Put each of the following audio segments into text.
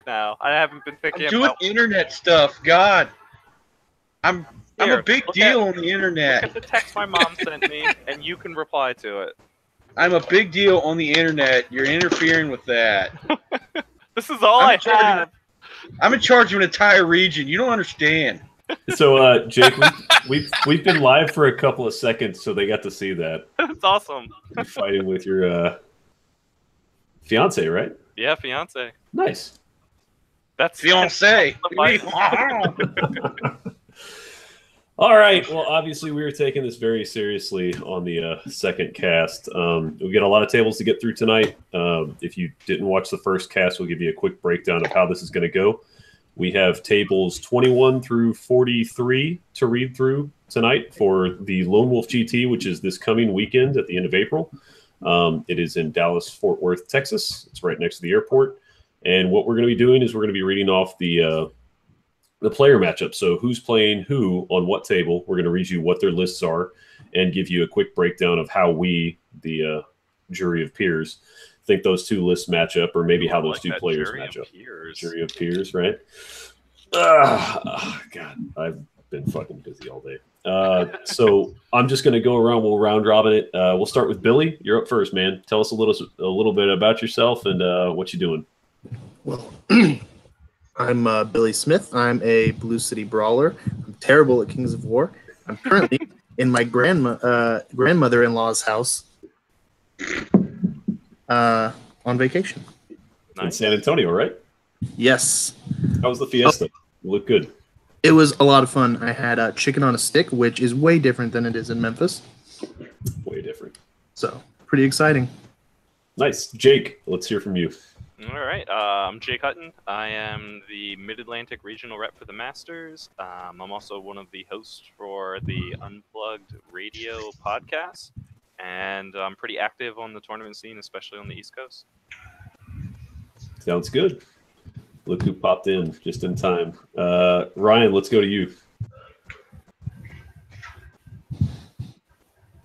now. I haven't been thinking I'm doing about internet stuff. God, I'm Here, a big look deal at- on the Look internet. at the text my mom sent me, and you can reply to it. I'm a big deal on the internet. You're interfering with that. This is all I have. I'm in charge of an entire region. You don't understand. So, Jake, we've been live for a couple of seconds, so they got to see that. That's awesome. You're fighting with your fiance, right? Yeah, fiance. Nice. That's Fiance. All right. Well, obviously, we were taking this very seriously on the second cast. We got a lot of tables to get through tonight. If you didn't watch the first cast, we'll give you a quick breakdown of how this is going to go. We have tables 21 through 43 to read through tonight for the Lonewolf GT, which is this coming weekend at the end of April. It is in Dallas-Fort Worth, Texas. It's right next to the airport. And what we're going to be doing is we're going to be reading off the player matchup. So who's playing who on what table. We're going to read you what their lists are and give you a quick breakdown of how we, the jury of peers, think those two lists match up, or maybe how those two players match up. Jury of peers, right? God, I've been fucking busy all day. So I'm just going to go around. We'll round robin it. We'll start with Billy. You're up first, man. Tell us a little bit about yourself and what you're doing. Well, I'm Billy Smith. I'm a Blue City brawler. I'm terrible at Kings of War. I'm currently in my grandmother-in-law's house on vacation. In San Antonio, right? Yes. How was the fiesta? You look good. It was a lot of fun. I had chicken on a stick, which is way different than it is in Memphis. Way different. So, pretty exciting. Nice. Jake, let's hear from you. All right. I'm Jake Hutton. I am the Mid-Atlantic Regional Rep for the Masters. I'm also one of the hosts for the Unplugged Radio podcast. And I'm pretty active on the tournament scene, especially on the East Coast. Sounds good. Look who popped in just in time. Ryan, let's go to you.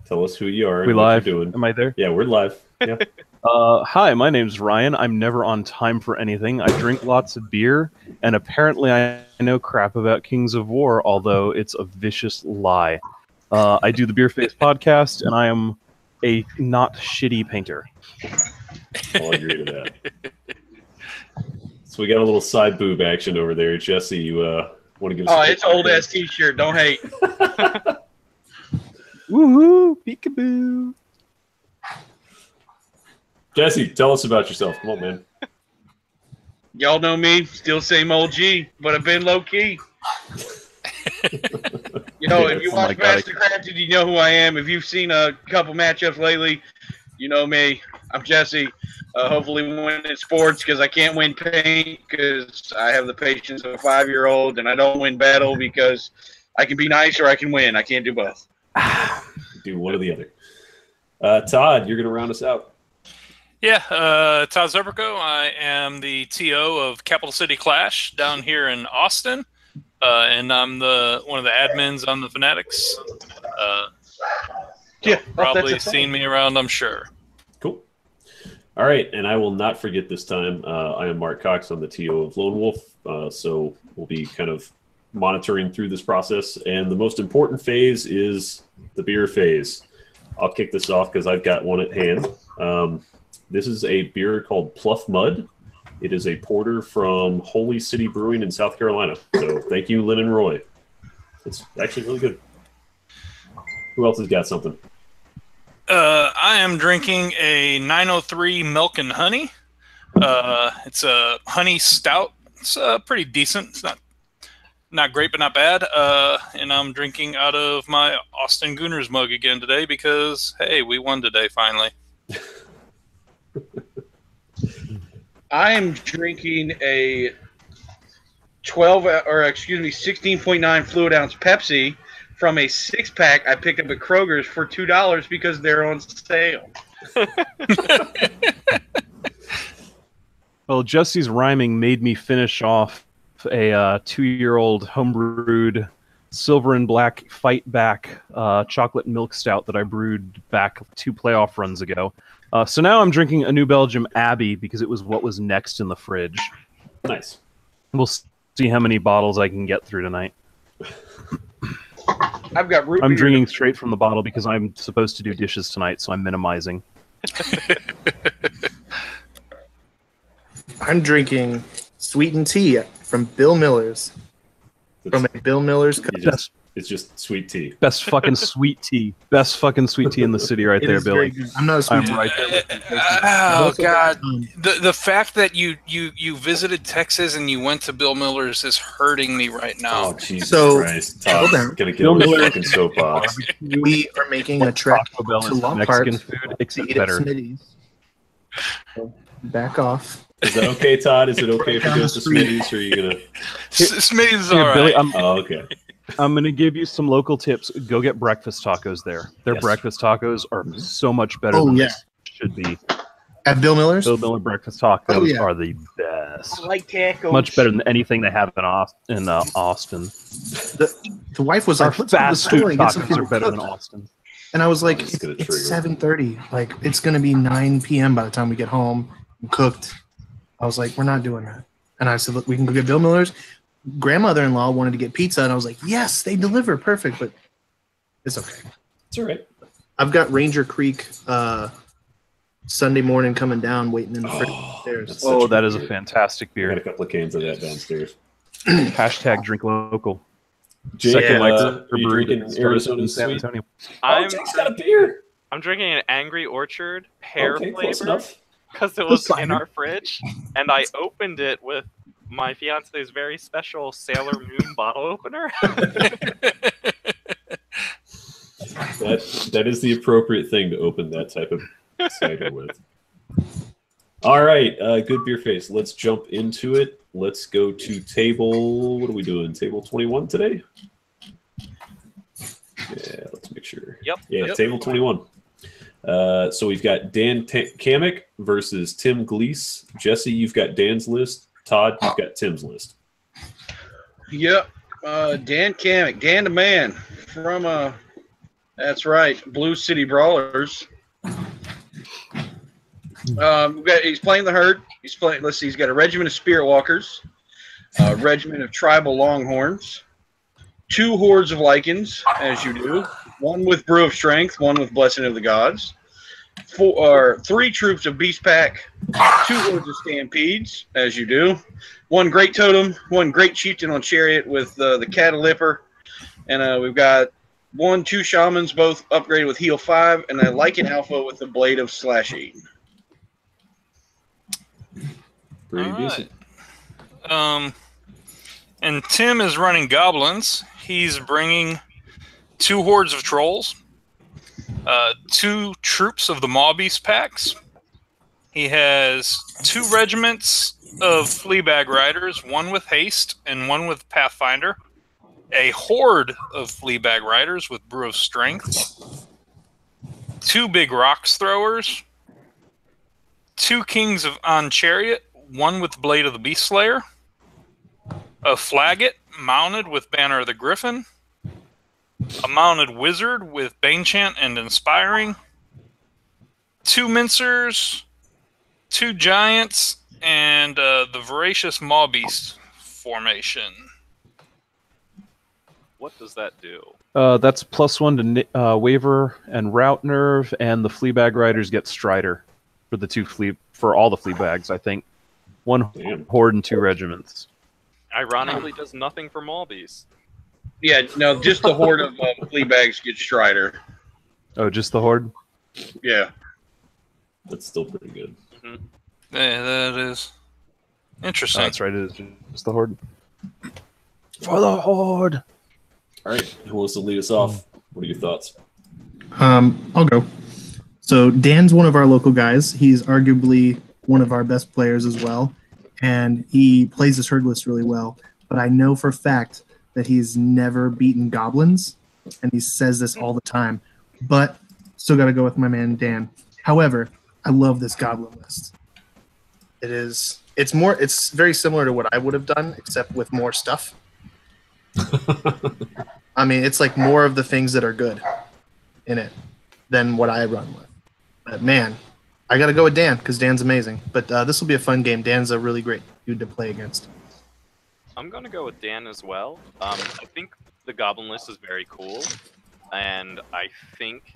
Tell us who you are. We and what live? you're doing. Am I there? Yeah, we're live. Yeah. Hi, my name's Ryan. I'm never on time for anything. I drink lots of beer, and apparently I know crap about Kings of War, although it's a vicious lie. I do the Beer Face podcast, and I am a not shitty painter. I'll agree to that. So we got a little side boob action over there. Jesse, you want to give us Oh, it's old ass t-shirt. Don't hate. Woohoo! Peekaboo! Jesse, tell us about yourself. Come on, man. Y'all know me, still same old G, but I've been low key. You know, if you watch Mastercrafted, you know who I am. If you've seen a couple matchups lately, you know me. I'm Jesse. Hopefully win in sports because I can't win paint because I have the patience of a 5-year-old, and I don't win battle because I can be nice or I can win. I can't do both. Do one or the other. Todd, you're going to round us out. Yeah, Todd Zerberko. I am the TO of Capital City Clash down here in Austin, and I'm one of the admins on the Fanatics. Yeah, probably seen me around, I'm sure. Cool. All right, and I will not forget this time. I am Mark Cox. I'm the TO of Lone Wolf, so we'll be kind of monitoring through this process. And the most important phase is the beer phase. I'll kick this off because I've got one at hand. This is a beer called Pluff Mud. It is a porter from Holy City Brewing in South Carolina. So thank you, Lynn and Roy. It's actually really good. Who else has got something? I am drinking a 903 Milk and Honey. It's a honey stout. It's pretty decent. It's not great, but not bad. And I'm drinking out of my Austin Gooners mug again today because, hey, we won today finally. I am drinking a 16.9 fluid ounce Pepsi from a 6-pack I picked up at Kroger's for $2 because they're on sale. Well, Jesse's rhyming made me finish off a 2-year-old homebrewed silver and black fight back chocolate milk stout that I brewed back 2 playoff runs ago. So now I'm drinking a New Belgium Abbey because it was what was next in the fridge. Nice. We'll see how many bottles I can get through tonight. I've got root I'm beer. drinking straight from the bottle because I'm supposed to do dishes tonight, so I'm minimizing. I'm drinking sweetened tea from Bill Miller's. From a Bill Miller's cup. It's just sweet tea. Best fucking sweet tea. Best fucking sweet tea in the city right It there, is very Billy. good. I'm not a sweet I'm tea. right there with you. Oh God! The fact that you visited Texas and you went to Bill Miller's is hurting me right now. Oh Jesus So, Christ! hold Todd's on. gonna get Bill on his Miller- fucking soapbox. We are making a trek Taco Bell to is Lockhart Mexican food, to except eat at better. Smitty's. So, back off. Is that okay, Todd? Is it okay if he Down goes the to street. Smitty's, or are you gonna? Smitty's is Here, all Billy, right. Oh, okay. I'm going to give you some local tips. Go get breakfast tacos there. Their Yes. breakfast tacos are so much better Oh, than yeah. they should be. At Bill Miller's? Bill Miller breakfast tacos Oh, yeah. are the best. I like tacos. Much better than anything they have in Austin. The wife was Our like, let's go to the fast store food and get some tacos are food better than cooked. Austin. And I was like, It's gonna it's trigger. 7:30. Like, it's going to be 9 p.m. by the time we get home and cooked. I was like, we're not doing that. And I said, look, we can go get Bill Miller's. Grandmother-in-law wanted to get pizza, and I was like, yes, they deliver. Perfect, but it's okay. It's all right. I've got Ranger Creek Sunday morning coming down, waiting in the fridge upstairs. that's Oh, such that good is a beer. fantastic I got beer. a couple of cans of that downstairs. Hashtag drink local. Jake, Second are you microbrewery drinking that started Arizona in San Sweet? Antonio. I'm Jake's got a beer. I'm drinking an Angry Orchard pear Okay, close flavor enough. because it was That's in fine. our fridge, and I opened it with my fiance's very special Sailor Moon bottle opener. That is the appropriate thing to open that type of cider with. All right, good beer face. Let's jump into it. Let's go to table. What are we doing? Table 21 today? Yeah, let's make sure. Yep. Yeah, Yep. table 21. So we've got Dan Kamek versus Tim Gleese. Jesse, you've got Dan's list. Todd, you've got Tim's list. Yep. Dan Kamek, Dan the man from that's right, Blue City Brawlers. He's playing the herd. He's playing. Let's see. He's got a regiment of Spirit Walkers, a regiment of Tribal Longhorns, 2 hordes of Lycans, as you do. 1 with Brew of Strength, 1 with Blessing of the Gods. 3 troops of Beast Pack, 2 hordes of Stampedes, as you do. 1 Great Totem, 1 Great Chieftain on Chariot with the Catalipper, and we've got 2 Shamans, both upgraded with Heal 5, and a Lycan Alpha with the Blade of Slash 8. Pretty All decent. And Tim is running goblins. He's bringing 2 hordes of trolls, 2 troops of the Maw Beast packs. He has 2 regiments of Fleabag Riders, 1 with Haste and 1 with Pathfinder. A horde of Fleabag Riders with Brew of Strength. 2 big Rocks Throwers. 2 Kings on Chariot, 1 with Blade of the Beast Slayer. A Flagot mounted with Banner of the Griffin. A mounted Wizard with Banechant and Inspiring. 2 Mincers. 2 Giants. And the Voracious Maw Beast formation. What does that do? That's +1 to Waver and Route Nerve, and the Fleabag Riders get Strider for the for all the Fleabags, I think. 1 Damn. horde and 2 regiments. Ironically, does nothing for Maulbeast. Yeah, no, just the horde of Fleabags get Strider. Oh, just the horde? Yeah. That's still pretty good. Yeah, that is interesting. Oh, that's right, it is just the horde. For the horde! All right, who wants to lead us off? What are your thoughts? I'll go. So Dan's one of our local guys. He's arguably one of our best players as well, and he plays his herd list really well. But I know for a fact that he's never beaten goblins, and he says this all the time. But still got to go with my man Dan. However, I love this goblin list. It's very similar to what I would have done, except with more stuff. I mean, it's like more of the things that are good in it than what I run with. But man, I got to go with Dan because Dan's amazing. But this will be a fun game. Dan's a really great dude to play against. I'm going to go with Dan as well. I think the Goblin list is very cool, and I think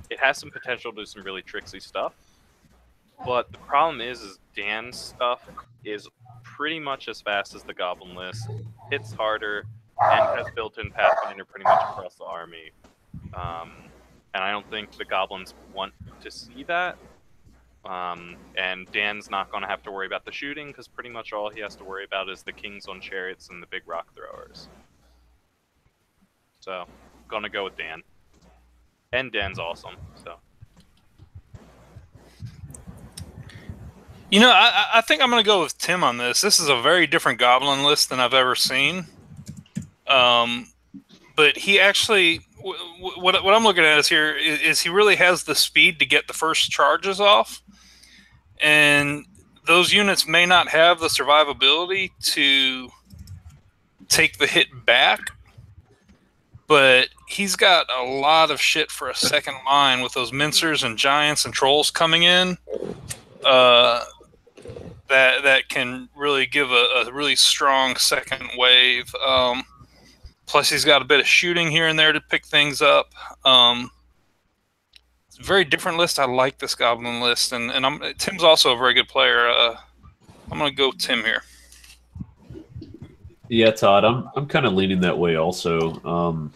it has some potential to do some really tricksy stuff. But the problem is Dan's stuff is pretty much as fast as the Goblin list, hits harder, and has built-in Pathfinder pretty much across the army. And I don't think the Goblins want to see that. And Dan's not going to have to worry about the shooting, because pretty much all he has to worry about is the kings on chariots and the big rock throwers. So, gonna go with Dan. And Dan's awesome, so. You know, I think I'm going to go with Tim on this. This is a very different Goblin list than I've ever seen. But he actually, what I'm looking at is he really has the speed to get the first charges off. And those units may not have the survivability to take the hit back. But he's got a lot of shit for a second line with those mincers and giants and trolls coming in. That can really give a really strong second wave. Plus, he's got a bit of shooting here and there to pick things up. It's a very different list. I like this Goblin list, and Tim's also a very good player. I'm going to go Tim here. Yeah, Todd, I'm kind of leaning that way also.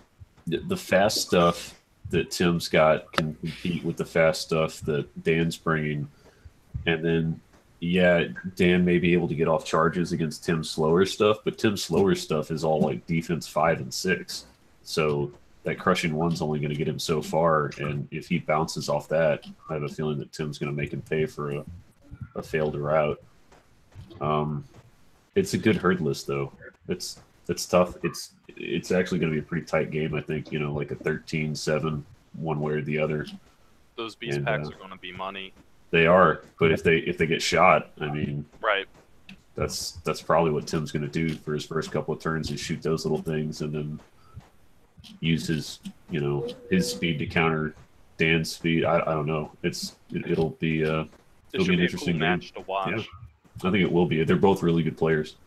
The fast stuff that Tim's got can compete with the fast stuff that Dan's bringing, and then. Yeah, Dan may be able to get off charges against Tim's slower stuff, but Tim's slower stuff is all like defense 5 and 6. So that crushing 1's only going to get him so far, and if he bounces off that, I have a feeling that Tim's going to make him pay for a failed route. It's a good herd list though. It's tough. It's actually going to be a pretty tight game, I think. You know, like a 13-7, one way or the other. Those beast packs are going to be money. They are, but if they get shot, I mean, right. That's probably what Tim's going to do for his first couple of turns is shoot those little things and then use his speed to counter Dan's speed. I don't know. It'll be an interesting match to watch. Yeah, I think it will be. They're both really good players.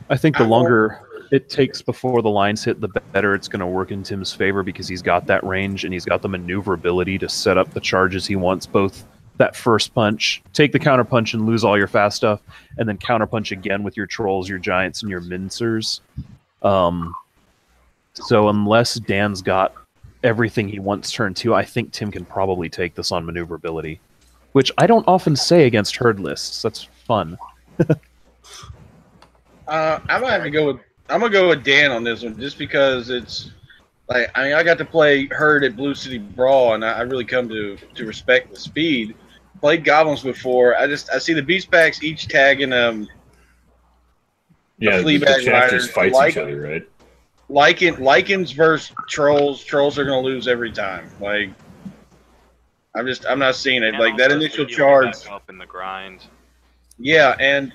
I think the longer it takes before the lines hit, the better it's going to work in Tim's favor because he's got that range and he's got the maneuverability to set up the charges he wants, both that first punch, take the counter punch and lose all your fast stuff, and then counter punch again with your trolls, your giants, and your mincers. So unless Dan's got everything he wants turn 2, I think Tim can probably take this on maneuverability, which I don't often say against herd lists. That's fun. I'm gonna go with Dan on this one, just because it's like I got to play herd at Blue City Brawl, and I really come to respect the speed. Played goblins before. I see the beast packs each tagging Yeah, the chapters fights each other, right? Lycans versus trolls. Trolls are gonna lose every time. Like I'm not seeing it. And like that initial charge up in the grind. Yeah, and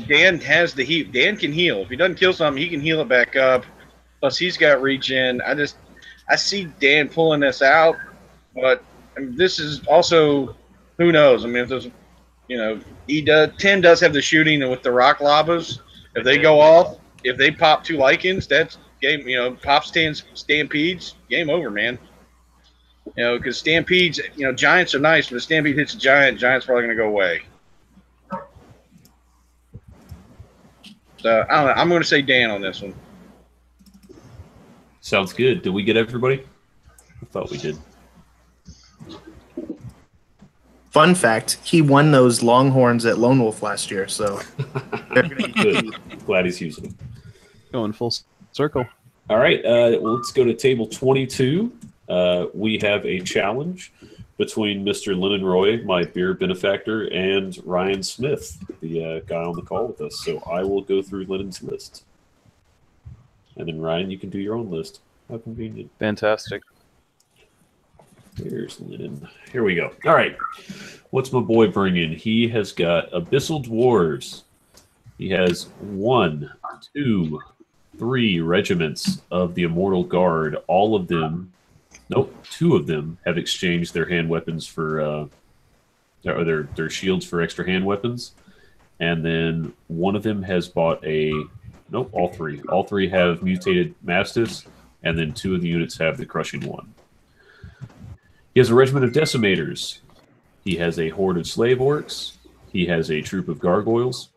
Dan has the heal. Dan can heal. If he doesn't kill something, he can heal it back up. Plus, he's got reach in. I see Dan pulling this out, but this is also, who knows? I mean, if there's, Tim does have the shooting, and with the rock lavas, if they go off, if they pop 2 Lycans, that's game. Pop stampedes, game over, man. Because stampedes, giants are nice, but if stampede hits a giant's probably gonna go away. So I don't know. I'm going to say Dan on this one. Sounds good. Did we get everybody? I thought we did. Fun fact, he won those Longhorns at Lonewolf last year, so good. Glad he's using them. Going full circle. All right, let's go to table 22. We have a challenge between Mr. Lennon Roy, my beer benefactor, and Ryan Smith, the guy on the call with us. So I will go through Lennon's list. And then, Ryan, you can do your own list. How convenient. Fantastic. Here's Lennon. Here we go. All right. What's my boy bringing? He has got Abyssal Dwarves. He has 1, 2, 3 regiments of the Immortal Guard, all of them Nope. 2 of them have exchanged their hand weapons for their shields for extra hand weapons, and then 1 of them has bought a. Nope. All 3. All 3 have mutated mastiffs, and then 2 of the units have the crushing one. He has a regiment of decimators. He has a horde of slave orcs. He has a troop of gargoyles.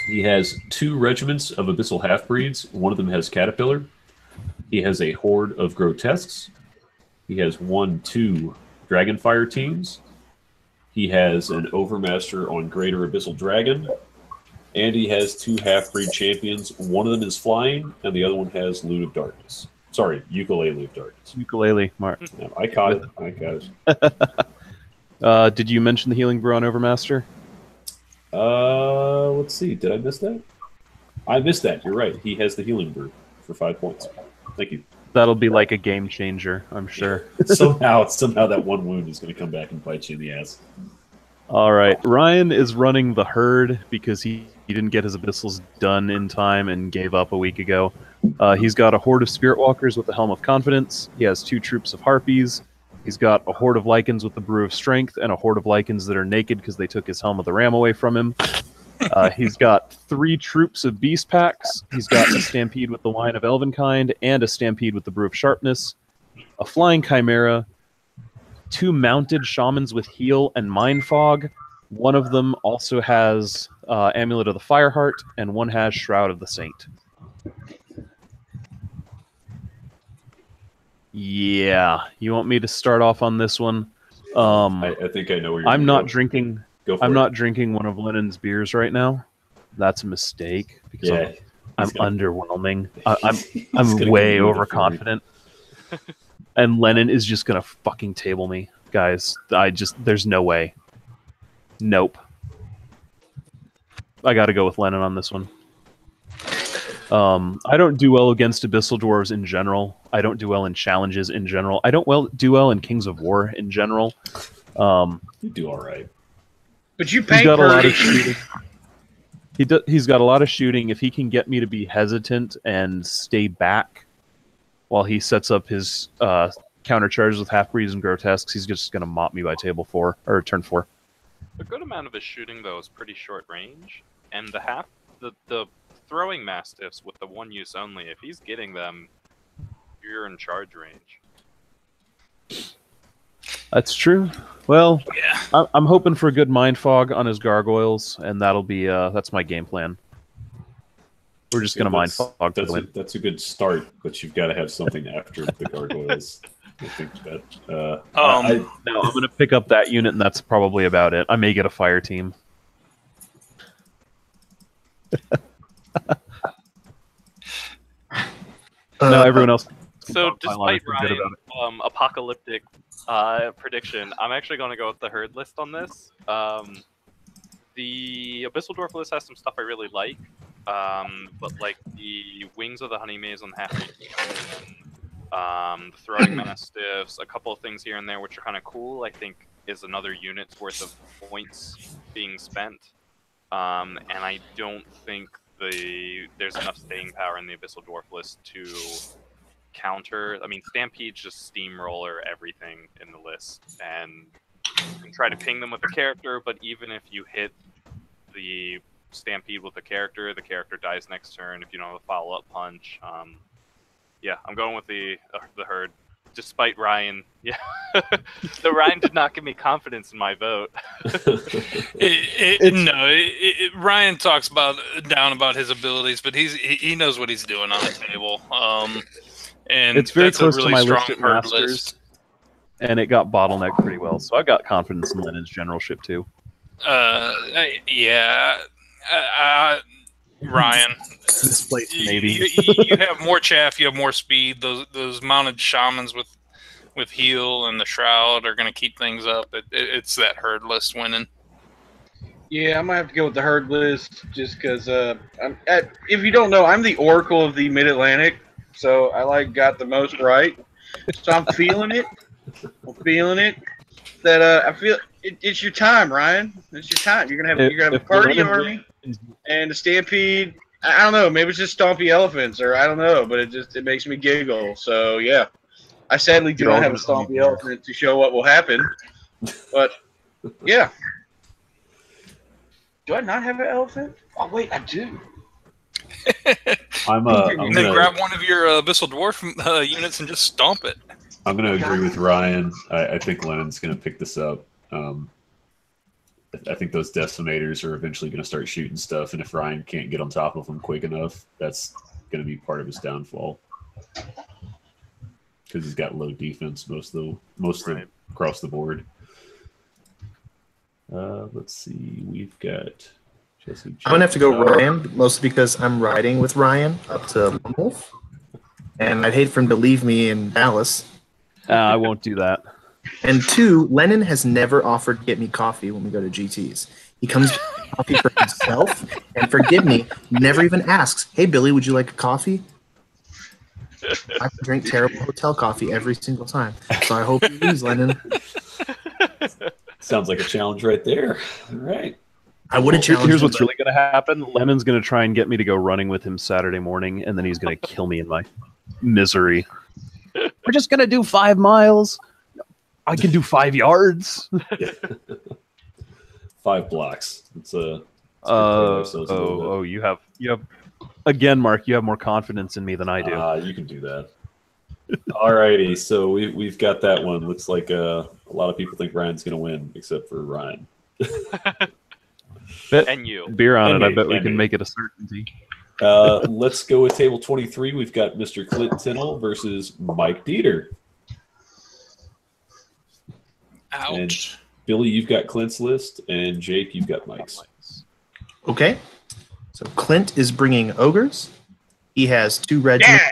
He has 2 regiments of abyssal half-breeds. 1 of them has caterpillar. He has a horde of grotesques. He has 2 dragonfire teams. He has an overmaster on greater abyssal dragon. And he has 2 half-breed champions. 1 of them is flying, and the other one has loot of darkness. Sorry, ukulele of darkness. Ukulele, Mark. Yeah, I caught it. I got it. Did you mention the healing brew on Overmaster? Let's see. Did I miss that? I missed that. You're right. He has the healing brew for 5 points. Thank you. That'll be like a game changer, I'm sure. somehow that 1 wound is going to come back and bite you in the ass. All right. Ryan is running the herd because he didn't get his abyssals done in time and gave up a week ago. He's got a horde of spirit walkers with the Helm of Confidence. He has 2 troops of harpies. He's got a horde of lycans with the Brew of Strength and a horde of lycans that are naked because they took his Helm of the Ram away from him. He's got 3 troops of beast packs. He's got a stampede with the Lion of Elvenkind and a stampede with the Brew of Sharpness. A flying chimera. 2 mounted shamans with heal and mind fog. 1 of them also has Amulet of the Fireheart, and 1 has Shroud of the Saint. Yeah, you want me to start off on this one? I think I know where you're I'm not go. drinking. Go for I'm it. not drinking one of Lennon's beers right now. That's a mistake because I'm underwhelming. I'm way overconfident, and Lennon is just gonna fucking table me, guys. There's no way. Nope. I got to go with Lennon on this one. I don't do well against Abyssal Dwarves in general. I don't do well in challenges in general. I don't do well in Kings of War in general. You do all right. But you He's paint got a lot pretty. of shooting. He's got a lot of shooting. If he can get me to be hesitant and stay back while he sets up his counter charges with half-breeds and grotesques, he's just going to mop me by table 4 or turn 4. A good amount of his shooting, though, is pretty short range, and the throwing mastiffs with the 1 use only, if he's getting them, you're in charge range. That's true. Well, Yeah. I'm hoping for a good mind fog on his gargoyles, and that'll be that's my game plan. We're just gonna mind fog. That's a good start, but you've got to have something after the gargoyles. I think that. No, I'm gonna pick up that unit, and that's probably about it. I may get a fire team. No, everyone else. So, despite Ryan's apocalyptic prediction, I'm actually going to go with the herd list on this. The Abyssal Dwarf list has some stuff I really like, but like the Wings of the Honey Maze on the half the Throwing Mastiffs, a couple of things here and there which are kind of cool, I think is another unit's worth of points being spent. And I don't think there's enough staying power in the Abyssal Dwarf list to counter. I mean, Stampede's just steamroller everything in the list, and you can try to ping them with a character, but even if you hit the Stampede with the character dies next turn if you don't have a follow-up punch. Yeah, I'm going with the herd. Despite Ryan, yeah, the Ryan did not give me confidence in my vote. Ryan talks down about his abilities, but he knows what he's doing on the table. And it's very that's close a really to my strong list at herd Masters, list. and it got bottlenecked pretty well. So I got confidence in Lennon's generalship too. Ryan, Misplaced, maybe. you have more chaff, you have more speed. Those mounted shamans with heal and the shroud are going to keep things up. It's that herd list winning. Yeah, I might have to go with the herd list just because. If you don't know, I'm the Oracle of the Mid-Atlantic, so I got the most right. So I'm feeling it. I'm feeling it. That I feel it's your time, Ryan. It's your time. You're gonna have a party army and a stampede. I don't know. Maybe it's just stompy elephants, or I don't know. But it makes me giggle. So yeah, I sadly do not have a Stomp the Elephant to show what will happen. But, yeah. Do I not have an elephant? Oh, wait, I do. I'm And then gonna grab one of your Abyssal Dwarf units and just stomp it. I'm gonna agree with Ryan. I think Lennon's gonna pick this up. I think those decimators are eventually gonna start shooting stuff, and if Ryan can't get on top of them quick enough, that's gonna be part of his downfall. Because he's got low defense most across the board. Let's see, we've got Jesse. I'm gonna have to go Ryan, mostly because I'm riding with Ryan up to Lonewolf, and I'd hate for him to leave me in Dallas. I won't do that. And 2, Lennon has never offered to get me coffee when we go to GTs. He comes to get coffee for himself, and forgive me, never even asks, "Hey Billy, would you like a coffee?" I drink terrible hotel coffee every single time, so I hope you lose, Lennon. Sounds like a challenge right there. All right. I would have challenged. Here's him, what's really going to happen. Lennon's going to try and get me to go running with him Saturday morning, and then he's going to kill me in my misery. We're just going to do 5 miles. I can do 5 yards. 5 blocks. It's a. You have again, Mark. You have more confidence in me than I do. You can do that. Alrighty, so we've got that one. Looks like a lot of people think Ryan's going to win, except for Ryan. And you. Beer on And it. me, I bet we and can me. make it a certainty. Let's go with table 23. We've got Mr. Clint Tinnell versus Mike Dieter. Ouch. And Billy, you've got Clint's list, and Jake, you've got Mike's. Okay, so Clint is bringing ogres. He has 2 regiments.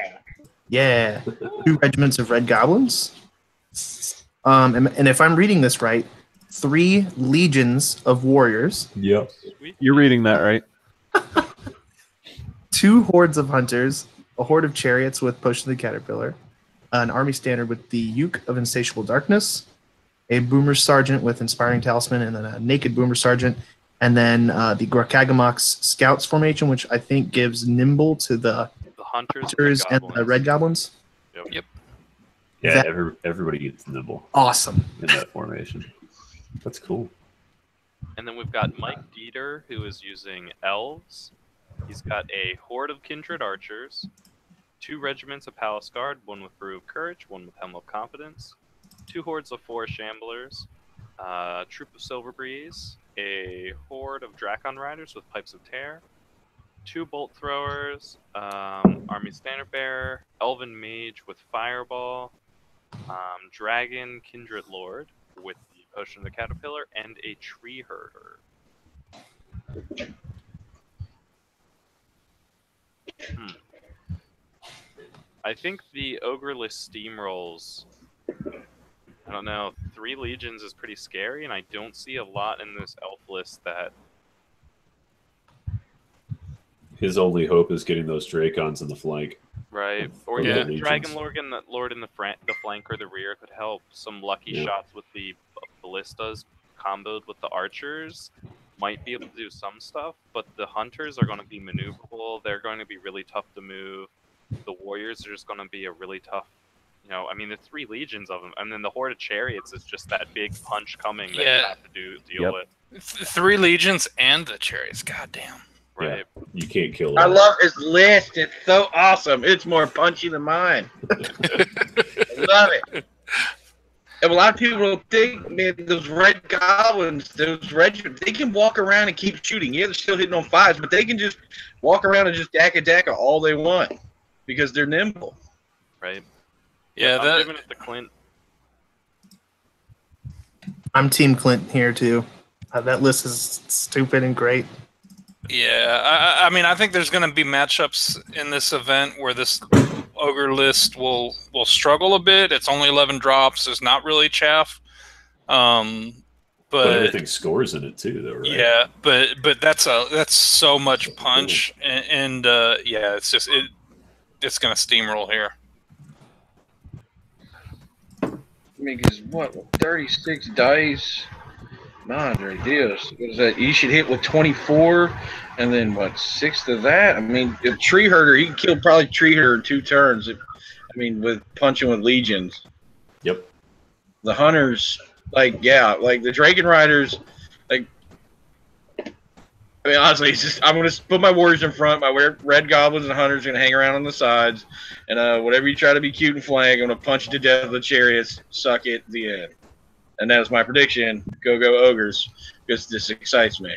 Yeah, 2 regiments of red goblins. And if I'm reading this right, 3 legions of warriors. Yep. You're reading that right. 2 hordes of hunters, a horde of chariots with Potion of the Caterpillar, an army standard with the Uke of Insatiable Darkness, a Boomer Sergeant with Inspiring Talisman, and then a Naked Boomer Sergeant, and then the Gorkagamox Scouts formation, which I think gives Nimble to the Hunters and the Red Goblins. Yep. Yeah, everybody gets nimble Awesome. in that formation. That's cool. And then we've got Mike Dieter, who is using elves. He's got a horde of kindred archers, 2 regiments of Palace Guard, 1 with Brew of Courage, 1 with Helm of Confidence, 2 hordes of 4 shamblers, a troop of Silver Breeze, a horde of Drakon Riders with Pipes of Tear, 2 bolt throwers, army standard bearer, elven mage with fireball, dragon kindred lord with the potion of the caterpillar, and a tree herder. I think the ogreless steamrolls. I don't know. 3 legions is pretty scary, and I don't see a lot in this elf list that. His only hope is getting those Dracons in the flank. Right, or Yeah. the Dragon Lord in the flank or the rear could help. Some lucky shots with the ballistas comboed with the archers might be able to do some stuff, but the hunters are going to be maneuverable. They're going to be really tough to move. The warriors are just going to be a really tough. I mean, there's 3 legions of them, and then the horde of chariots is just that big punch coming that you have to deal with. 3 legions and the chariots. God damn. Right. Yeah, you can't kill I them. love his list. It's so awesome. It's more punchy than mine. I love it. And a lot of people think, man, those red goblins, those regiments, they can walk around and keep shooting. Yeah, they're still hitting on 5s, but they can just walk around and just daka all they want because they're nimble. Right. Yeah, I'm giving it to Clint. I'm Team Clint here, too. That list is stupid and great. Yeah, I mean, I think there's going to be matchups in this event where this ogre list will struggle a bit. It's only 11 drops. There's not really chaff. But everything scores in it too, though, right? Yeah, but that's so much punch, and yeah, it's just it's going to steamroll here. I mean, because what, 36 dice? Madre Dios. What is that? You should hit with 24, and then what, 6 of that? I mean, a tree herder, he can kill probably tree herder in 2 turns. I mean, with punching with legions. Yep. The hunters, like the Draken Riders, like. I mean, honestly, it's just I'm gonna put my warriors in front. My red goblins and hunters are gonna hang around on the sides, and whatever you try to be cute and flank, I'm gonna punch you to death with the chariots. Suck it. The end. And that is my prediction. Go ogres, because this excites me.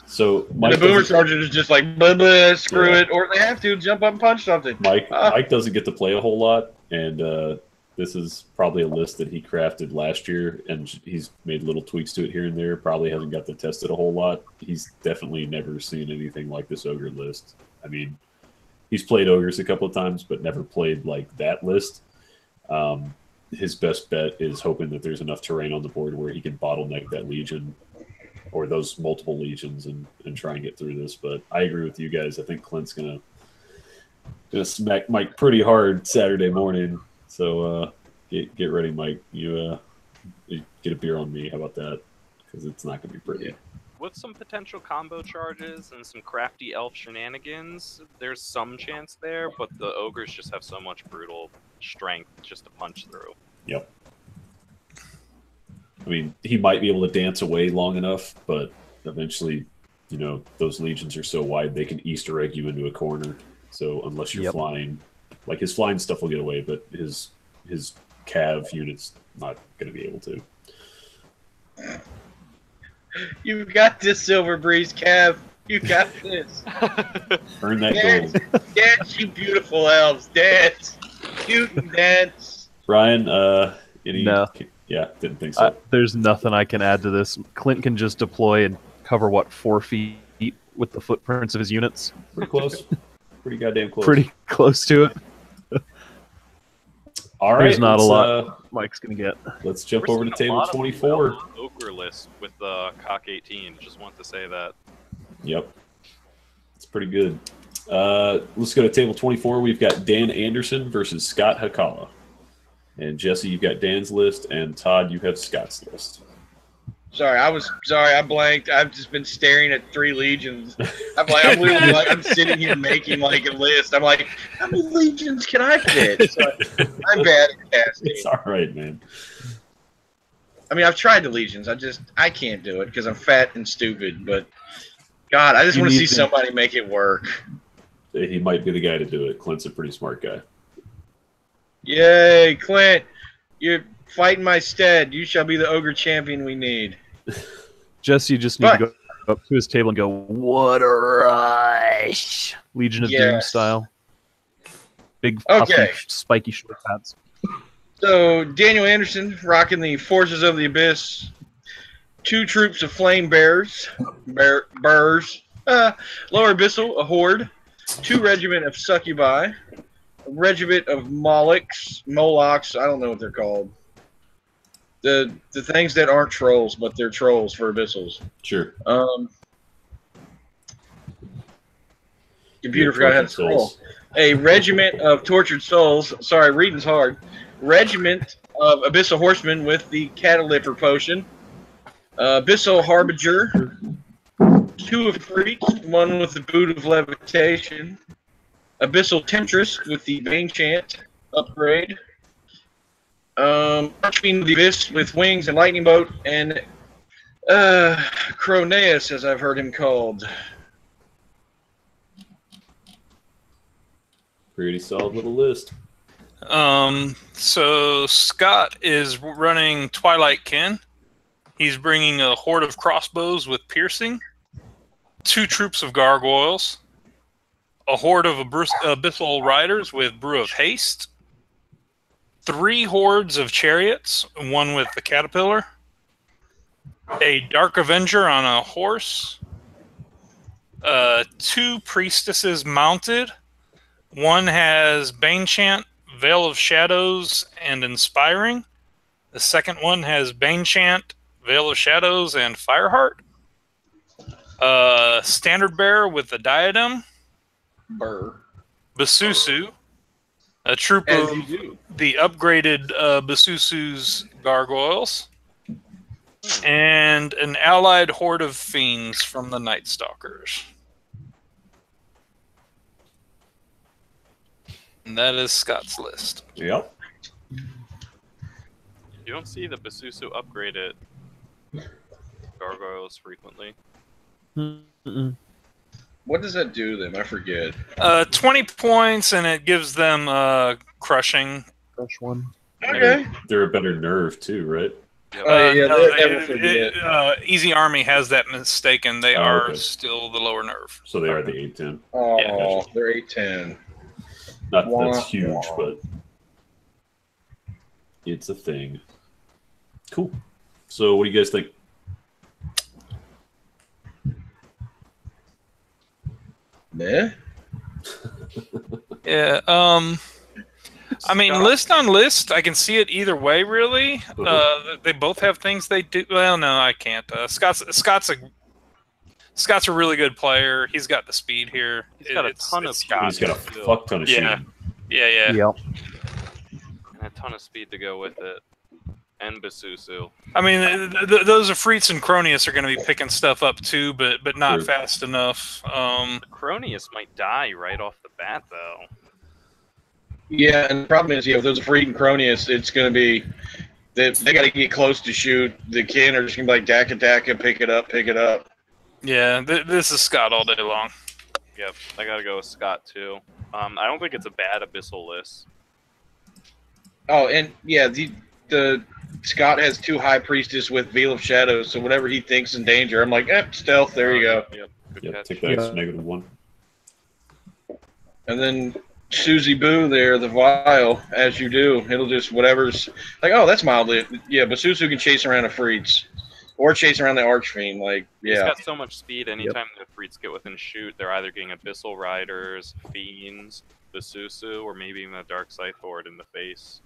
So Mike, and the boomer sergeant is just like blah, blah, screw it, or they have to jump up and punch something. Mike doesn't get to play a whole lot, and this is probably a list that he crafted last year, and he's made little tweaks to it here and there. Probably hasn't got to test it a whole lot. He's definitely never seen anything like this ogre list. I mean, he's played ogres a couple of times, but never played like that list. His best bet is hoping that there's enough terrain on the board where he can bottleneck that legion or those multiple legions and try and get through this. But I agree with you guys. I think Clint's gonna smack Mike pretty hard Saturday morning. So get ready, Mike. You get a beer on me. How about that? Because it's not gonna be pretty. With some potential combo charges and some crafty elf shenanigans, there's some chance there, but the ogres just have so much brutal strength just to punch through. Yep. I mean, he might be able to dance away long enough, but eventually, those legions are so wide they can Easter egg you into a corner. So unless you're flying, like his flying stuff will get away, but his cav unit's not going to be able to. You've got this, Silver Breeze Cav. You got this. Earn that gold. Dance, you beautiful elves. Dance. Cute and dance. Ryan, No. Yeah, didn't think so. There's nothing I can add to this. Clint can just deploy and cover, 4 feet with the footprints of his units? Pretty close. Pretty goddamn close. Pretty close to it. All right. There's not a lot Mike's going to get. Let's jump over to table 24. Ogre list with Cock 18. Just want to say that. Yep. It's pretty good. Let's go to table 24. We've got Dan Anderson versus Scott Hakala. And Jesse, you've got Dan's list, and Todd, you have Scott's list. Sorry, I blanked. I've just been staring at 3 legions. I'm literally I'm sitting here making a list. I'm like, how many legions can I fit? So I'm bad at casting. It's all right, man. I mean, I've tried the legions. I can't do it because I'm fat and stupid. But God, I just want to see somebody make it work. He might be the guy to do it. Clint's a pretty smart guy. Yay, Clint! You're fighting my stead. You shall be the ogre champion we need. Jesse, you just need to go up to his table and go, what a rush! Legion of Doom style. Big, puffy, spiky short pads. So, Daniel Anderson rocking the Forces of the Abyss. 2 troops of Flame Bears. Burrs. Lower Abyssal, a Horde. 2 regiment of Succubi. A regiment of Molochs. I don't know what they're called. The things that aren't trolls, but they're trolls for Abyssals. Sure. Computer forgot how to scroll. A regiment of Tortured Souls. Sorry, reading's hard. Regiment of Abyssal Horsemen with the Catalypper Potion. Abyssal Harbinger. 2 of Freaks, 1 with the Boot of Levitation. Abyssal Temptress with the Bane Chant upgrade. Archfiend of the Abyss with Wings and Lightning Bolt. And Croneus, as I've heard him called. Pretty solid little list. So Scott is running Twilight Kin. He's bringing a horde of crossbows with piercing, 2 troops of gargoyles, a horde of abyssal riders with brew of haste, 3 hordes of chariots, 1 with the caterpillar, a dark avenger on a horse, 2 priestesses mounted. 1 has Bane Chant, Veil of Shadows, and Inspiring. The second one has Bane Chant, Veil of Shadows, and Fireheart. Standard Bearer with the Diadem. Basusu. A troop of the upgraded Basusu's Gargoyles. And an allied horde of fiends from the Night Stalkers. And that is Scott's list. Yep. You don't see the Basusu upgraded gargoyles frequently. Mm-mm. What does that do to them? I forget. 20 points, and it gives them crushing. Crush one. Okay. They're a better nerve too, right? Yeah, no, never forget. Easy Army has that mistaken. They Oh, are okay. still the lower nerve. So they are the 8-10. Oh, Yeah. they're 8-10. Not that Wah, that's huge, wah. but it's a thing. Cool. So what do you guys think? Meh? Yeah. I mean, Scott. list on list, I can see it either way. Really, they both have things they do. Well, no, I can't. Scott's a really good player. He's got the speed here. He's got a ton of Scott. He's got a fuck ton of Yeah. shooting. Yeah. Yep. And a ton of speed to go with it. And Basusu. I mean, those Afrits and Cronius are going to be picking stuff up too, but not Sure. fast enough. Cronius might die right off the bat, though. Yeah, and the problem is, with those Freed and Cronius, it's going to be they got to get close to shoot. The Kin are just going to be like Daka, pick it up, pick it up. Yeah, this is Scott all day long. Yep, I gotta go with Scott, too. I don't think it's a bad Abyssal list. Oh, and yeah, the Scott has 2 High Priestess with Veil of Shadows, so whatever he thinks in danger, I'm like, stealth, there you go. Yep, good Yep, catch. take that extra -1. And then Susie Boo there, the vial, as you do, it'll just whatever's like, oh, that's mildly, yeah, but Susu can chase around a Freeds. Or chase around the Archfiend, like, He's yeah. got so much speed, anytime the Freets get within shoot, they're either getting Abyssal Riders, Fiends, Basusu, or maybe even a Dark Scythe Horde in the face.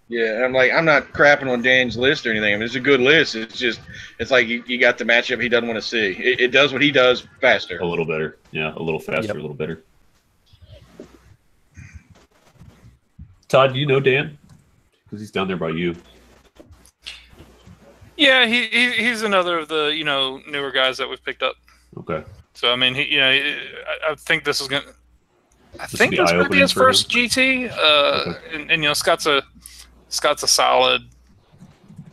Yeah, and I'm like, I'm not crapping on Dan's list or anything. I mean, it's a good list. It's like you got the matchup he doesn't want to see. It does what he does faster. A little better. Yeah, a little faster, Yep. a little better. Todd, do you know Dan? Because he's down there by you. Yeah, he's another of the newer guys that we've picked up. Okay. So I mean, I think this is gonna. I This will think be this might be eye-opening his for him. first GT. And Scott's a solid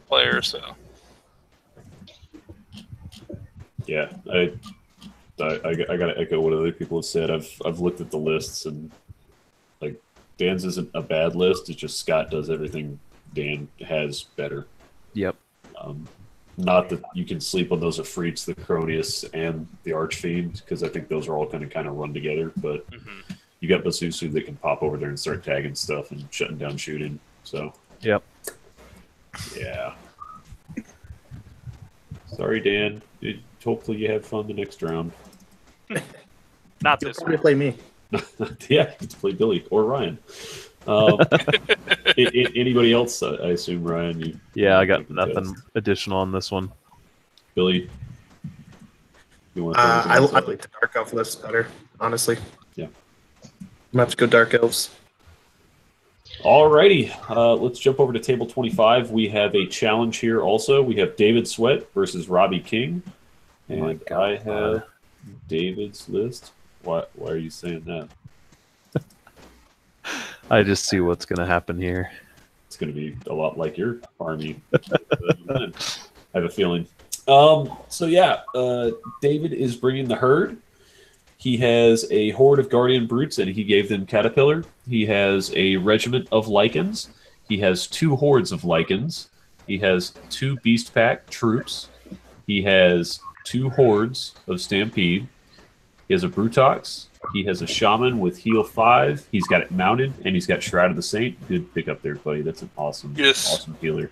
player. So Yeah, I gotta echo what other people have said. I've looked at the lists and like Dan's isn't a bad list. It's just Scott does everything Dan has better. Yep. Not that you can sleep on those Afrits, the Cronius, and the Archfiend, because I think those are all going to kind of run together. But you got Basusu that can pop over there and start tagging stuff and shutting down shooting. So Yep. yeah. Sorry, Dan. Hopefully you have fun the next round. Not You'll this probably one. play me. Yeah, you get to play Billy or Ryan. Anybody else? I assume Ryan. You Yeah, I got take the nothing test. additional on this one. Billy, you want to? I like the Dark Elf list better, honestly. Yeah. I'm gonna have to go Dark Elves. Alrighty, let's jump over to table 25. We have a challenge here. Also, we have David Sweat versus Robbie King, and my God. I have David's list. Why are you saying that? I just see what's going to happen here. It's going to be a lot like your army. I have a feeling. So yeah, David is bringing the herd. He has a horde of Guardian Brutes, and he gave them Caterpillar. He has a regiment of Lycans. He has 2 hordes of Lycans. He has 2 Beast Pack troops. He has 2 hordes of Stampede. He has a Brutox. He has a Shaman with heal 5. He's got it mounted, and he's got Shroud of the Saint. Good pick up there, buddy. That's an awesome healer.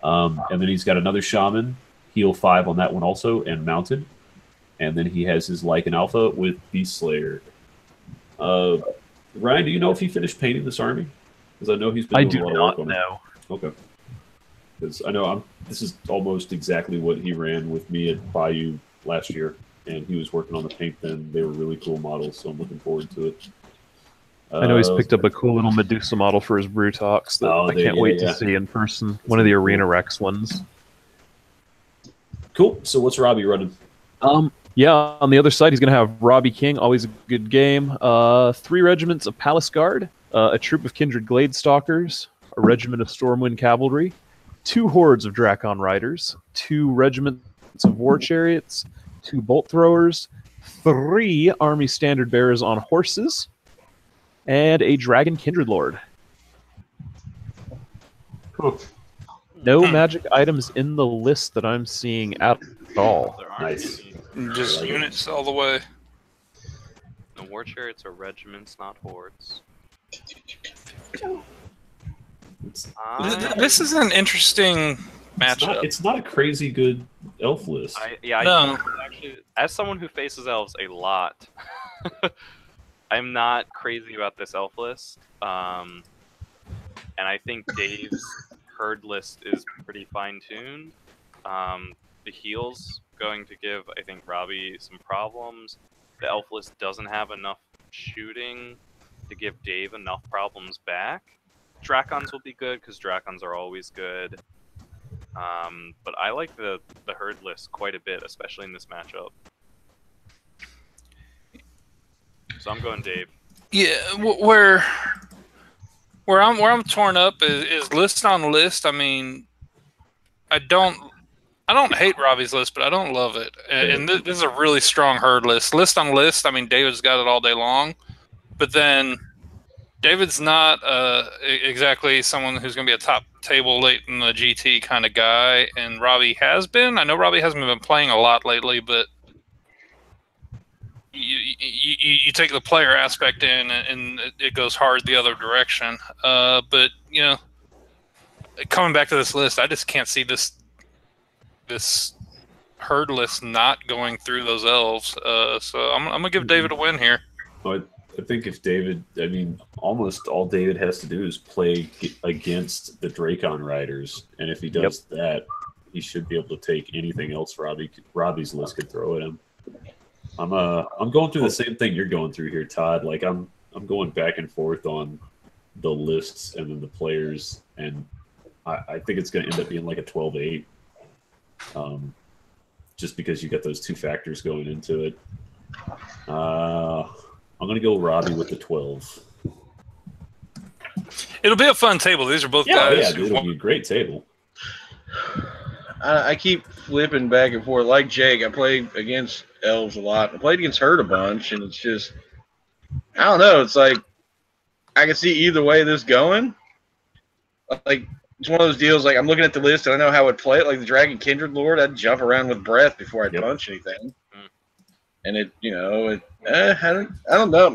And then he's got another Shaman, heal 5 on that one also, and mounted. And then he has his Lycan Alpha with Beast Slayer. Ryan, do you know if he finished painting this army? Because I know he's been I doing do a lot of work not on it. know. Okay. Because I know this is almost exactly what he ran with me at Bayou last year, and he was working on the paint then. They were really cool models, so I'm looking forward to it. I know he's picked up a cool little Medusa model for his Brutox that I can't wait to see in person. One of the Arena Rex ones. Cool. So what's Robbie running? Yeah, on the other side, he's going to have Robbie King, always a good game. 3 regiments of Palace Guard, a troop of kindred glade stalkers, a regiment of stormwind cavalry, 2 hordes of Drakon riders, 2 regiments of war chariots, 2 bolt throwers, 3 army standard bearers on horses, and a dragon kindred lord. No magic items in the list that I'm seeing at all. There aren't Nice. any. Just units all the way. The war chariots are regiments, not hordes. This is an interesting matchup. It's not a crazy good elf list. No. Actually, as someone who faces elves a lot, I'm not crazy about this elf list. And I think Dave's herd list is pretty fine-tuned. The heal's going to give, I think, Robbie some problems. The elf list doesn't have enough shooting to give Dave enough problems back. Drakons will be good, because Drakons are always good. But I like the herd list quite a bit, especially in this matchup. So I'm going Dave. Yeah, where I'm torn up is list on list. I mean, I don't hate Robbie's list, but I don't love it. And this is a really strong herd list. List on list, I mean, David's got it all day long. But then David's not exactly someone who's going to be a top table late in the GT kind of guy. And Robbie has been. I know Robbie hasn't been playing a lot lately, but you take the player aspect in, and it goes hard the other direction. But, you know, coming back to this list, I just can't see this herd list not going through those elves. So I'm going to give David a win here. I think if David, I mean, almost all David has to do is play against the Drakon riders, and if he does that, he should be able to take anything else Robbie's list could throw at him. I'm going through the same thing you're going through here, Todd. Like I'm going back and forth on the lists and then the players, and I think it's going to end up being like a 12-8, just because you got those 2 factors going into it. I'm going to go Robbie with the 12. It'll be a fun table. These are both guys. Yeah, dude, it'll be a great table. I keep flipping back and forth. Like Jake, I played against elves a lot. I played against herd a bunch, and it's just, I don't know. It's like I can see either way this going. Like, it's one of those deals, like I'm looking at the list, and I know how I'd play it. Like the Dragon Kindred Lord, I'd jump around with breath before I'd punch anything. And it, you know, I don't know.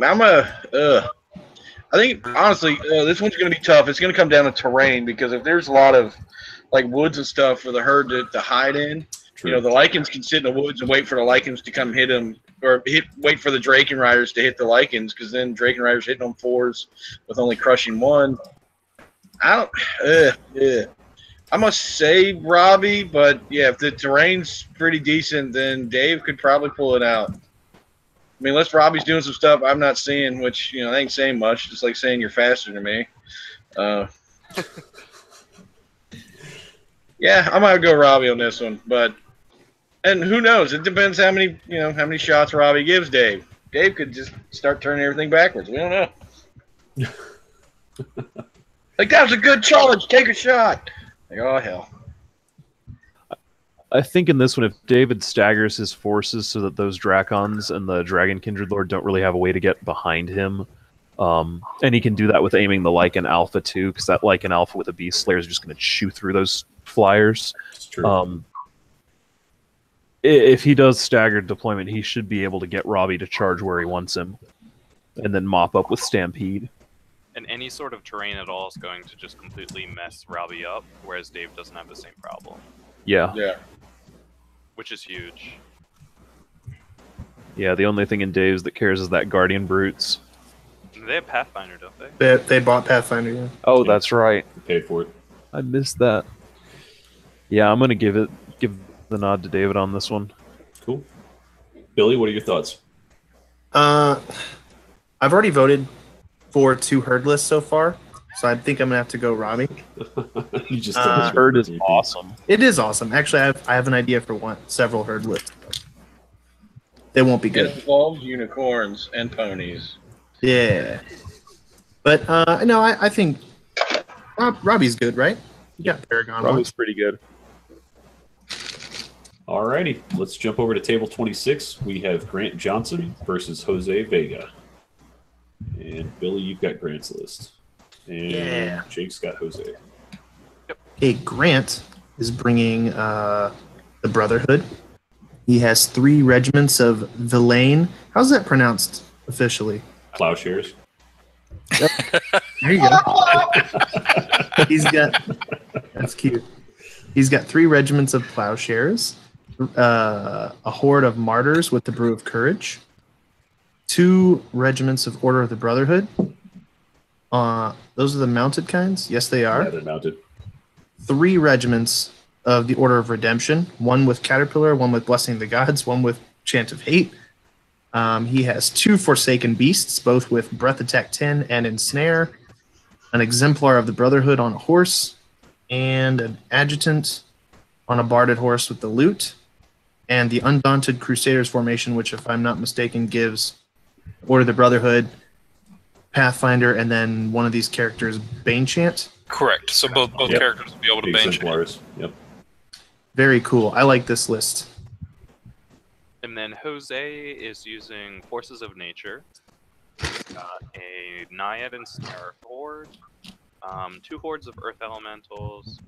I think, honestly, this one's going to be tough. It's going to come down to terrain, because if there's a lot of, like, woods and stuff for the herd to hide in, you know, the Lycans can sit in the woods and wait for the Lycans to come hit them, or wait for the Draken Riders to hit the Lycans, because then Draken Riders hitting on 4s with only crushing 1. I'm going to say Robbie, but, yeah, if the terrain's pretty decent, then Dave could probably pull it out. I mean, unless Robbie's doing some stuff I'm not seeing, which, you know, that ain't saying much. Just like saying you're faster than me. Yeah, I might go Robbie on this one, and who knows? It depends how many shots Robbie gives Dave. Dave could just start turning everything backwards. We don't know. Like, that was a good charge. Take a shot. Like, oh hell. I think in this one, if David staggers his forces so that those Drakons and the Dragon Kindred Lord don't really have a way to get behind him, and he can do that with aiming the Lycan Alpha too, because that Lycan Alpha with a Beast Slayer is just going to chew through those flyers. It's true. If he does staggered deployment, he should be able to get Robbie to charge where he wants him, and then mop up with Stampede. And any sort of terrain at all is going to just completely mess Robbie up, whereas Dave doesn't have the same problem. Yeah. Which is huge. Yeah, the only thing in Dave's that cares is that Guardian Brutes. They have Pathfinder, don't they? They bought Pathfinder, yeah. Oh, that's right. Paid for it. I missed that. Yeah, I'm going to give the nod to David on this one. Cool. Billy, what are your thoughts? I've already voted for 2 herd lists so far, so I think I'm gonna have to go Robbie. You just herd is awesome. It is awesome. Actually, I have an idea for several herd lists. They won't be It good. involves unicorns and ponies. Yeah, But no, I think Robbie's good, right? You got Paragon. Robbie's pretty good. Alrighty, let's jump over to table 26. We have Grant Johnson versus Jose Vega. And Billy, you've got Grant's list. And Jake's got Jose. Okay, Grant is bringing the Brotherhood. He has 3 regiments of Villain. How's that pronounced officially? Plowshares. Yep. There you go. That's cute. He's got 3 regiments of Plowshares, a horde of Martyrs with the Brew of Courage, 2 regiments of Order of the Brotherhood. Those are the mounted kinds? Yes, they are. Yeah, they're mounted. 3 regiments of the Order of Redemption, 1 with Caterpillar, 1 with Blessing of the Gods, 1 with Chant of Hate. He has 2 Forsaken Beasts, both with Breath Attack 10 and Ensnare, an Exemplar of the Brotherhood on a horse, and an Adjutant on a Barded horse with the Loot, and the Undaunted Crusaders formation, which, if I'm not mistaken, gives Order of the Brotherhood, Pathfinder, and then one of these characters, Bane Chant. Correct. So both characters will be able to Bane Chant. Exemplars. Yep. Very cool. I like this list. And then Jose is using Forces of Nature. He's got a Naiad and Snare Horde, 2 hordes of Earth Elementals,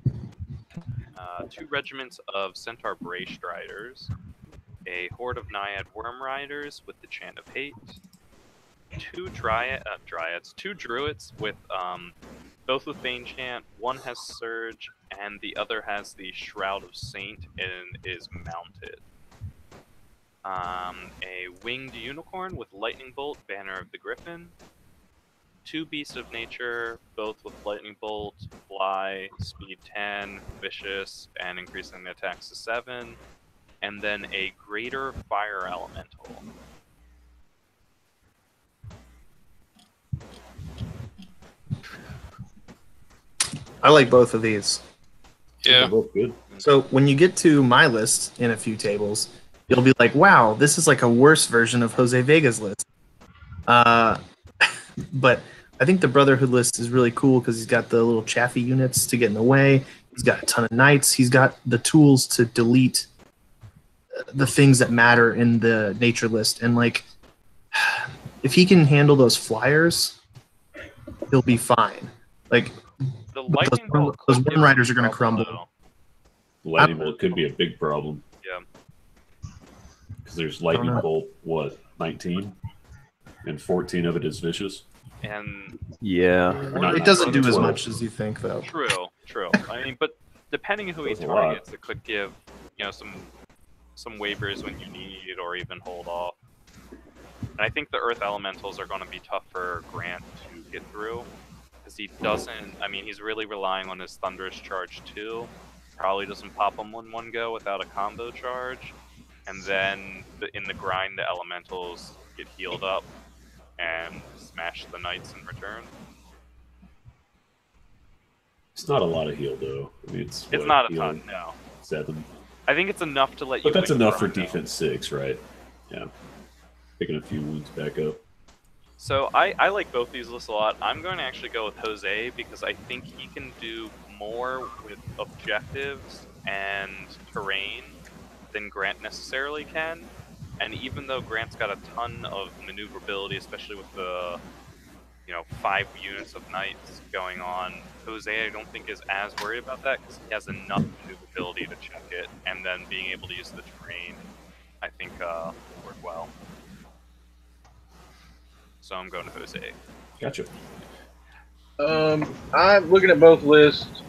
2 regiments of Centaur Bray Striders, a horde of Naiad Worm Riders with the Chant of Hate, 2 Dryads, 2 Druids with both with Bane Chant. 1 has Surge, and the other has the Shroud of Saint and is mounted. A Winged Unicorn with Lightning Bolt, Banner of the Griffin. 2 Beasts of Nature, both with Lightning Bolt, Fly, Speed 10, Vicious, and increasing the attacks to 7. And then a Greater Fire Elemental. I like both of these. Yeah. They're both good. So when you get to my list in a few tables, you'll be like, wow, this is like a worse version of Jose Vega's list. But I think the Brotherhood list is really cool because he's got the little chaffy units to get in the way. He's got a ton of knights. He's got the tools to delete the things that matter in the nature list. And like, if he can handle those flyers, he'll be fine. Like, The Lightning Bolt those could Worm give Riders a are going to problem, crumble. though. Lightning Bolt could be a big problem. Yeah. Because there's Lightning know. Bolt, what, 19? And 14 of it is vicious. And Yeah. not It doesn't do as 12. much as you think, though. true. I mean, but depending on who he That's a lot. targets, it could give, some waivers when you need, or even hold off. And I think the Earth Elementals are going to be tough for Grant to get through, because he doesn't. I mean, he's really relying on his Thunderous Charge too. Probably doesn't pop them in one go without a combo charge, and then in the grind, the Elementals get healed up and smash the Knights in return. It's not a lot of heal, though. I mean, it's Not a healing ton, no. 7. I think it's enough to let you. But that's win enough for grind, though. defense 6, right? Yeah. Picking a few wounds back up. So I like both these lists a lot. I'm going to actually go with Jose because I think he can do more with objectives and terrain than Grant necessarily can. And even though Grant's got a ton of maneuverability, especially with the 5 units of knights going on, Jose I don't think is as worried about that because he has enough maneuverability to check it, and then being able to use the terrain, I think will work well. So I'm going to Jose. Gotcha. I'm looking at both lists.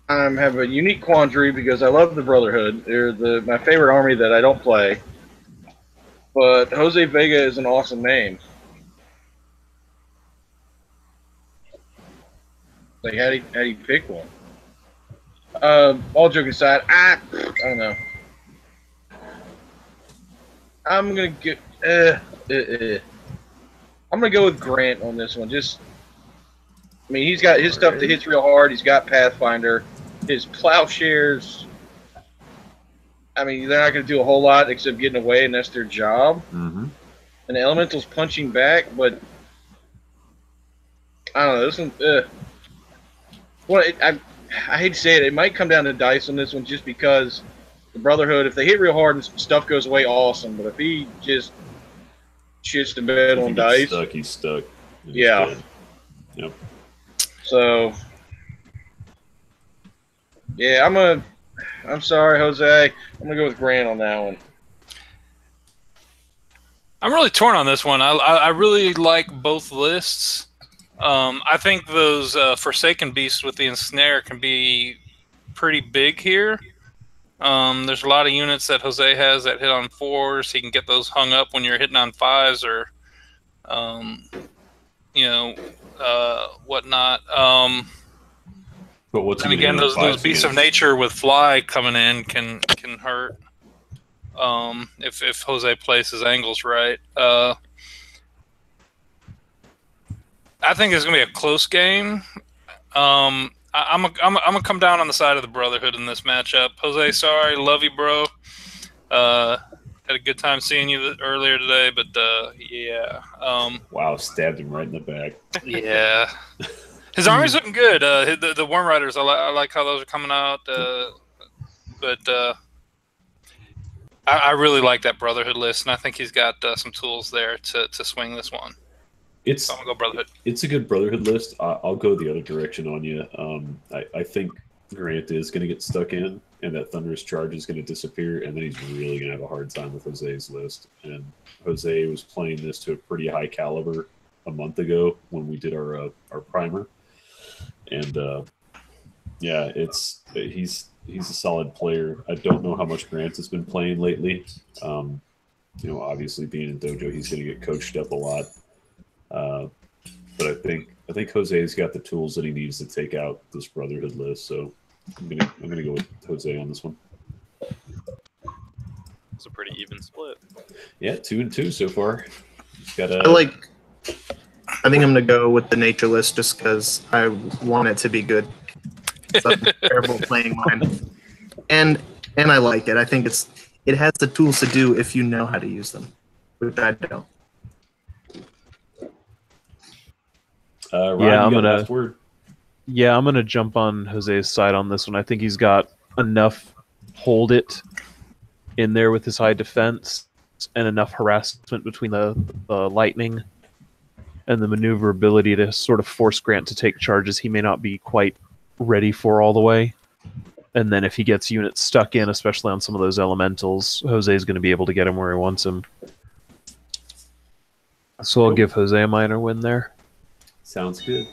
I have a unique quandary because I love the Brotherhood. They're my favorite army that I don't play. But Jose Vega is an awesome name. Like, how do you pick one? All joking aside, I don't know. I'm gonna get. I'm gonna go with Grant on this one. I mean, he's got his stuff that hits real hard. He's got Pathfinder. His Plowshares. I mean, they're not gonna do a whole lot except getting away, and that's their job. Mm-hmm. And the Elemental's punching back, but I don't know. This one, well, I hate to say it. It might come down to dice on this one, just because the Brotherhood, if they hit real hard and stuff goes away, awesome. But if he just shits the bed on dice, he's stuck. Yeah. Dead. Yep. So, yeah, I'm sorry, Jose. I'm gonna go with Grant on that one. I'm really torn on this one. I really like both lists. I think those Forsaken Beasts with the Ensnare can be pretty big here. There's a lot of units that Jose has that hit on 4s. He can get those hung up when you're hitting on 5s or, whatnot. But what's And again, those Beasts of Nature with Fly coming in can hurt. If Jose plays his angles right. I think it's gonna be a close game. I'm gonna come down on the side of the Brotherhood in this matchup. Jose, sorry, love you, bro. Had a good time seeing you earlier today, but yeah. Wow, stabbed him right in the back. Yeah, his army's looking good. The Worm Riders, I like how those are coming out. But I really like that Brotherhood list, and I think he's got some tools there to swing this one. So I'm gonna go Brotherhood. It's a good Brotherhood list. I'll go the other direction on you. I think Grant is going to get stuck in, and that Thunderous Charge is going to disappear, and then he's really going to have a hard time with Jose's list. And Jose was playing this to a pretty high caliber a month ago when we did our primer, and yeah, he's a solid player. I don't know how much Grant has been playing lately. Obviously being in dojo, he's going to get coached up a lot. But I think Jose's got the tools that he needs to take out this Brotherhood list. So I'm gonna go with Jose on this one. It's a pretty even split. Yeah, 2-2 so far. I think I'm gonna go with the nature list just because I want it to be good. It's a terrible playing line, and I like it. I think it has the tools to do if you know how to use them, which I don't. Ryan, I'm gonna jump on Jose's side on this one. I think he's got enough hold it in there with his high defense and enough harassment between the lightning and the maneuverability to sort of force Grant to take charges he may not be quite ready for all the way. And then if he gets units stuck in, especially on some of those elementals, Jose's going to be able to get him where he wants him. So I'll give Jose a minor win there. Sounds good.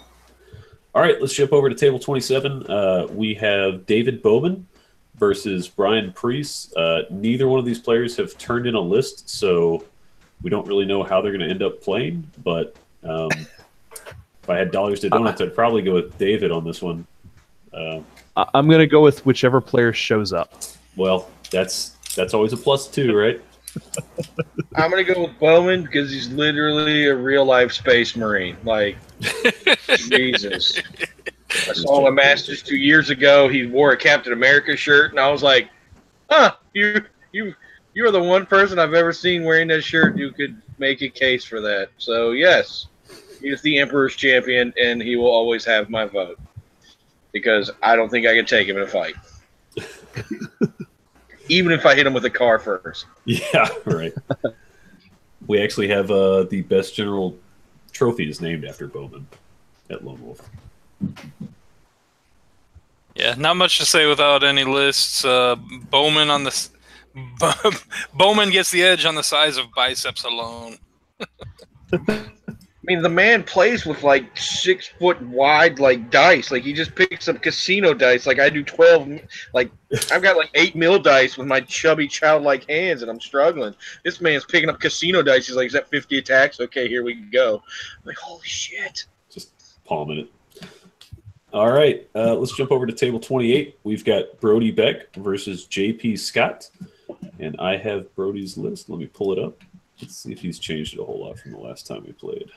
All right, let's jump over to table 27. We have David Bowman versus Brian Priest. Neither one of these players have turned in a list, so we don't really know how they're going to end up playing. But if I had dollars to donuts, I'd probably go with David on this one. I'm going to go with whichever player shows up. Well, that's always a plus two, right? I'm gonna go with Bowman because he's literally a real life space marine. Like, Jesus. I saw him at Masters 2 years ago. He wore a Captain America shirt, and I was like, "Huh, you are the one person I've ever seen wearing that shirt who could make a case for that." So yes, he is the Emperor's champion, and he will always have my vote because I don't think I can take him in a fight. Even if I hit him with a car first. Yeah, right. We actually have the best general trophy is named after Bowman at Lonewolf. Yeah, not much to say without any lists. Bowman on the Bowman gets the edge on the size of biceps alone. I mean, the man plays with like 6 foot wide like dice. Like he just picks up casino dice. Like I do 12. Like I've got like 8 mil dice with my chubby childlike hands, and I'm struggling. This man's picking up casino dice. He's like, "Is that 50 attacks? Okay, here we go." I'm like, holy shit! Just palming it. All right, let's jump over to table 28. We've got Brody Beck versus JP Scott, and I have Brody's list. Let me pull it up. Let's see if he's changed it a whole lot from the last time we played.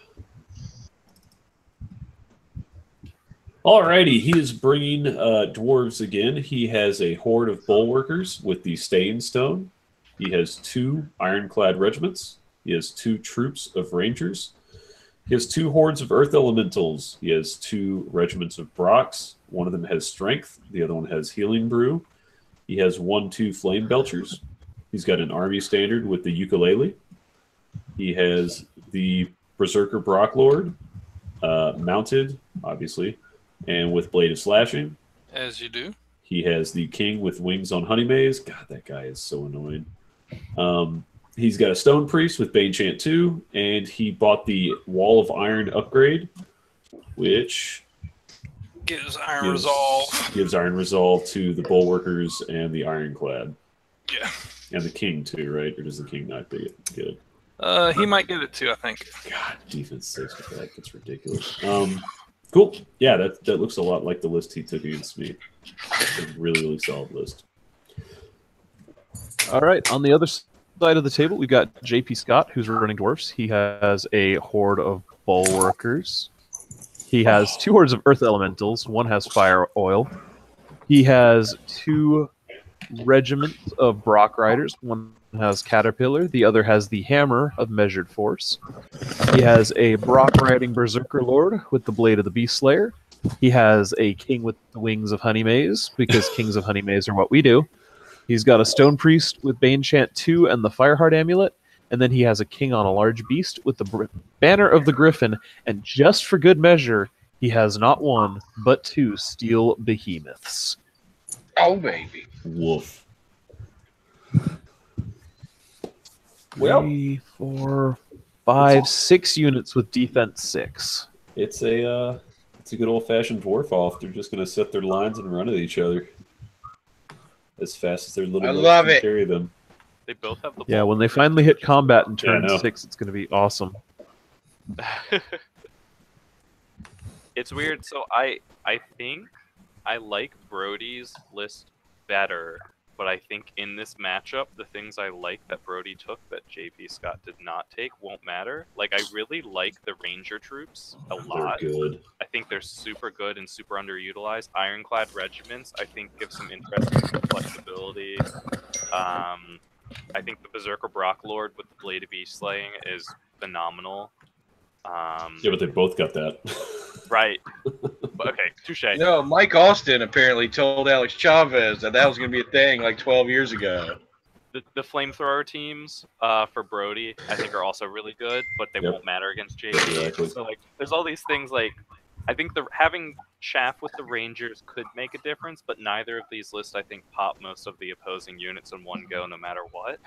Alrighty, he is bringing dwarves again. He has a horde of bulwarkers with the Staying Stone. He has 2 ironclad regiments. He has 2 troops of rangers. He has 2 hordes of Earth Elementals. He has 2 regiments of Brocks. One of them has Strength. The other one has Healing Brew. He has 1-2 Flame Belchers. He's got an Army Standard with the Ukulele. He has the Berserker Brock Lord, mounted, obviously, and with Blade of Slashing. As you do. He has the King with Wings on Honey Maze. God, that guy is so annoying. He's got a Stone Priest with Bane Chant 2, and he bought the Wall of Iron upgrade, which gives Iron Resolve. Gives Iron Resolve to the Bulwarkers and the Ironclad. Yeah. And the King, too, right? Or does the King not get it? He might get it, too, I think. God, defense 6 with that. That's ridiculous. Cool. Yeah, that looks a lot like the list he took against me. It's a really, really solid list. All right, on the other side of the table, we've got JP Scott, who's running Dwarfs. He has a horde of Bulwarkers. He has 2 hordes of Earth Elementals. One has Fire Oil. He has 2 regiments of Brock Riders. One has Caterpillar. The other has the Hammer of Measured Force. He has a Brock riding Berserker Lord with the Blade of the Beast Slayer. He has a King with the Wings of Honey Maze, because Kings of Honey Maze are what we do. He's got a Stone Priest with Bane Chant 2 and the Fireheart Amulet. And then he has a King on a large beast with the Banner of the Griffin. And just for good measure, he has not 1, but 2 Steel Behemoths. Oh, baby. Woof. 3, 4, 5, 6 units with defense 6. It's a good old-fashioned dwarf off. They're just going to set their lines and run at each other as fast as their little legs can carry them. They both have the when they finally hit combat in turn 6, it's going to be awesome. It's weird. So I think I like Brody's list better, but I think in this matchup, the things I like that Brody took that JP Scott did not take won't matter. Like, I really like the Ranger troops a lot. They're good. I think they're super good and super underutilized. Ironclad regiments, I think, give some interesting flexibility. I think the Berserker Brock Lord with the Blade of Beast Slaying is phenomenal. But they both got that. Right. Okay, touche. No, Mike Austin apparently told Alex Chavez that was going to be a thing like 12 years ago. The flamethrower teams for Brody, I think, are also really good, but they won't matter against JP. Exactly. So, like, there's all these things, like, I think having Chaff with the Rangers could make a difference, but neither of these lists, I think, pop most of the opposing units in one go, no matter what.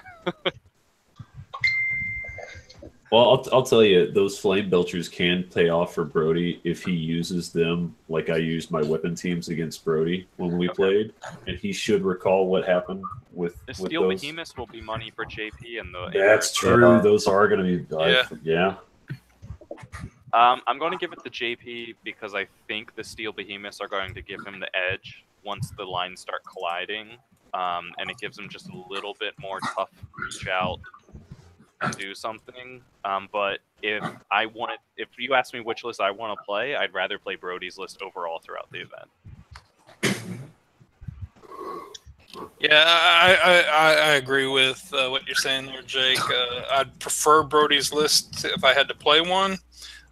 Well, I'll tell you, those Flame Belchers can pay off for Brody if he uses them like I used my weapon teams against Brody when we played, and he should recall what happened with the Steel those. Behemoths will be money for JP and the. That's true. Those are going to be. Yeah. I'm going to give it to JP because I think the Steel Behemoths are going to give him the edge once the lines start colliding, and it gives him just a little bit more tough reach out and do something. But if you ask me which list I want to play, I'd rather play Brody's list overall throughout the event. Yeah, I agree with what you're saying there, Jake. I'd prefer Brody's list if I had to play one.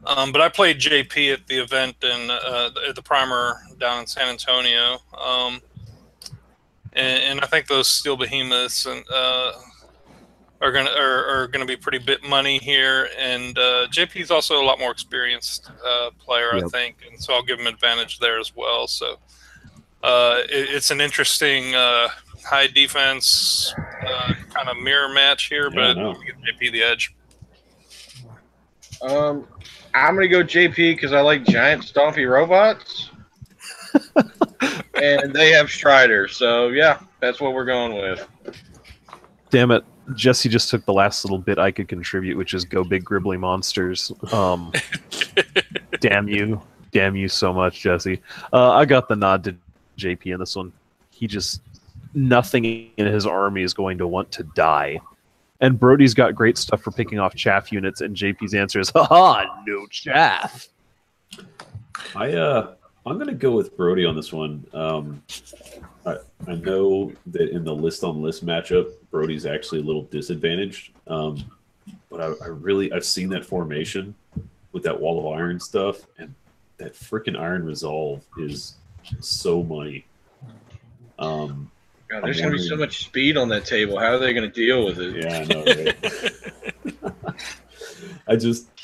But I played JP at the event at the primer down in San Antonio. And I think those Steel Behemoths are gonna be pretty bit money here, and JP's also a lot more experienced player, I think, and so I'll give him advantage there as well. So it's an interesting high defense kind of mirror match here, but I'm gonna give JP the edge. I'm gonna go JP because I like giant stompy robots, and they have Strider. So yeah, that's what we're going with. Damn it. Jesse just took the last little bit I could contribute, which is go big gribbly monsters. Damn you so much, Jesse. I got the nod to JP in this one. Nothing in his army is going to want to die. And Brody's got great stuff for picking off chaff units, and JP's answer is, haha, no chaff. I'm going to go with Brody on this one. I know that in the list-on-list matchup, Brody's actually a little disadvantaged. But I've seen that formation with with that Wall of Iron stuff, and that freaking Iron Resolve is so money. God, there's going to be so much speed on that table. How are they going to deal with it? Yeah, I know,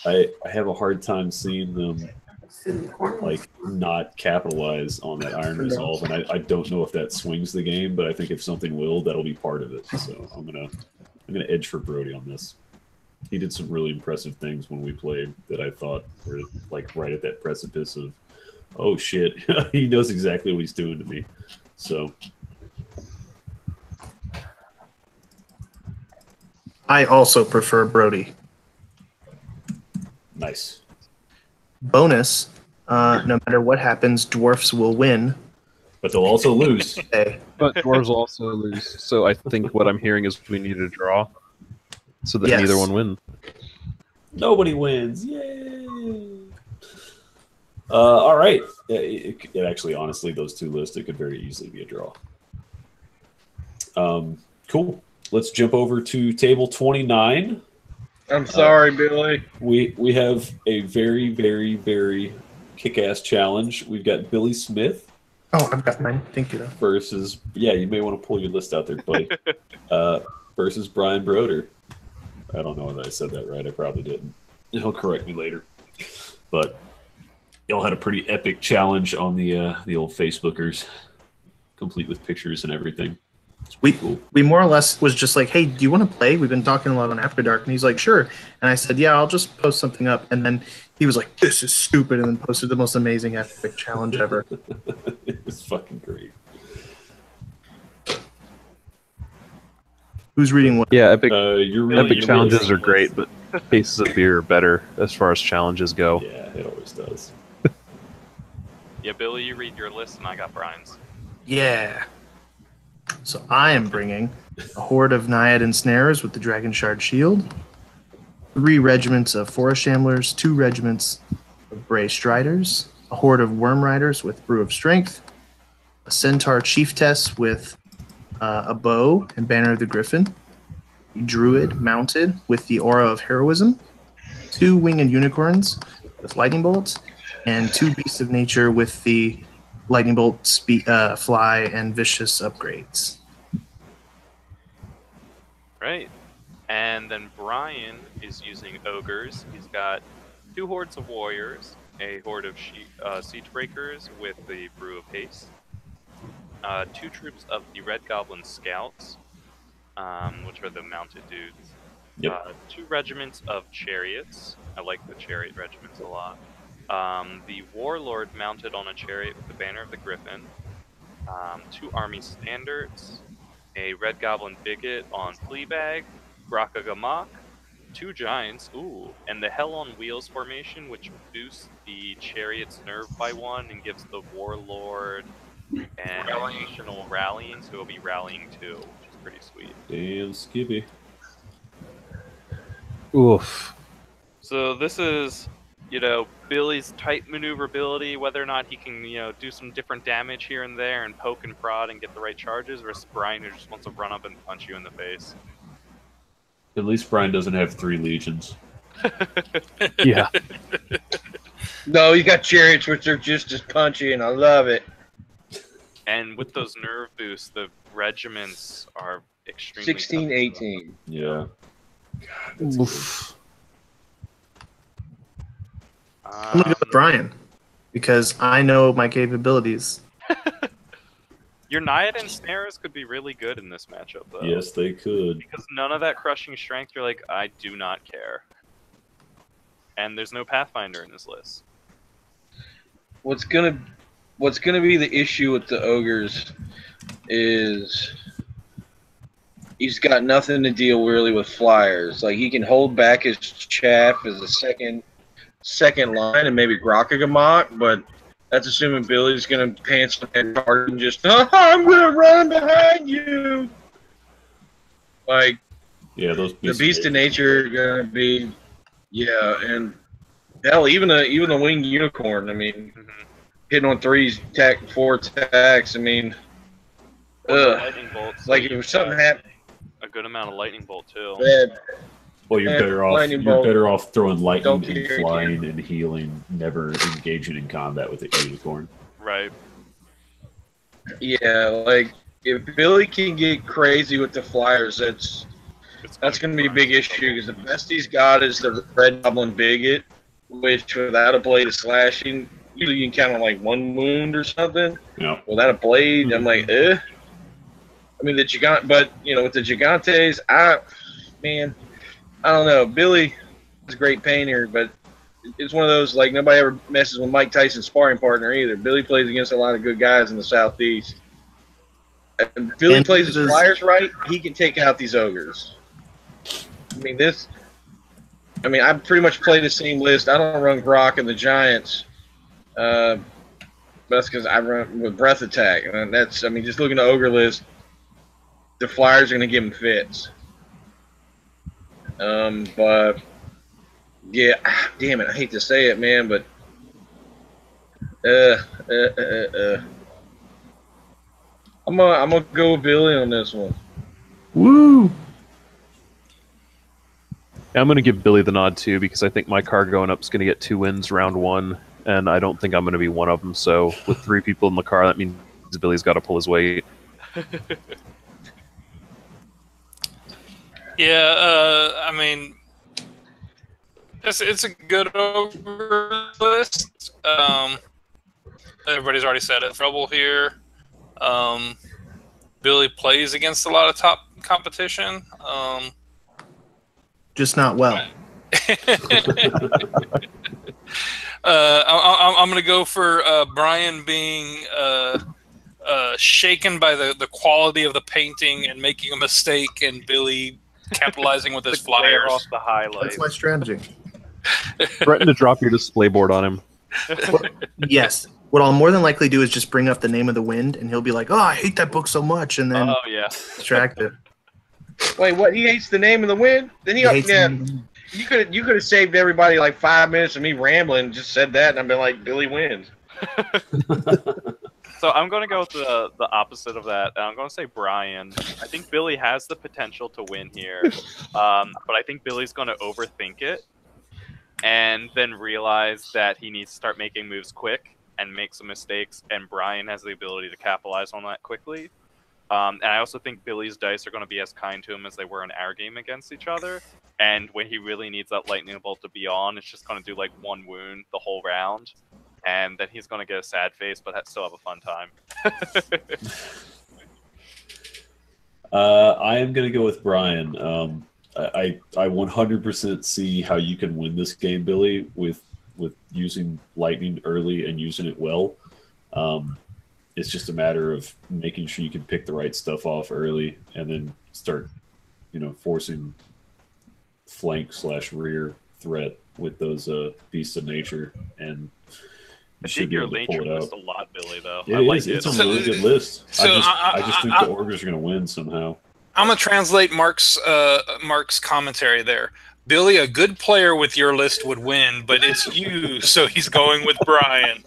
right? I have a hard time seeing them like not capitalize on that Iron Resolve, and I don't know if that swings the game, but I think if something will, that'll be part of it. So I'm gonna edge for Brody on this. He did some really impressive things when we played that I thought were like right at that precipice of, oh shit, he knows exactly what he's doing to me. So I also prefer Brody. nice. Bonus, no matter what happens, dwarfs will win. But they'll also lose. Hey, But dwarves will also lose. So I think what I'm hearing is we need a draw so that Yes. neither one wins. Nobody wins. Yay! All right. It actually, honestly, those two lists, it could very easily be a draw. Cool. Let's jump over to table 29. I'm sorry, Billy. We have a very, very, very kick-ass challenge. We've got Billy Smith oh, I've got mine. Thank you, though. versus, yeah, you may want to pull your list out there, buddy. Versus Brian Broder. I don't know if I said that right. I probably didn't. He'll correct me later. But y'all had a pretty epic challenge on the old Facebookers, complete with pictures and everything. We more or less was just like, hey, do you want to play? We've been talking a lot on After Dark. And he's like, sure. And I said, yeah, I'll just post something up. And then he was like, this is stupid. And then posted the most amazing epic challenge ever. It was fucking great. Who's reading what? Yeah, epic, Epic challenges are great, but cases of beer are better as far as challenges go. Yeah, it always does. Yeah, Billy, you read your list, and I got Brian's. Yeah. So I am bringing a horde of Naiad ensnarers with the Dragon Shard Shield, 3 regiments of Forest Shamblers, 2 regiments of Bray Striders, a horde of Worm Riders with Brew of Strength, a Centaur Chieftess with a bow and Banner of the Griffin, a Druid mounted with the Aura of Heroism, 2 Winged Unicorns with Lightning Bolts, and 2 Beasts of Nature with the Lightning Bolt, Fly, and Vicious upgrades. Right. And then Brian is using ogres. He's got 2 hordes of warriors, a horde of siege breakers with the Brew of Haste, 2 troops of the Red Goblin Scouts, which are the mounted dudes. Yep. 2 regiments of chariots. I like the chariot regiments a lot. The Warlord mounted on a chariot with the Banner of the Griffin. 2 army standards. A Red Goblin Bigot on Fleabag. Graka Gamak. 2 giants. Ooh. And the Hell on Wheels formation, which boosts the chariot's nerve by 1 and gives the Warlord and additional rallying, so he'll be rallying 2, which is pretty sweet. Damn Skippy. Oof. So this is, Billy's tight maneuverability, whether or not he can, do some different damage here and there and poke and prod and get the right charges, versus Brian who just wants to run up and punch you in the face. At least Brian doesn't have 3 legions. Yeah. No, you got chariots which are just as punchy, and I love it. And with those nerve boosts, the regiments are extremely 16, tough. 18. Yeah. God, that's Oof. I'm gonna go with Brian because I know my capabilities. Your Naiad ensnarers could be really good in this matchup, though. Yes, they could. Because none of that crushing strength, you're like, I do not care. And there's no Pathfinder in this list. What's gonna be the issue with the ogres is he's got nothing to deal really with flyers. Like, he can hold back his chaff as a second line and maybe Grokkagamok, but that's assuming Billy's gonna pants and hard and just, I'm gonna run behind you. Like, Yeah, those the Beast of Nature are gonna be, yeah, and hell, even the Winged Unicorn. I mean, hitting on 3s, 4 attacks. I mean, Lightning bolts. like if something happened. A good amount of lightning bolt too. Bad. Well, you're And better off. lightning You're bolt. better off throwing lightning Don't and care, flying and healing, never engaging in combat with a unicorn. Right. Yeah, like if Billy can get crazy with the flyers, that's going to be a big issue because the best he's got is the Red Goblin Bigot, which without a blade of slashing, usually you can count on like 1 wound or something. Yeah. Without a blade, I'm like, I mean, the Gigant, but with the Gigantes, I don't know. Billy is a great painter, but it's one of those like nobody ever messes with Mike Tyson's sparring partner either. Billy plays against a lot of good guys in the Southeast. And Billy plays his flyers right, he can take out these ogres. I pretty much play the same list. I don't run Grok and the Giants. That's because I run with Breath Attack. And that's, just looking at the ogre list, the flyers are going to give him fits. But, yeah, damn it, I hate to say it, man, but I'm gonna go with Billy on this one. Woo! I'm going to give Billy the nod too because I think my car going up is going to get 2 wins round 1, and I don't think I'm going to be one of them. So with 3 people in the car, that means Billy's got to pull his weight. Yeah, it's a good ogre list. Everybody's already said it. Trouble here. Billy plays against a lot of top competition. Just not well. I'm going to go for Brian being shaken by the quality of the painting and making a mistake, and Billy capitalizing with his Flare flyers. off the highlight. That's my strategy. Threaten to drop your display board on him. Yes. What I'll more than likely do is just bring up the Name of the Wind, and he'll be like, "Oh, I hate that book so much," and then Oh yeah. distracted. Wait, what? He hates the Name of the Wind? Then He hates the Name of the Wind. you could have saved everybody like 5 minutes of me rambling and just said that, and I've been like, Billy wins. So I'm going to go with the opposite of that. I'm going to say Brian. I think Billy has the potential to win here, but I think Billy's going to overthink it and then realize that he needs to start making moves quick and make some mistakes, and Brian has the ability to capitalize on that quickly. And I also think Billy's dice are going to be as kind to him as they were in our game against each other. And when he really needs that lightning bolt to be on, it's just going to do like 1 wound the whole round. And then he's going to get a sad face, but still have a fun time. I am going to go with Brian. I 100% see how you can win this game, Billy, with using lightning early and using it well. It's just a matter of making sure you can pick the right stuff off early and then start, forcing flank/rear threat with those beasts of nature, and I dig your nature list a lot, Billy, though. It I like is. it. It's a really good list. So I just think the ogres are going to win somehow. I'm gonna translate Mark's commentary there. Billy, a good player with your list would win, but it's you, so he's going with Brian.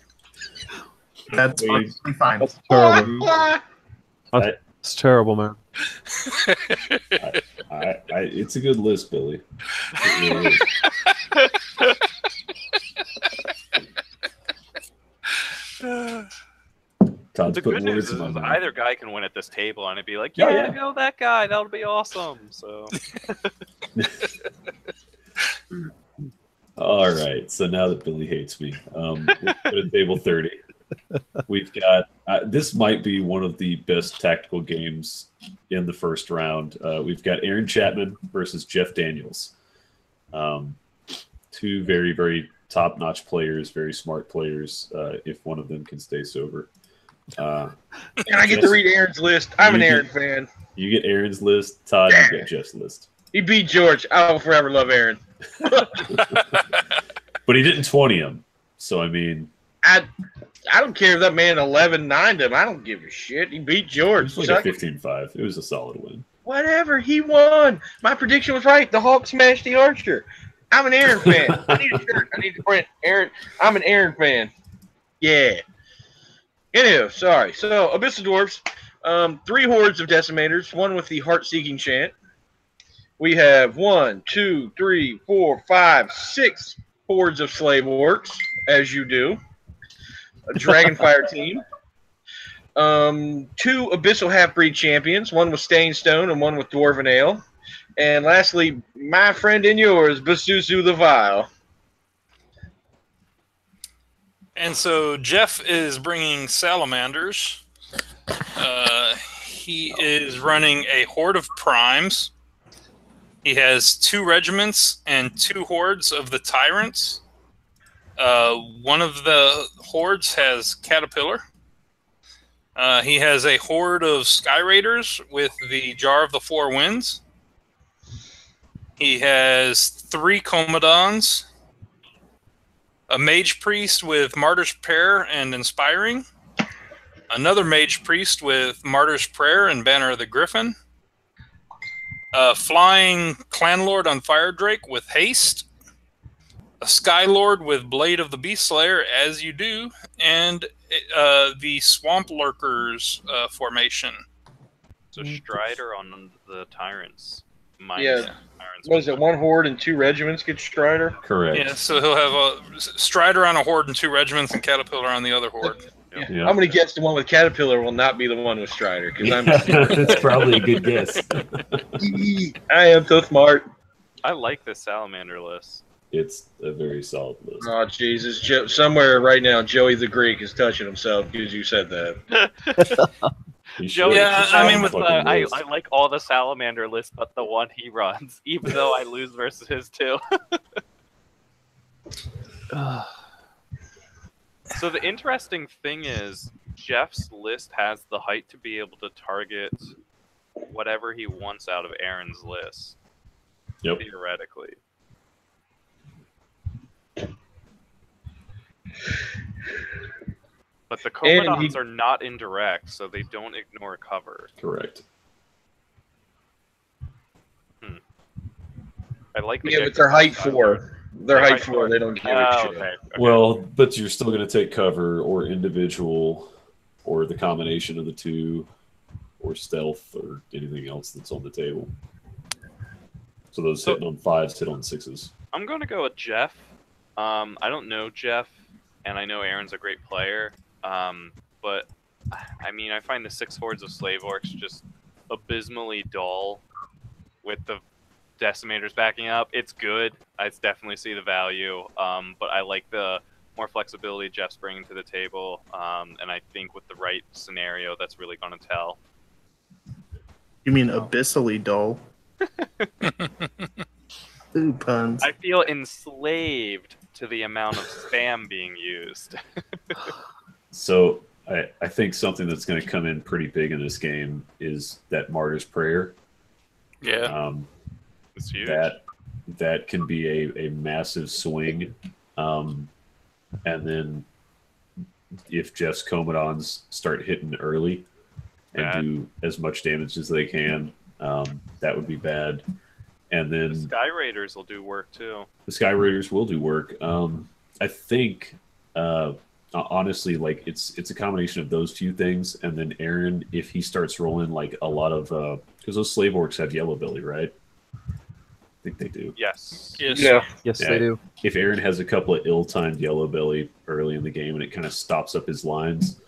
That's fine. That's terrible. That's terrible, man. It's a good list, Billy. It really is. Todd's The putting good news words in my is mouth. either guy can win at this table, and it'd be like, Oh, yeah, yeah. go that guy. That'll be awesome. So. All right. So now that Billy hates me, we'll go to table 30. We've got this might be one of the best tactical games in the first round. We've got Aaron Chapman versus Jeff Daniels. 2 very, very top-notch players, very smart players. If one of them can stay sober. And I get to read Aaron's list. I'm an Aaron fan. You get Aaron's list. Todd, you get Jeff's list. He beat George. I will forever love Aaron. But he didn't 20 him. So, I mean... I don't care if that man 11-9'd him. I don't give a shit. He beat It George. was like a 15-5. It was a solid win. Whatever. He won. My prediction was right. The Hawk smashed the Archer. I'm an Aaron fan. I need a shirt. I need to print Aaron. I'm an Aaron fan. Yeah. Anywho, sorry. So, Abyssal Dwarfs, 3 hordes of Decimators, 1 with the Heart-Seeking Chant, we have 1, 2, 3, 4, 5, 6 hordes of slave orcs, as you do. A Dragonfire team. 2 Abyssal Half-Breed champions, one with Stained Stone and one with Dwarven Ale. And lastly, my friend and yours, Basusu the Vile. And so Jeff is bringing salamanders. He is running a horde of primes. He has 2 regiments and 2 hordes of the tyrants. One of the hordes has Caterpillar. He has a horde of Sky Raiders with the Jar of the Four Winds. He has 3 Commodons, a Mage Priest with Martyr's Prayer and Inspiring, another Mage Priest with Martyr's Prayer and Banner of the Griffin, a Flying Clanlord on Fire Drake with Haste, a Sky Lord with Blade of the Beast Slayer, as you do, and the Swamp Lurkers formation. So Strider on the Tyrants. Yeah. What is it, 1 horde and 2 regiments get Strider? Correct. Yeah, so he'll have a Strider on a horde and 2 regiments and Caterpillar on the other horde. Yeah. Yeah. I'm going to guess the one with Caterpillar will not be the one with Strider. Because That's probably a good guess. I am so smart. I like this salamander list. It's a very solid list. Oh, Jesus. Somewhere right now, Joey the Greek is touching himself because you said that. Joey, Yeah, I mean, with I like all the salamander lists, but the one he runs, even though I lose versus his too. So the interesting thing is, Jeff's list has the height to be able to target whatever he wants out of Aaron's list. Yep. Theoretically. But the Commandants are not indirect, so they don't ignore cover. Correct. I like the but they're height 4. They're height 4. They don't give a shit. Okay. Well, but you're still going to take cover or individual or the combination of the two or stealth or anything else that's on the table. So those hitting on 5s hit on 6s. I'm going to go with Jeff. I don't know Jeff, and I know Aaron's a great player. But, I mean, I find the 6 hordes of slave orcs just abysmally dull with the decimators backing up. It's good. I definitely see the value. But I like the more flexibility Jeff's bringing to the table. And I think with the right scenario, that's really going to tell. You mean abyssally dull? Ooh, puns. I feel enslaved to the amount of spam being used. So I think something that's going to come in pretty big in this game is that Martyr's Prayer. Yeah. It's huge. That can be a massive swing. And then if Jeff's Commandants start hitting early and do as much damage as they can, that would be bad. And then the Sky Raiders will do work too. The Sky Raiders will do work. I think honestly, like it's a combination of those few things, and then Aaron, if he starts rolling like a lot of because those slave orcs have yellow belly, right? I think they do. Yes. Yeah. Yes, they do. If Aaron has a couple of ill-timed yellow belly early in the game and it kind of stops up his lines,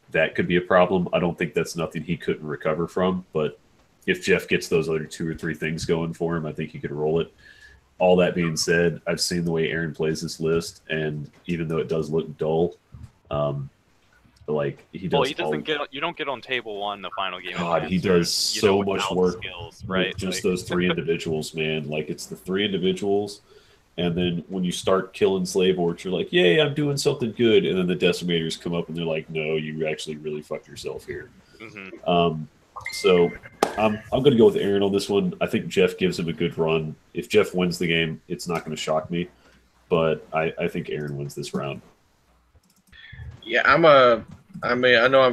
that could be a problem. I don't think that's nothing he couldn't recover from, but if Jeff gets those other 2 or 3 things going for him, I think he could roll it. All that being said, I've seen the way Aaron plays this list, and even though it does look dull, like he does. Well, he doesn't get. You don't get on table 1 the final game. God, he does so much work. Skills, right? With just those 3 individuals, man. Like it's the 3 individuals, and then when you start killing slave orcs, you're like, "Yay, I'm doing something good," and then the decimators come up and they're like, "No, you actually really fucked yourself here." Mm-hmm. So I'm going to go with Aaron on this one. I think Jeff gives him a good run. If Jeff wins the game, it's not going to shock me, but I think Aaron wins this round. Yeah, I know I'm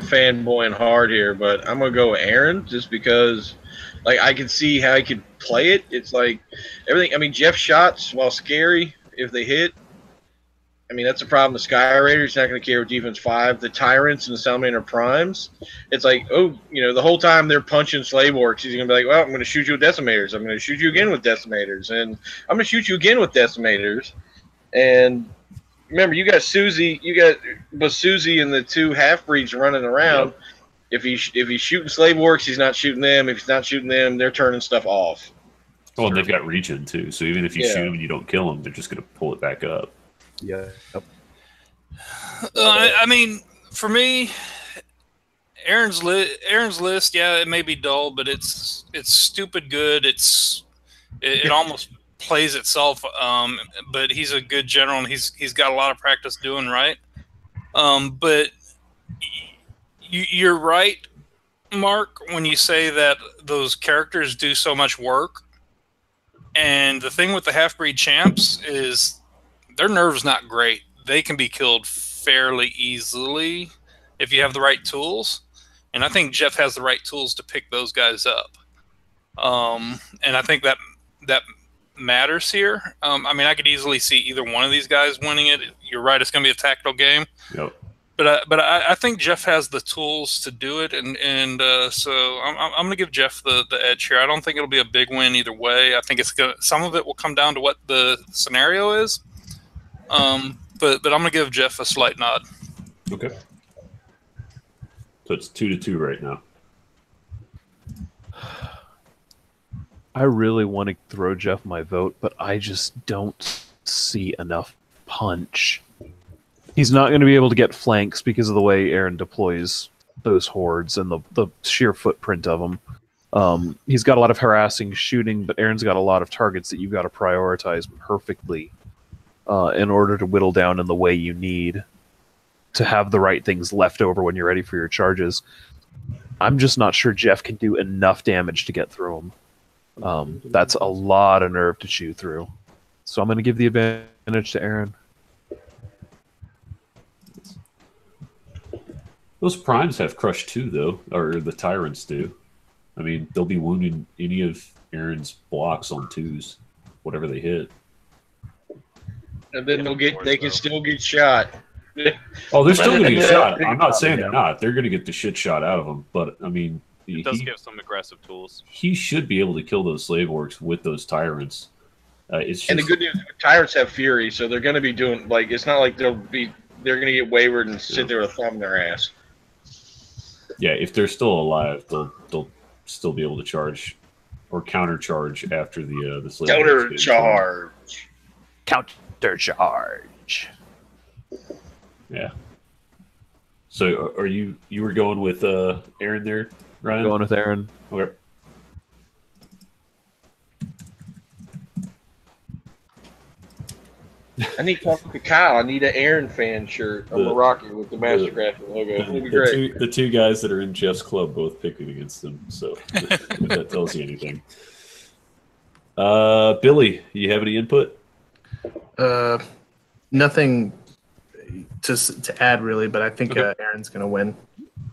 fanboying hard here, but I'm going to go with Aaron just because, like, I can see how he could play it. It's like everything. I mean, Jeff's shots, while scary if they hit, I mean, that's the problem. The Sky Raiders not going to care with defense 5. The Tyrants and the Salamander Primes, it's like, oh, the whole time they're punching slave orcs, he's going to be like, well, I'm going to shoot you with decimators. I'm going to shoot you again with decimators. And I'm going to shoot you again with decimators. And remember, you got Susie, Basuzi and the 2 half-breeds running around. Yep. If he's shooting slave orcs, he's not shooting them. If he's not shooting them, they're turning stuff off. Well, and they've got regen, too. So even if you shoot them and you don't kill them, they're just going to pull it back up. Yeah. Yep. I mean, for me, Aaron's list, yeah, it may be dull, but it's stupid good. It almost plays itself. But he's a good general, and he's got a lot of practice doing right. But you're right, Mark, when you say that those characters do so much work. And the thing with the half-breed champs is their nerve's not great. They can be killed fairly easily if you have the right tools. And I think Jeff has the right tools to pick those guys up. And I think that matters here. I mean, I could easily see either one of these guys winning it. You're right, it's going to be a tactical game. Yep. But I think Jeff has the tools to do it, and so I'm going to give Jeff the edge here. I don't think it'll be a big win either way. I think some of it will come down to what the scenario is. But I'm going to give Jeff a slight nod. Okay. So it's 2-2 right now. I really want to throw Jeff my vote, but I just don't see enough punch. He's not going to be able to get flanks because of the way Aaron deploys those hordes and the sheer footprint of them. He's got a lot of harassing shooting, but Aaron's got a lot of targets that you've got to prioritize perfectly in order to whittle down in the way you need to have the right things left over when you're ready for your charges. I'm just not sure Jeff can do enough damage to get through them. That's a lot of nerve to chew through. So I'm going to give the advantage to Aaron. Those primes have crush too, though, or the tyrants do. I mean, they'll be wounding any of Aaron's blocks on 2s, whatever they hit. And then they can still get shot. Oh, they're still going to get shot. I'm not saying they're not. They're going to get the shit shot out of them. But I mean, it does give some aggressive tools. He should be able to kill those slave orcs with those tyrants. It's just, and the good news, tyrants have fury, so they're going to be doing it's not like they're going to get wayward and sit there with a thumb in their ass. Yeah, if they're still alive, they'll still be able to charge or countercharge after the slave. Countercharge. Yeah. So are you were going with Aaron there, Ryan? Going with Aaron. Okay. I need to talk to Kyle. I need an Aaron fan shirt. I'm a Rocky with the Mastercraft logo. It'll be great. The two guys that are in Jeff's club both picking against them. So if that tells you anything. Billy, you have any input? Nothing to add really, but I think Aaron's going to win.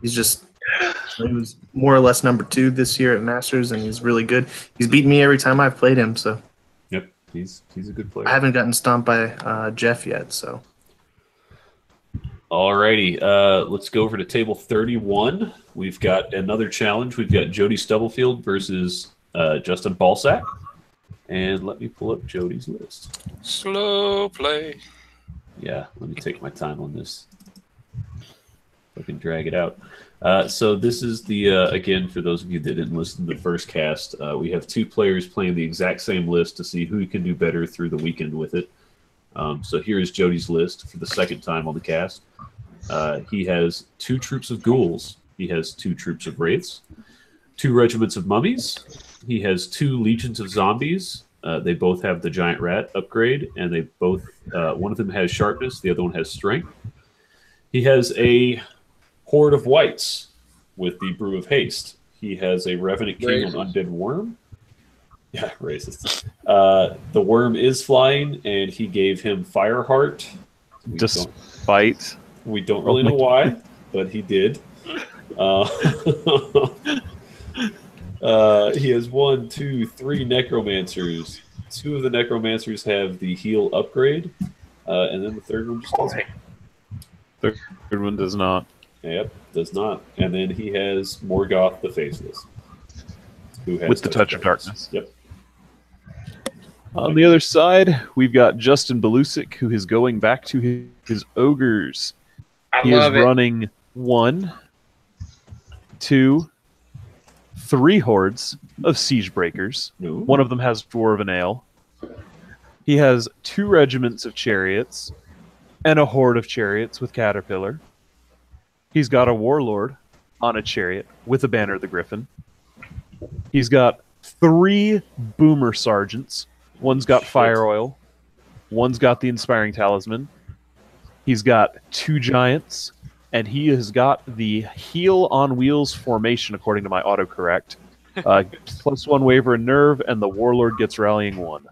He was more or less number 2 this year at Masters, and he's really good. He's beaten me every time I've played him. So. Yep, he's a good player. I haven't gotten stomped by Jeff yet, so. Alrighty, let's go over to table 31. We've got another challenge. We've got Jody Stubblefield versus Justin Balsack. And let me pull up Jody's list. Slow play. Yeah, let me take my time on this. I can drag it out. So this is the, again, for those of you that didn't listen to the first cast, we have 2 players playing the exact same list to see who can do better through the weekend with it. So here is Jody's list for the second time on the cast. He has 2 troops of ghouls. He has 2 troops of wraiths, 2 regiments of mummies. He has 2 legions of zombies. They both have the giant rat upgrade, and they both one of them has sharpness, the other one has strength. He has a horde of whites with the brew of haste. He has a revenant king on undead worm. Yeah, racist. The worm is flying, and he gave him Fireheart. Despite we don't really know why, but he did. He has 1, 2, 3 necromancers. 2 of the necromancers have the heal upgrade. And then the third one just doesn't. Third one does not. Yep, does not. And then he has Morgoth the Faceless, who has With the Touch of Darkness. Yep. On the other side, we've got Justin Belusic, who is going back to his ogres. He is running 1, 2, 3 hordes of siege breakers. Ooh. One of them has Dwarven Ale. He has 2 regiments of chariots and a horde of chariots with Caterpillar. He's got a warlord on a chariot with a banner of the Griffin. He's got 3 boomer sergeants. One's got fire oil. One's got the inspiring talisman. He's got 2 giants. And he has got the heel on wheels formation, according to my autocorrect. +1 waver and nerve, and the warlord gets rallying 1.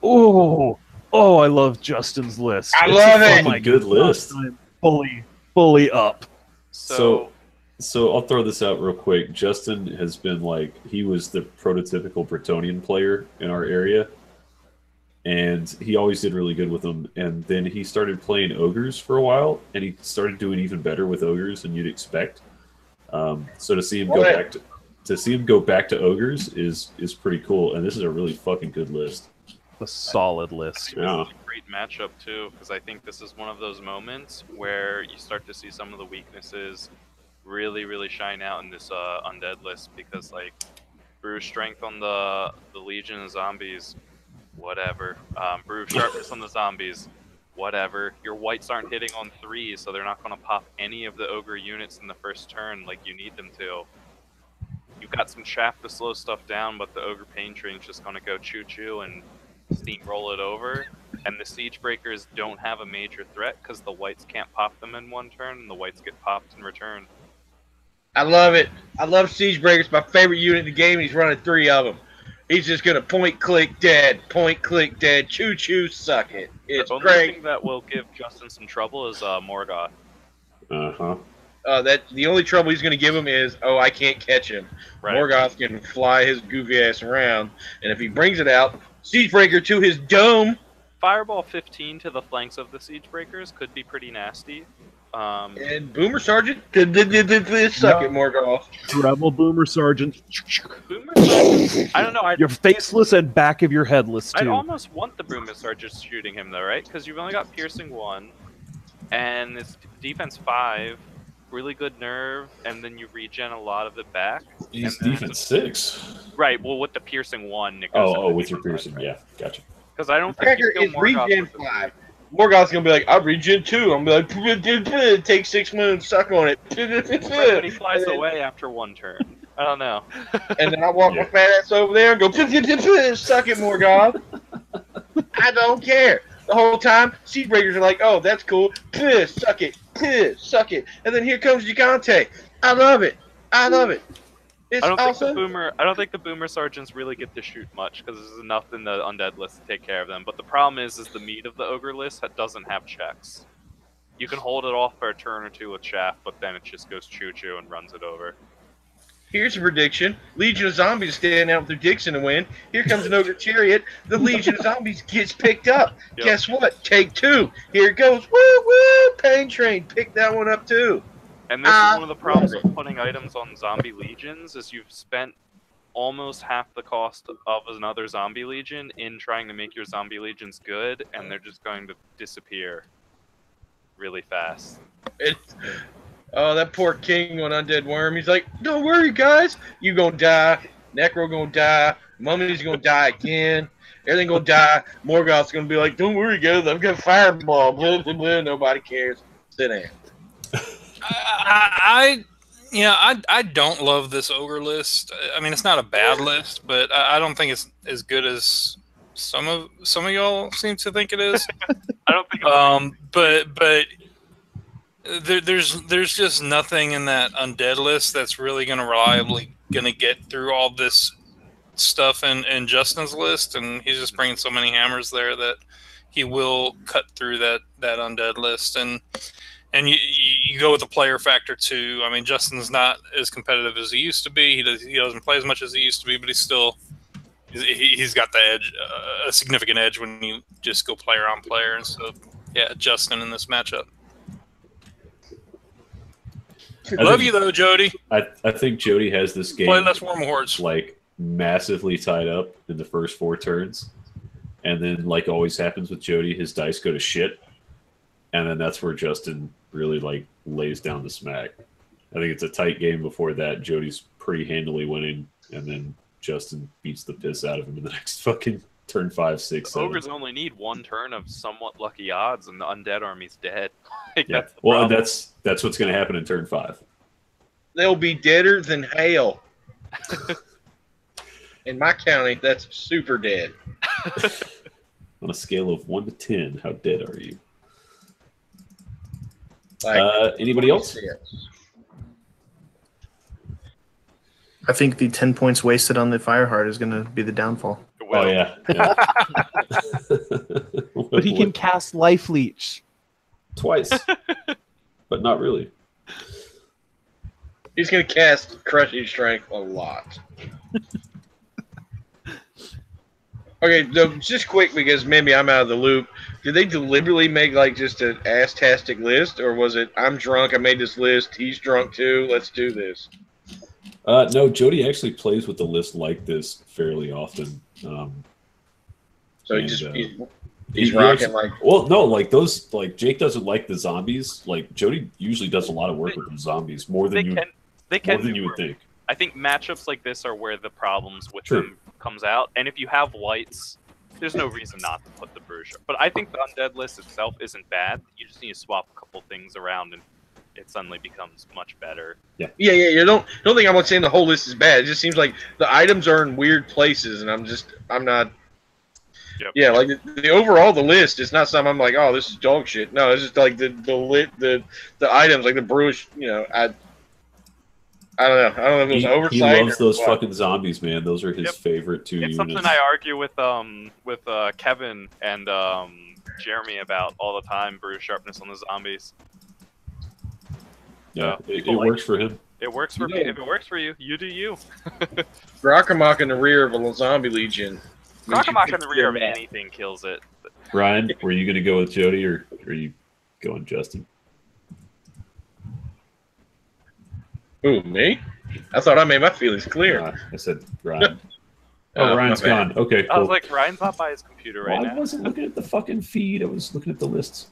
Oh, I love Justin's list. I love it. Oh my Good list. I'm fully up. So I'll throw this out real quick. Justin has been he was the prototypical Bretonnian player in our area, and he always did really good with them. And then he started playing ogres for a while, and he started doing even better with ogres than you'd expect. So to see him go back to ogres is pretty cool. And this is a really fucking good list. A solid list. Yeah. It's a great matchup too, because I think this is one of those moments where you start to see some of the weaknesses really shine out in this undead list, because brew strength on the Legion of Zombies, whatever. Brew sharpness on the zombies, whatever. Your whites aren't hitting on 3, so they're not going to pop any of the ogre units in the first turn like you need them to. You've got some chaff to slow stuff down, but the ogre pain train's just going to go choo-choo and steamroll it over. And the siege breakers don't have a major threat because the whites can't pop them in 1 turn, and the whites get popped in return. I love it. I love siege breakers. My favorite unit in the game. He's running 3 of them. He's just gonna point click dead, choo choo, suck it. It's the only great. thing that will give Justin some trouble is Morgoth. The only trouble he's gonna give him is, I can't catch him. Right. Morgoth can fly his goofy ass around, and if he brings it out, siege breaker to his dome. Fireball 15 to the flanks of the siege breakers could be pretty nasty. And Boomer Sergeant, suck it, Morgoth. Rebel Boomer Sergeant. Boomer Sergeant, I don't know. You're faceless and back of your headless, too. I'd almost want the Boomer Sergeant shooting him, though, right? Because you've only got piercing 1, and it's defense 5, really good nerve, and then you regen a lot of it back. He's defense 6. Right, well, with the piercing 1, it goes with your piercing, right? Yeah, gotcha. Because I don't think you is regen 5. Morgoth's gonna be like, I'm regen 2. I'm gonna be like, take 6 moons, suck on it. But he flies away after 1 turn. I don't know. And then I walk my fat ass over there and go, suck it, Morgoth. I don't care. The whole time, siege breakers are like, oh, that's cool. Suck it. Suck it. And then here comes Gigante. I love it. It's awesome. I don't think the Boomer Sergeants really get to shoot much, because there's enough in the undead list to take care of them. But the problem is the meat of the ogre list doesn't have checks. You can hold it off for a turn or 2 with chaff, but then it just goes choo-choo and runs it over. Here's a prediction. Legion of Zombies standing out with their dicks in the wind. Here comes an ogre chariot. The Legion of Zombies gets picked up. Yep. Guess what? Take 2. Here it goes. Woo, woo! Pain Train. Pick that one up, too. And this is one of the problems with putting items on zombie legions, is you've spent almost half the cost of another zombie legion in trying to make your zombie legions good, and they're just going to disappear really fast. That poor king on Undead Worm. He's like, don't worry, guys. You gonna die. Necro gonna die. Mummy's gonna die again. Everything gonna die. Morgoth's gonna be like, don't worry, guys. I've got fireball. Blah, blah, blah. Nobody cares. Sit down. I don't love this ogre list. I mean, it's not a bad list, but I don't think it's as good as some of y'all seem to think it is. I don't think. But there's just nothing in that undead list that's really going to reliably get through all this stuff in Justin's list, and he's just bringing so many hammers there that he will cut through that undead list. And you go with the player factor too. I mean, Justin's not as competitive as he used to be. He doesn't play as much as he used to be, but he's still He's got the edge, a significant edge when you just go player on player. And so, yeah, Justin in this matchup. Love you though, Jody. I think Jody has this game Play less Warm Hordes. like massively tied up in the first 4 turns, and then like always happens with Jody, his dice go to shit, and then that's where Justin really like lays down the smack. I think it's a tight game before that. Jody's pretty handily winning, and then Justin beats the piss out of him in the next fucking turn 5, 6, 7. Ogres only need 1 turn of somewhat lucky odds, and the undead army's dead. Yeah. That's the Well, problem. that's what's going to happen in turn 5. They'll be deader than hail. In my county, that's super dead. On a scale of 1 to 10, how dead are you? Like, Anybody else? I think the 10 points wasted on the Fireheart is going to be the downfall. Oh yeah. But he can cast Life Leech. Twice, but not really. He's going to cast Crushing Strength a lot. Okay, so just quick, because maybe I'm out of the loop. Did they deliberately make like just an ass-tastic list, or was it, I'm drunk, I made this list, he's drunk too, let's do this? No, Jody actually plays with the list like this fairly often. So And, he's he rocking actually- like... Well, no, like those, like Jake doesn't like the zombies. Like Jody usually does a lot of work with the zombies more than They can you do would work. think. I think matchups like this are where the problems with True. them comes out. And if you have whites, there's no reason not to put the Bruiser. But I think the undead list itself isn't bad. You just need to swap a couple things around, and it suddenly becomes much better. Yeah. You don't think I'm saying the whole list is bad. It just seems like the items are in weird places, and I'm not. Yep. Yeah, like the overall the list is not something I'm like, oh, this is dog shit. No, it's just like the items, like the brewish. You know, I don't know. I don't know if it was He oversight. loves or those what. fucking zombies, man. Those are his Yep. favorite 2 It's units. something I argue with Kevin and Jeremy about all the time. Bruise sharpness on the zombies. Yeah, it people like works for him. It works for me. If it works for you, you do you. Grokkamok in the rear of a zombie legion. Grokkamok in the rear of anything kills it. Ryan, were you going to go with Jody or are you going Justin? Ooh, me? I thought I made my feelings clear. I said Ryan. Oh, Ryan's my bad. gone. Okay, cool. I was like, Ryan's not by his computer right Well, I now. wasn't looking at the fucking feed. I was looking at the lists.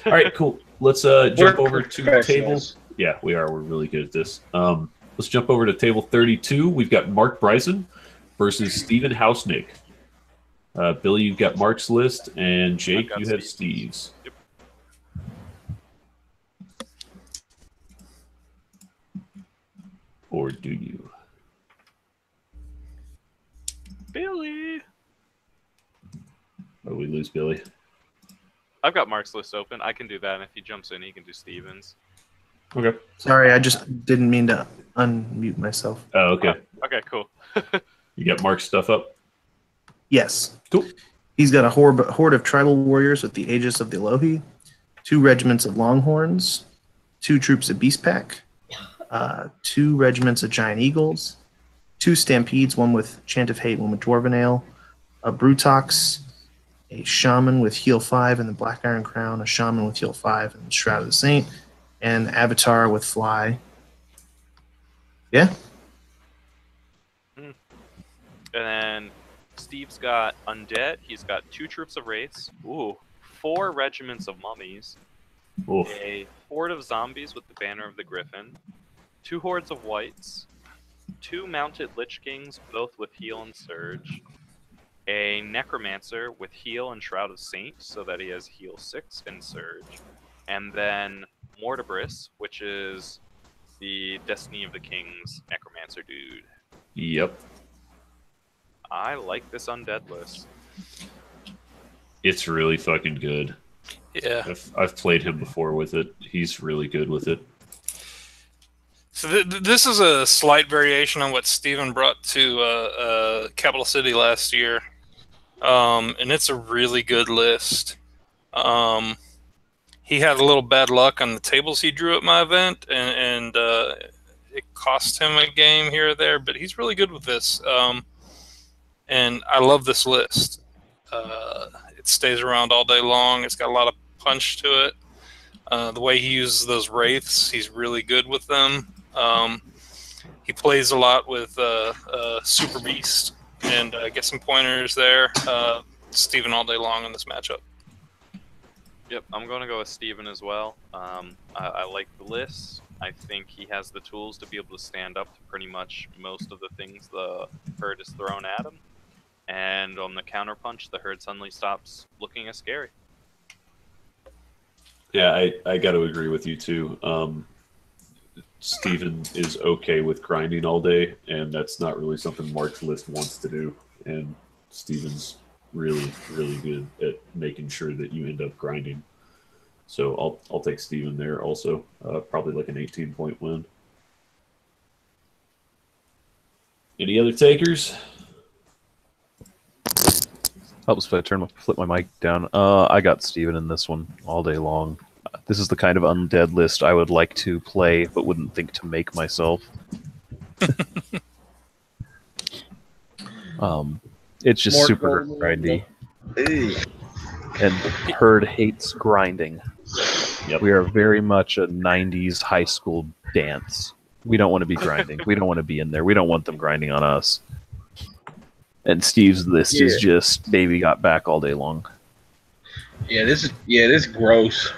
All right, cool. Let's jump over to table. professionals. Yeah, we are. We're really good at this. Let's jump over to table 32. We've got Mark Bryson versus Steven Hausnick. Billy, you've got Mark's list, and Jake, got you have Steve's. Steve's. Yep. Or do you? Billy. Or we lose Billy? I've got Mark's list open. I can do that, and if he jumps in, he can do Stevens. Okay. Sorry, I just didn't mean to unmute myself. Oh, okay. Okay, cool. You got Mark's stuff up? Yes. Cool. He's got a horde of tribal warriors with the Aegis of the Elohi, 2 regiments of Longhorns, 2 troops of Beast Pack, 2 regiments of Giant Eagles, 2 Stampedes, one with Chant of Hate, one with Dwarven Ale, a Brutox, a Shaman with Heal 5 and the Black Iron Crown, a Shaman with Heal 5 and the Shroud of the Saint, and Avatar with Fly. Yeah? And then Steve's got Undead. He's got 2 troops of Wraiths. Ooh, 4 regiments of Mummies. Oof. A horde of zombies with the Banner of the Griffin. 2 hordes of Whites. 2 mounted Lich Kings, both with Heal and Surge. A Necromancer with Heal and Shroud of Saint, so that he has Heal 6 and Surge. And then Mortibris, which is the Destiny of the Kings Necromancer dude. Yep. I like this undead list. It's really fucking good. Yeah. I've played him before with it. He's really good with it. So this is a slight variation on what Steven brought to Capital City last year. And it's a really good list. He had a little bad luck on the tables he drew at my event, and it cost him a game here or there, but he's really good with this. and I love this list. It stays around all day long. It's got a lot of punch to it. The way he uses those wraiths, he's really good with them. He plays a lot with Super Beast, and get some pointers there. Steven all day long in this matchup. Yep, I'm going to go with Steven as well. I like the list. I think he has the tools to be able to stand up to pretty much most of the things the herd is thrown at him. And on the counterpunch, the herd suddenly stops looking as scary. Yeah, I got to agree with you too. Steven is okay with grinding all day, and that's not really something Mark's list wants to do. And Steven's really, really good at making sure that you end up grinding. So I'll take Steven there also. Probably like an 18-point win. Any other takers? Helps if I flip my mic down. I got Steven in this one all day long. This is the kind of undead list I would like to play, but wouldn't think to make myself. It's just super grindy. And Herd hates grinding. Yep. We are very much a 90s high school dance. We don't want to be grinding. We don't want to be in there. We don't want them grinding on us. And Steve's list is just baby got back all day long. Yeah, this is gross.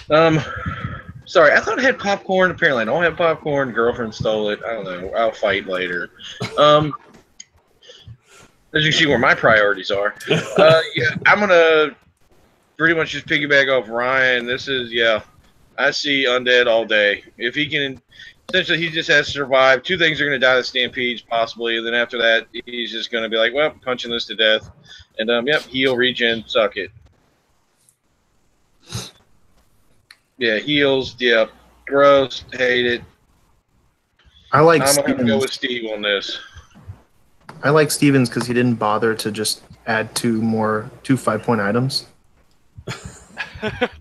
Sorry, I thought I had popcorn. Apparently, I don't have popcorn. Girlfriend stole it. I don't know. I'll fight later. As you see where my priorities are. Yeah, I'm gonna pretty much just piggyback off Ryan. This is I see undead all day. If he can, essentially, he just has to survive. Two things are gonna die: the stampedes, possibly. And then after that, he's just gonna be like, well, punching this to death. And yep, heal, regen, suck it. Yeah, heals. Yep, gross. Hate it. I like I'm gonna go with Stevens. Steve on this. I like Stevens because he didn't bother to just add two 5-point items.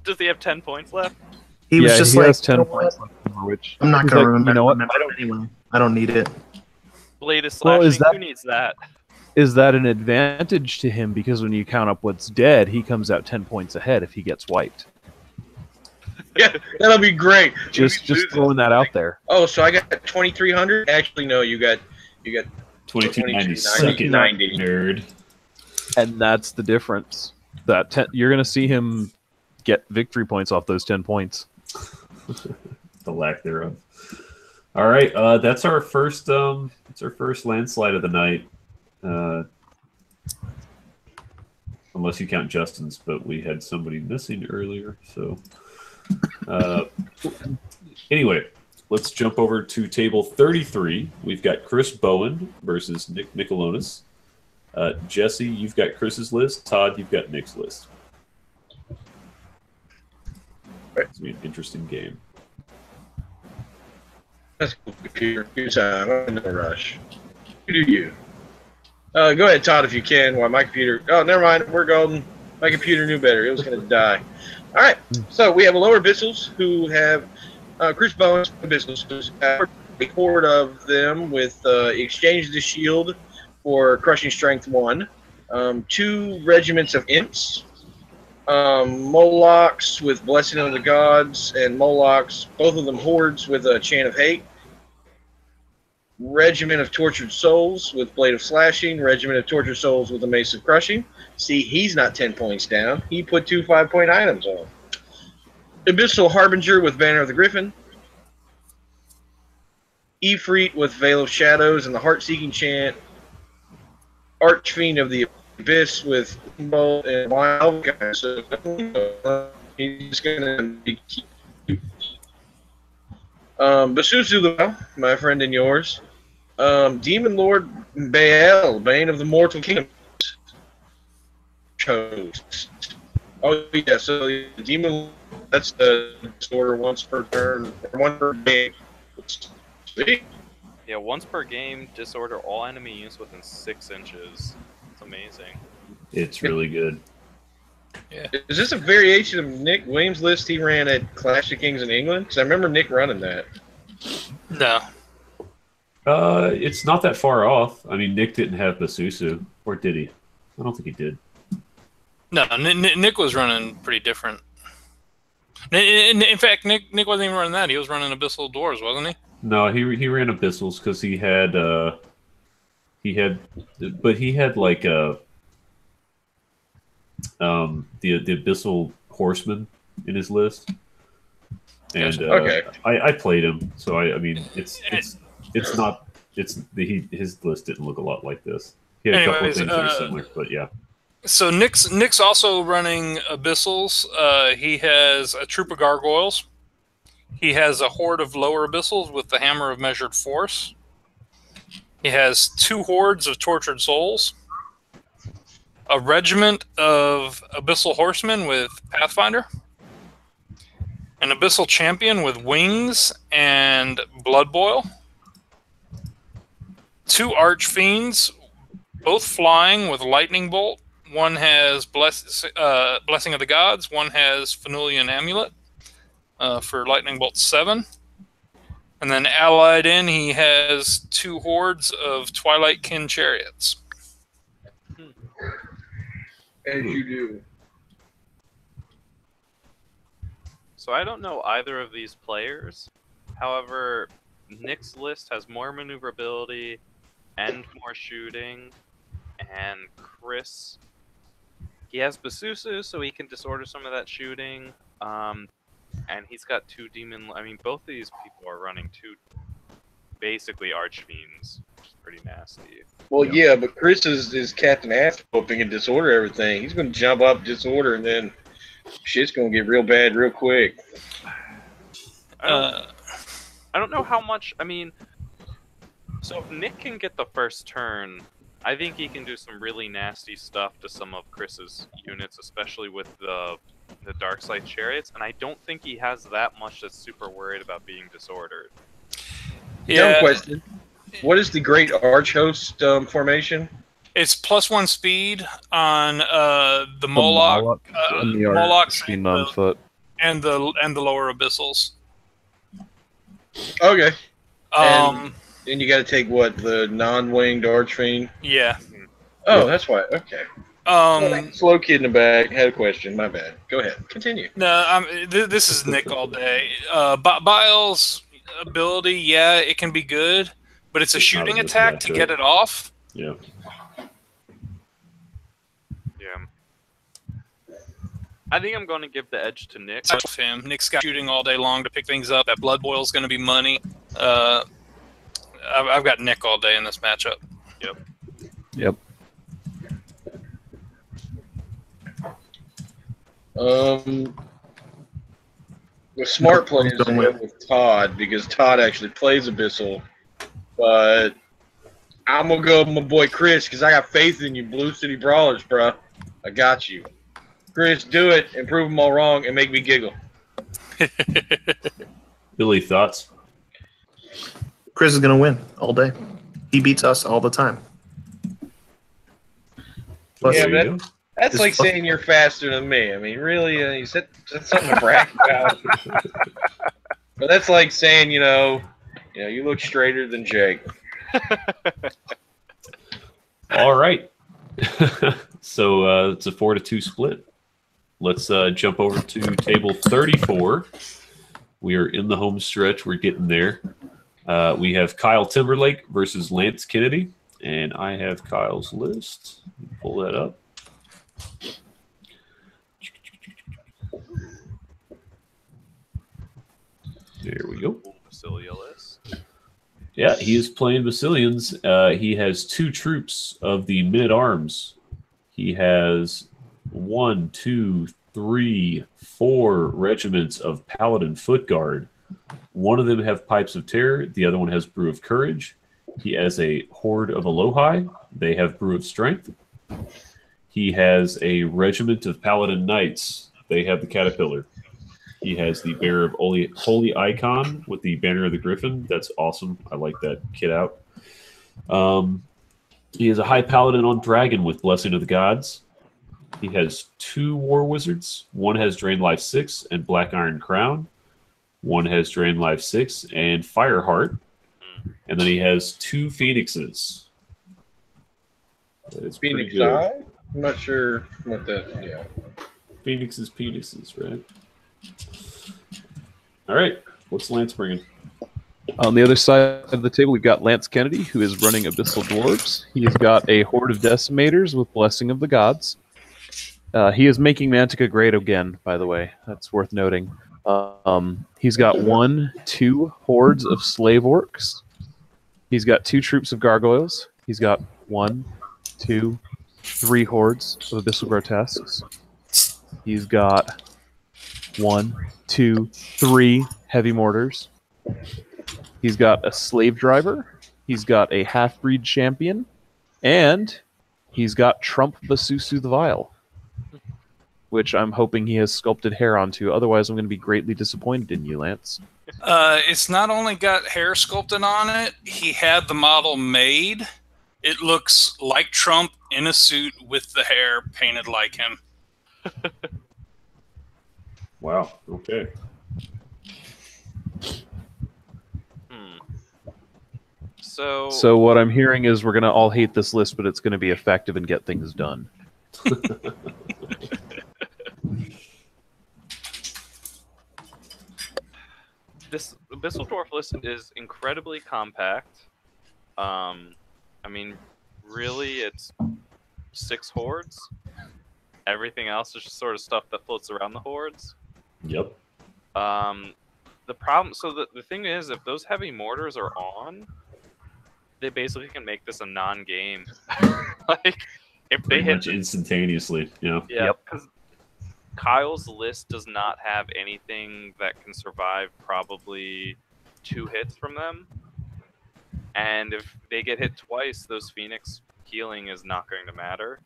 Does he have 10 points left? He was just he like, has 10 "You know points what? left, which I'm not he's going to like, remember, you know what? remember it anyway. I don't need it." Blade is Well, slashing. is that- Who needs that? Is that an advantage to him? Because when you count up what's dead, he comes out 10 points ahead if he gets wiped. Yeah, that'll be great. Just throwing that out there. Oh, so I got 2,300. Actually, no, you got 2290. 2290. Nerd. And that's the difference. You're going to see him get victory points off those 10 points. The lack thereof. All right, that's our first. It's our first landslide of the night. Unless you count Justin's, but we had somebody missing earlier. So, anyway, let's jump over to table 33. We've got Chris Bowen versus Nick Nicolonis. Jesse, you've got Chris's list. Todd, you've got Nick's list. It's gonna be an interesting game. That's cool, computer. Good time. I'm in a rush. You do you. Go ahead, Todd, if you can. While my computer. Oh, never mind. We're golden. My computer knew better. It was going to die. All right. So we have a lower Abyssals who have Chris Bowen's Abyssals. A horde of them with Exchange the Shield for Crushing Strength 1. 2 regiments of Imps. Molochs with Blessing of the Gods, and Molochs, both of them hordes with a Chant of Hate. Regiment of Tortured Souls with Blade of Slashing. Regiment of Tortured Souls with a Mace of Crushing. See, he's not 10 points down. He put 2 5-point items on. Abyssal Harbinger with Banner of the Griffin. Ifrit with Veil of Shadows and the Heart-Seeking Chant. Archfiend of the Abyss with Bolt and Wild Guy. So he's gonna be Basusu, my friend and yours. Demon Lord Baal, Bane of the Mortal Kingdom. Chose. Oh yeah, so the Demon, that's the disorder once per turn, or one per game. Sweet. Yeah, once per game, disorder all enemy units within 6 inches. It's amazing. It's really good. Yeah. Is this a variation of Nick Williams' list he ran at Clash of Kings in England? Because I remember Nick running that. No. It's not that far off. I mean, Nick didn't have Basusu, or did he? I don't think he did. No, Nick was running pretty different. In fact, Nick wasn't even running that. He was running Abyssal Doors, wasn't he? No, he ran Abyssals because he had like the Abyssal Horseman in his list, and Okay. I played him, so I mean his list didn't look a lot like this. He had a couple of Anyways, things that are similar, but yeah. So Nick's also running Abyssals. He has a troop of gargoyles. He has a horde of lower abyssals with the Hammer of Measured Force. He has 2 hordes of tortured souls. A regiment of abyssal horsemen with Pathfinder. An abyssal champion with wings and blood boil. 2 archfiends, both flying with lightning bolt. One has Blessing of the Gods. One has Fanulian Amulet for Lightning Bolt 7. And then allied in, he has 2 hordes of Twilight Kin chariots. As you do. So I don't know either of these players. However, Nick's list has more maneuverability and more shooting. And Chris, he has Basusu, so he can disorder some of that shooting. And he's got 2 demon. I mean, both of these people are running 2 basically archfiends, which is pretty nasty. Well, yeah, but Chris is Captain Ass whooping and disorder everything. He's going to jump up, disorder, and then shit's going to get real bad real quick. I don't know how much. I mean, so if Nick can get the first turn, I think he can do some really nasty stuff to some of Chris's units, especially with the Darkside chariots. And I don't think he has that much that's super worried about being disordered. Yeah. Dumb question. What is the Great Arch Host formation? It's +1 speed on the Moloch, Molochs and on foot. and the lower abyssals. Okay. Um, And you got to take what, the non-winged Archfiend? yeah. Oh, that's why. Okay. Slow kid in the back had a question. My bad. Go ahead. Continue. No, this is Nick all day. Bile's ability, yeah, it can be good, but it's a shooting attack to get it off. Yeah. Yeah. I think I'm going to give the edge to Nick. Him. Nick's got shooting all day long to pick things up. That blood boil's going to be money. I've got Nick all day in this matchup. Yep. The smart play is to go with Todd because Todd actually plays Abyssal, but I'm gonna go with my boy Chris because I got faith in you, Blue City Brawlers, bro. I got you, Chris. Do it and prove them all wrong and make me giggle. Billy, thoughts? Chris is going to win all day. He beats us all the time. Plus, Yeah, There you man. go. That's It's like fun. saying you're faster than me. I mean, really, you said that's something to brag about. But that's like saying, you look straighter than Jake. All right. So it's a 4-2 split. Let's jump over to table 34. We are in the home stretch. We're getting there. We have Kyle Timberlake versus Lance Kennedy, and I have Kyle's list. Pull that up. There we go. Basilia list. Yeah, he is playing Basilians. He has 2 troops of the Men-at-Arms. He has 1, 2, 3, 4 regiments of Paladin Foot Guard. One of them have Pipes of Terror. The other one has Brew of Courage. He has a Horde of Alohi. They have Brew of Strength. He has a regiment of Paladin Knights. They have the Caterpillar. He has the Bearer of Holy Icon with the Banner of the Griffin. That's awesome. I like that kit out. He has a High Paladin on Dragon with Blessing of the Gods. He has 2 War Wizards. One has Drain Life 6 and Black Iron Crown. One has Drain Life 6 and Fireheart. And then he has 2 Phoenixes. It's pretty Phoenix good. Eye? I'm not sure what that. Yeah. Phoenixes, right? All right. What's Lance bringing? On the other side of the table, we've got Lance Kennedy, who is running Abyssal Dwarves. He's got a Horde of Decimators with Blessing of the Gods. He is making Mantica great again, by the way. That's worth noting. He's got 2 hordes of Slave Orcs. He's got 2 troops of Gargoyles. He's got 1, 2, 3 hordes of Abyssal Grotesques. He's got 1, 2, 3 heavy mortars. He's got a slave driver. He's got a half-breed champion. And he's got Trump Basusu the Vile, which I'm hoping he has sculpted hair onto. Otherwise, I'm going to be greatly disappointed in you, Lance. It's not only got hair sculpted on it, he had the model made. It looks like Trump in a suit with the hair painted like him. Wow. Okay. So what I'm hearing is we're going to all hate this list, but it's going to be effective and get things done. This Abyssal Dwarf list is incredibly compact. I mean, really, it's 6 hordes. Everything else is just sort of stuff that floats around the hordes. Yep. The problem, so the thing is, if those heavy mortars are on, they basically can make this a non-game. Like, if they Pretty hit much instantaneously, yeah, because Kyle's list does not have anything that can survive probably 2 hits from them. And if they get hit twice, those Phoenix healing is not going to matter.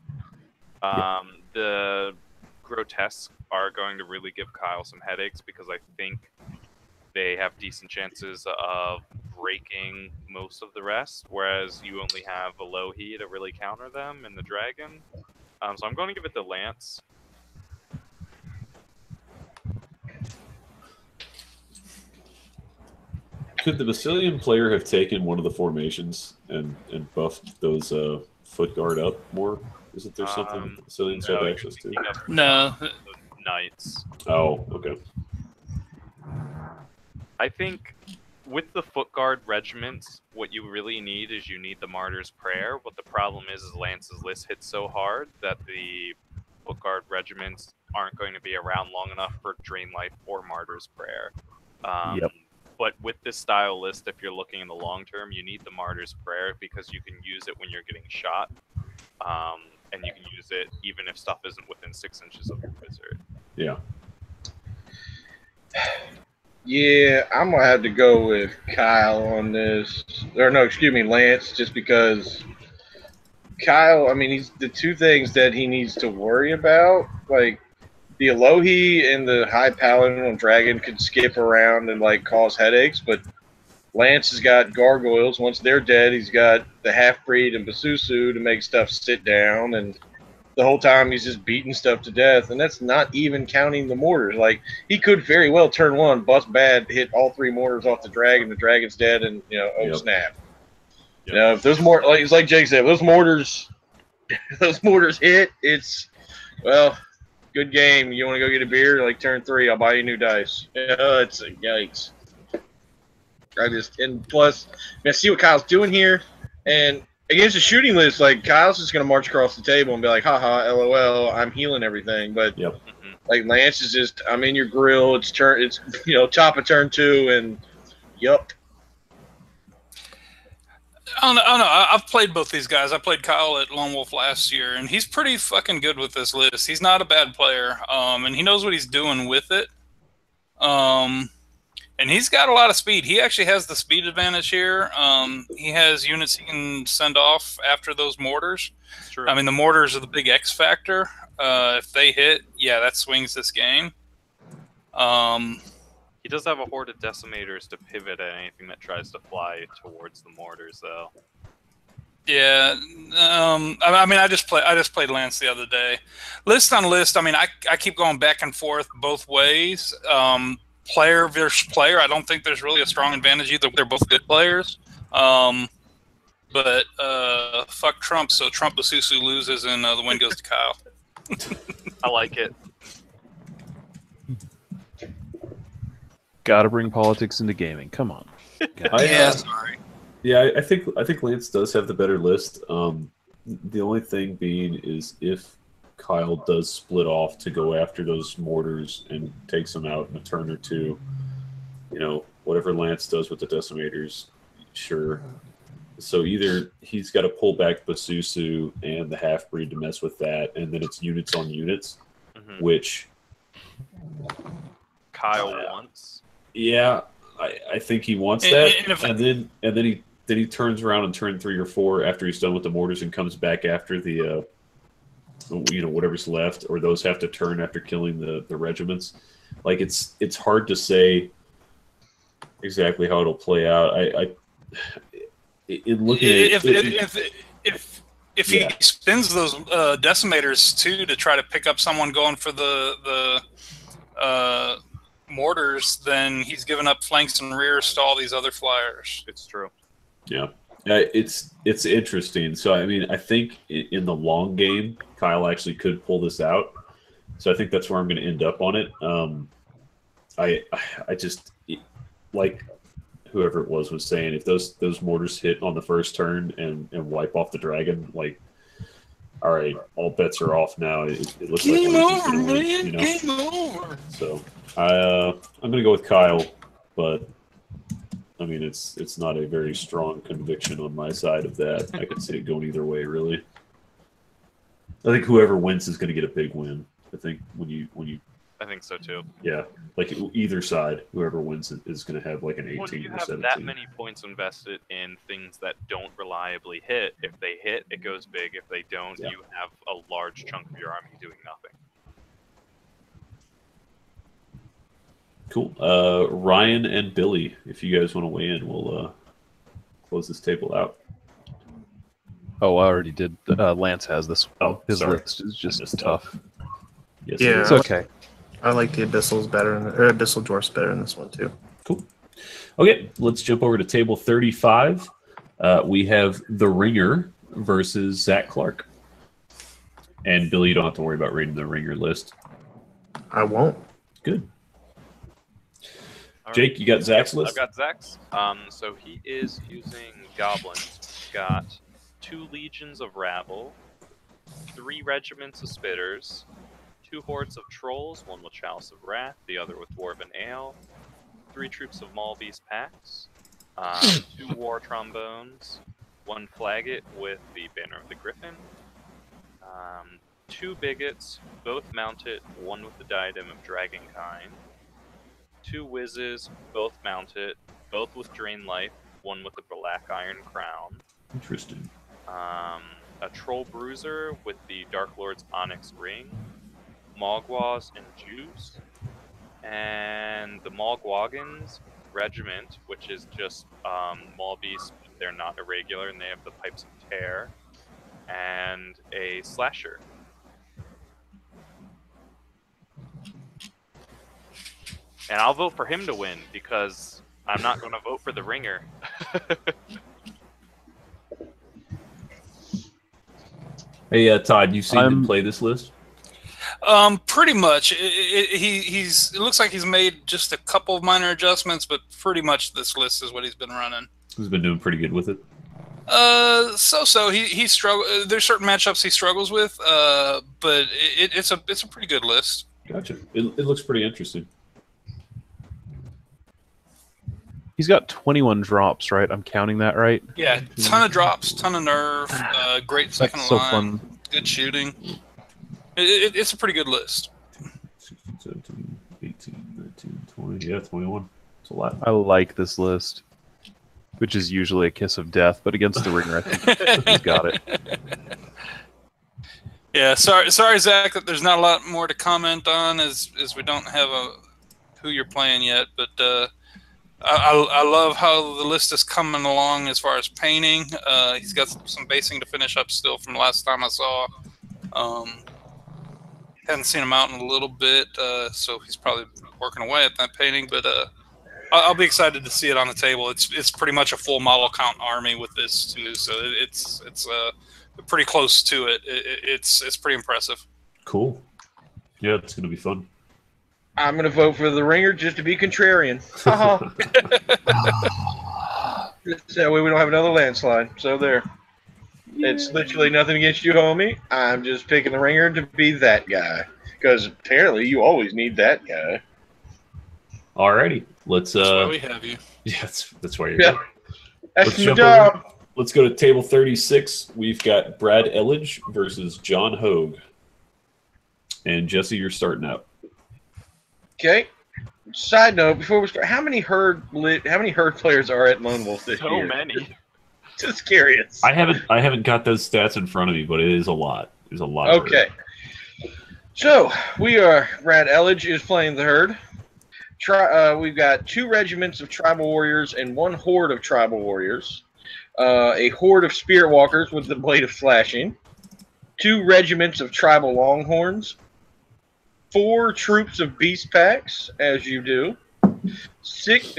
The Grotesques are going to really give Kyle some headaches because I think they have decent chances of breaking most of the rest, whereas you only have a Lohi to really counter them and the Dragon. So I'm going to give it to Lance. Could the Basilian player have taken one of the formations and buffed those foot guard up more? Isn't there something the Basilians have access to? No. Knights. Oh, okay. I think with the foot guard regiments, what you really need is you need the Martyr's Prayer. But the problem is Lance's list hits so hard that the foot guard regiments aren't going to be around long enough for Drain Life or Martyr's Prayer. But with this style list, if you're looking in the long term, you need the Martyr's Prayer because you can use it when you're getting shot. And you can use it even if stuff isn't within 6 inches of your wizard. Yeah. Yeah, I'm going to have to go with Kyle on this. Or no, excuse me, Lance, just because Kyle, I mean, he's the 2 things that he needs to worry about. Like, the Elohi and the High Paladin on Dragon could skip around and, like, cause headaches, but Lance has got Gargoyles. Once they're dead, he's got the Half-Breed and Basusu to make stuff sit down, and the whole time he's just beating stuff to death, and that's not even counting the mortars. Like, he could very well turn 1, bust bad, hit all 3 mortars off the dragon's dead, and, snap. Yep. You know, if those more, like, it's like Jake said, if those mortars hit, it's, well, good game. You want to go get a beer? Like, turn 3, I'll buy you new dice. It's a yikes. And plus, I see what Kyle's doing here, and against the shooting list, like, Kyle's just going to march across the table and be like, haha, LOL, I'm healing everything. But, like, Lance is just, I'm in your grill, it's top of turn 2, and, yup. I don't know. I've played both these guys. I played Kyle at Lonewolf last year, and he's pretty fucking good with this list. He's not a bad player, and he knows what he's doing with it. And he's got a lot of speed. He actually has the speed advantage here. He has units he can send off after those mortars. That's true. I mean, the mortars are the big X factor. If they hit, yeah, that swings this game. He does have a horde of decimators to pivot at anything that tries to fly towards the mortars, though. Yeah, I mean, I just played Lance the other day. List on list, I mean, I keep going back and forth both ways. Player versus player, I don't think there's really a strong advantage either. They're both good players. But fuck Trump, so Trump Basusu loses and the win goes to Kyle. I like it. Gotta bring politics into gaming. Come on. Sorry. Yeah, I think Lance does have the better list. The only thing being is if Kyle does split off to go after those mortars and takes them out in a turn or two, whatever Lance does with the decimators, sure. So either he's got to pull back Basusu and the half-breed to mess with that, and then it's units on units, which Kyle wants. Yeah, I think he wants that, and then he turns around in turn 3 or 4 after he's done with the mortars and comes back after the whatever's left, or those have to turn after killing the regiments. Like it's hard to say exactly how it'll play out. In looking at if he spins those decimators too to try to pick up someone going for the mortars, then he's given up flanks and rears to all these other flyers. It's true. Yeah, it's interesting. So I mean, I think in the long game, Kyle actually could pull this out. So I think that's where I'm going to end up on it. I just like whoever it was saying, if those mortars hit on the first turn and wipe off the dragon, like, all right, all bets are off now. It looks Game like over, man. Win, Game over. So I'm going to go with Kyle, but I mean it's not a very strong conviction on my side of that. I could see it going either way, really. I think whoever wins is going to get a big win. I think when you I think so too. Yeah, like either side, whoever wins is going to have like an 18 when you or have 17. that many points invested in things that don't reliably hit, if they hit, it goes big. If they don't, you have a large chunk of your army doing nothing. Cool. Ryan and Billy, if you guys want to weigh in, we'll close this table out. Oh, I already did. Lance has this one. Oh, his sorry. list is just tough. Yes, Yeah. It's okay. I like the Abyssals better, or Abyssal Dwarfs better in this one too. Cool. Okay, let's jump over to table 35. We have The Ringer versus Zach Clark. And Billy, you don't have to worry about reading the Ringer list. I won't. Good. All Jake, right. you got Zach's I've list? got Zach's. So he is using goblins. He's got 2 legions of rabble, 3 regiments of spitters, 2 hordes of trolls, one with Chalice of Wrath, the other with Dwarven Ale, 3 troops of Maulbeast Packs, 2 war trombones, 1 flagget with the Banner of the Griffin, 2 bigots, both mounted, one with the Diadem of Dragonkind, 2 whizzes, both mounted, both with Drain Life, one with the Black Iron Crown. Interesting. A Troll Bruiser with the Dark Lord's Onyx Ring, Mogwaz and Juice, and the Mogwagons Regiment, which is just Maulbeast. They're not irregular, and they have the Pipes of Tear, and a Slasher. And I'll vote for him to win, because I'm not going to vote for the Ringer. Hey, Todd, you've seen him play this list? Pretty much. It looks like he's made just a couple of minor adjustments, but pretty much this list is what he's been running. He's been doing pretty good with it. So he struggle. There's certain matchups he struggles with, but it's a pretty good list. Gotcha. It looks pretty interesting. He's got 21 drops, right? I'm counting that right. Yeah, ton of drops, ton of nerve, great second That's so line, fun. good shooting. It's a pretty good list. 16, 17, 18, 19, 20. Yeah, 21. It's a lot. I like this list, which is usually a kiss of death, but against the Ringer, I think he's got it. Yeah, sorry, Zach, that there's not a lot more to comment on as we don't have who you're playing yet, but I love how the list is coming along as far as painting. He's got some basing to finish up still from last time I saw. Hadn't seen him out in a little bit, so he's probably working away at that painting. But I'll be excited to see it on the table. It's pretty much a full model count army with this too, so it's pretty close to it. It's pretty impressive. Cool. Yeah, it's gonna be fun. I'm going to vote for the ringer just to be contrarian. That way we don't have another landslide. So there. It's literally nothing against you, homie. I'm just picking the ringer to be that guy. Because apparently you always need that guy. Alrighty. Let's That's why we have you. Yeah, that's why you're Yeah. here. That's my jump job. over. Let's go to table 36. We've got Brad Elledge versus John Hogue. And Jesse, you're starting out. Okay. Side note, before we start, how many herd players are at Lone Wolf this year? So many. Just curious. I haven't got those stats in front of me, but it is a lot. There's a lot. Okay. So Brad Elledge is playing the herd. We've got 2 regiments of tribal warriors and 1 horde of tribal warriors. A horde of spirit walkers with the blade of slashing. 2 regiments of tribal longhorns. 4 troops of beast packs, as you do. 6.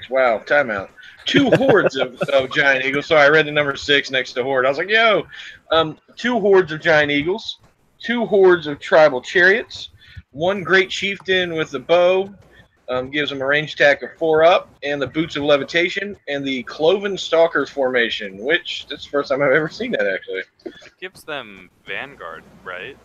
Wow, timeout. 2 hordes of giant eagles. So I read the number 6 next to horde. I was like, yo. 2 hordes of giant eagles. 2 hordes of tribal chariots. 1 great chieftain with a bow. Gives them a range attack of 4 up. And the boots of levitation. And the cloven stalkers formation, which that's the first time I've ever seen that, actually. It gives them Vanguard, right?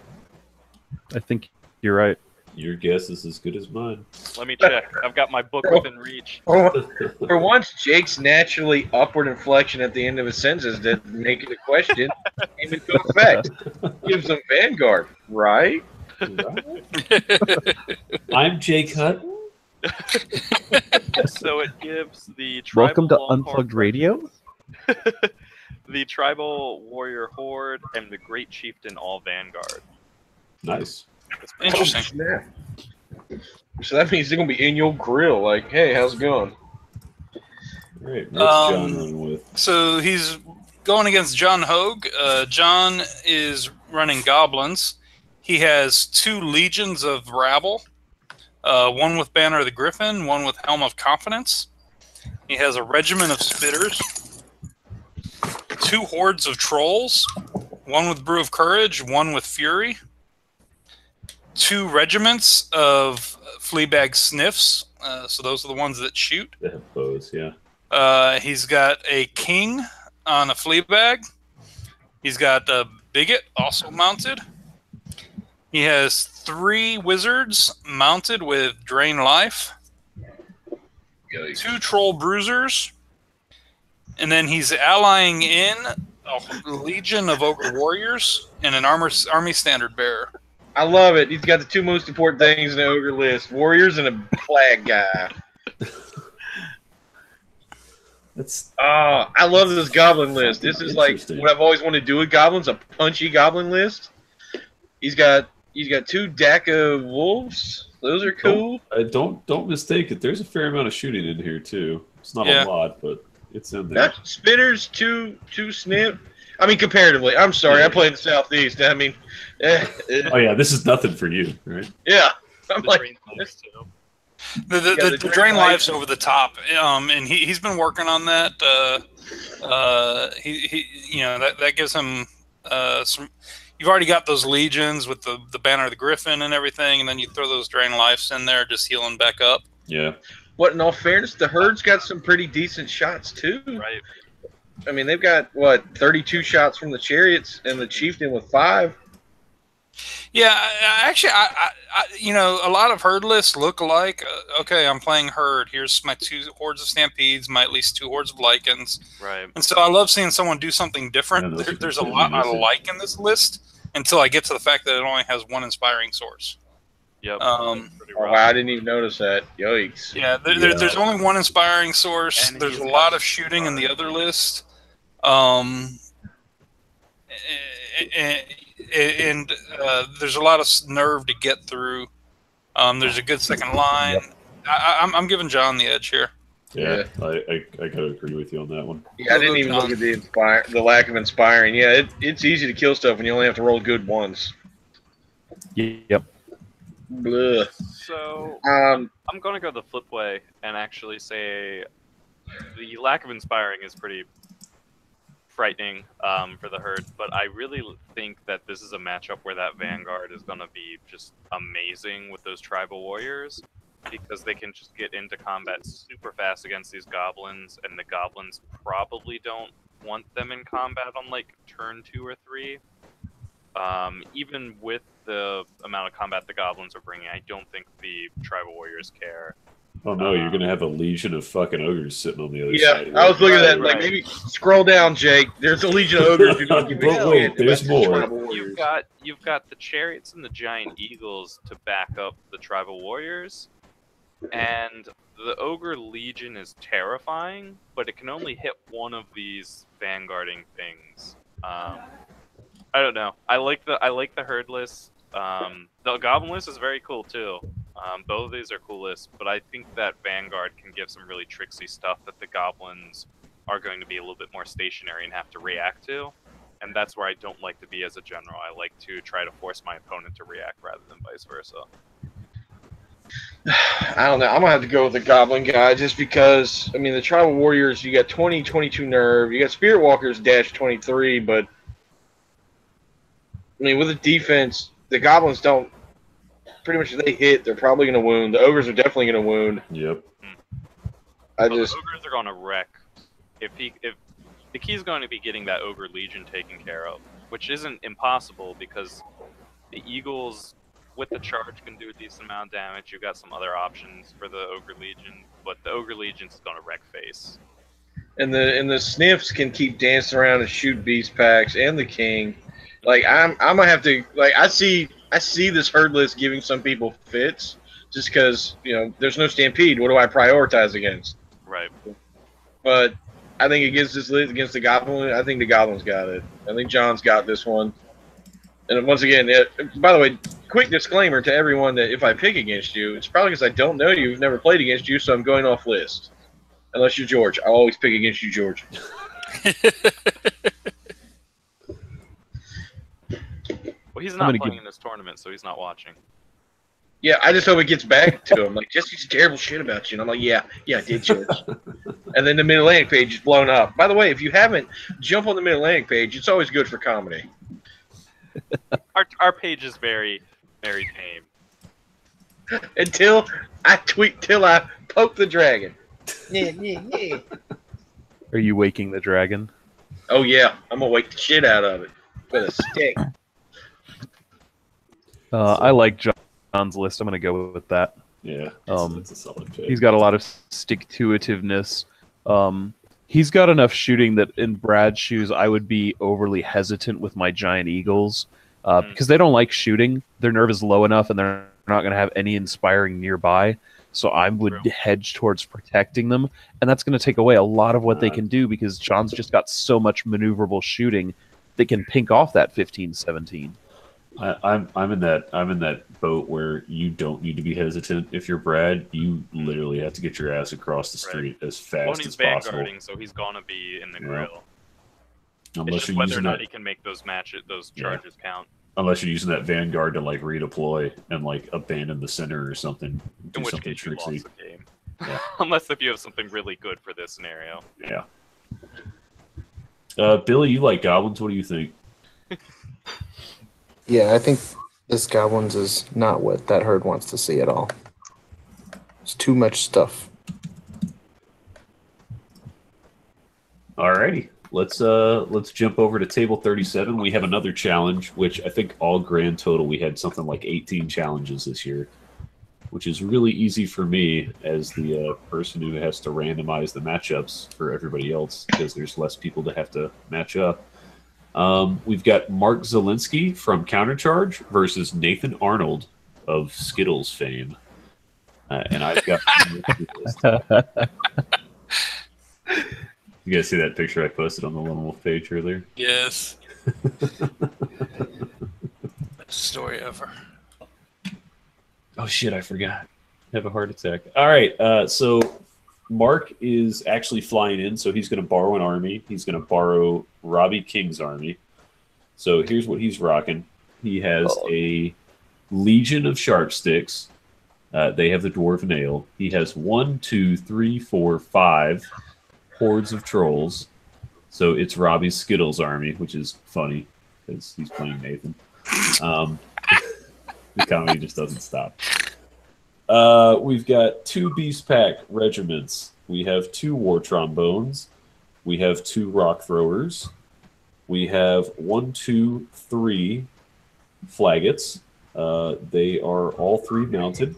I think you're right. Your guess is as good as mine. Let me check. I've got my book within reach. For once, Jake's naturally upward inflection at the end of his sentences didn't make it a question. Came into effect. Gives them Vanguard, right? I'm Jake Hutton. So it gives the tribal Welcome to Longhorn Unplugged Radio. the tribal warrior horde and the great chieftain all Vanguard. Nice. Interesting. Yeah. So that means they're gonna be in your grill, like, hey, how's it going? All right. What's John running with? So he's going against John Hogue. John is running goblins. He has 2 legions of rabble. 1 with Banner of the Griffin, 1 with Helm of Confidence. He has a regiment of spitters. 2 hordes of trolls. 1 with Brew of Courage, 1 with Fury. 2 regiments of Fleabag Sniffs. So those are the ones that shoot. They have bows, yeah. He's got a king on a Fleabag. He's got a bigot also mounted. He has 3 wizards mounted with Drain Life. 2 troll bruisers. And then he's allying in a legion of ogre warriors and an army standard bearer. I love it. He's got the 2 most important things in the ogre list: warriors and a flag guy. I love this goblin list. This is like what I've always wanted to do with goblins, a punchy goblin list. He's got 2 Daka wolves. Those are cool. Don't mistake it. There's a fair amount of shooting in here too. It's not a lot, but it's in there. That's spinners, 2 snip. I mean, comparatively. I'm sorry, I play in the Southeast. I mean, oh yeah, this is nothing for you, right? Yeah. I'm like, the Drain Life's over the top, and he's been working on that. That gives him some. You've already got those legions with the Banner of the Griffin and everything, and then you throw those Drain Lifes in there, just healing back up. Yeah. What, in all fairness, the herd's got some pretty decent shots too. Right. I mean, they've got 32 shots from the chariots and the chieftain with 5. Yeah, actually, a lot of herd lists look alike. Okay, I'm playing herd. Here's my 2 hordes of stampedes, my at least 2 hordes of lichens. Right. And so I love seeing someone do something different. Yeah, there's a lot I like in this list until I get to the fact that it only has 1 inspiring source. Yep. Wow, I didn't even notice that. Yikes. Yeah, there's only 1 inspiring source. And there's a lot of shooting in the other list. And there's a lot of nerve to get through. There's a good second line. I'm giving John the edge here. Yeah. I gotta agree with you on that one. Yeah, I didn't even look at the lack of inspiring. Yeah, it's easy to kill stuff when you only have to roll good ones. Yep. Blah. So Um, I'm going to go the flip way and actually say the lack of inspiring is pretty frightening for the herd, but I really think that this is a matchup where that Vanguard is going to be just amazing with those tribal warriors, because they can just get into combat super fast against these goblins, and the goblins probably don't want them in combat on like turn 2 or 3. Even with the amount of combat the goblins are bringing, I don't think the tribal warriors care. Oh no, you're gonna have a legion of fucking ogres sitting on the other yeah, side. I was looking at that. Right. Like, maybe scroll down, Jake. There's a legion of ogres who don't give a But wait, shit there's about the more. tribal warriors. You've got the chariots and the giant eagles to back up the tribal warriors, and the ogre legion is terrifying, but it can only hit one of these vanguarding things. I don't know. I like the herd list. The goblin list is very cool too. Both of these are cool lists, but I think that Vanguard can give some really tricksy stuff that the goblins are going to be a little bit more stationary and have to react to. And that's where I don't like to be as a general. I like to try to force my opponent to react rather than vice versa. I don't know. I'm gonna have to go with the goblin guy just because. I mean, the tribal warriors. You got 20, 22 nerve. You got spirit walkers dash 23, but I mean, with the defense, the goblins don't. Pretty much, if they hit, they're probably gonna wound. The ogres are definitely gonna wound. Yep. The ogres are gonna wreck. If the key is going to be getting that ogre legion taken care of, which isn't impossible because the eagles with the charge can do a decent amount of damage. You've got some other options for the ogre legion, but the ogre legion is gonna wreck face. And the sniffs can keep dancing around and shoot beast packs and the king. Like I'm gonna have to like I see this herd list giving some people fits just because there's no stampede. What do I prioritize against? Right. But I think against this list, against the goblin, I think the goblin's got it. I think John's got this one. And once again, by the way, quick disclaimer to everyone that if I pick against you, it's probably because I don't know you, I've never played against you, so I'm going off list. Unless you're George, I'll always pick against you, George. Well, he's not playing in this tournament, so he's not watching. Yeah, I just hope it gets back to him. Like, Jesse's terrible shit about you. And I'm like, yeah, I did, George. And then the Mid-Atlantic page is blown up. By the way, if you haven't, jump on the Mid-Atlantic page. It's always good for comedy. Our page is very, very tame. Until I poke the dragon. Yeah. Are you waking the dragon? Oh, yeah. I'm going to wake the shit out of it with a stick. I like John's list. I'm going to go with that. Yeah, that's a solid pick. He's got a lot of stick-to-itiveness. He's got enough shooting that in Brad's shoes, I would be overly hesitant with my giant eagles because they don't like shooting. Their nerve is low enough, and they're not going to have any inspiring nearby. So I would hedge towards protecting them, and that's going to take away a lot of what they can do because John's just got so much maneuverable shooting that can pink off that 15-17. I'm in that boat where you don't need to be hesitant. If you're Brad, you literally have to get your ass across the street as fast as possible. Vanguarding, so he's gonna be in the grill. Unless it's just you're whether using or not that, he can make those charges count. unless you're using that Vanguard to like redeploy and like abandon the center or something. Do In which something case you tricksy. lost the game. Yeah. Unless if you have something really good for this scenario. Yeah. Billy, you like goblins? What do you think? Yeah, I think this goblins is not what that herd wants to see at all. It's too much stuff. Alrighty, let's jump over to table 37. We have another challenge, which I think all grand total we had something like 18 challenges this year, which is really easy for me as the person who has to randomize the matchups for everybody else because there's less people to have to match up. We've got Mark Zielinski from Countercharge versus Nathan Arnold of Skittles fame. And I've got... You guys see that picture I posted on the Lonewolf page earlier? Yes. Best story ever. Oh, shit, I forgot. I have a heart attack. All right, so Mark is actually flying in, so he's going to borrow an army. He's going to borrow Robbie King's army. So here's what he's rocking. He has a Legion of Sharp Sticks. They have the Dwarven Ale. He has 1, 2, 3, 4, 5 hordes of trolls. So it's Robbie's Skittles army, which is funny because he's playing Nathan. The comedy just doesn't stop. We've got 2 Beast Pack regiments. We have 2 War Trombones. We have 2 Rock Throwers. We have 1, 2, 3 Flaggots. They are all 3 mounted.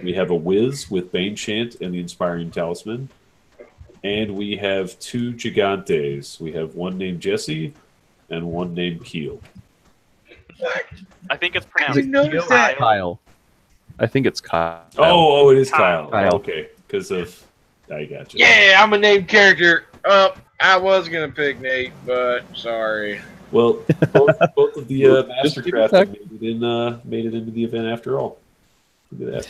We have a Whiz with Bane Chant and the Inspiring Talisman. And we have 2 Gigantes. We have one named Jesse and one named Keel. I think it's Is pronounced it Kyle? I think it's Kyle. Oh, it is Kyle. Kyle. Okay, because of... I got you. Yeah, I'm a named character. I was going to pick Nate, but sorry. Well, both of the Just keep it Mastercraft back. made it into the event after all. Look at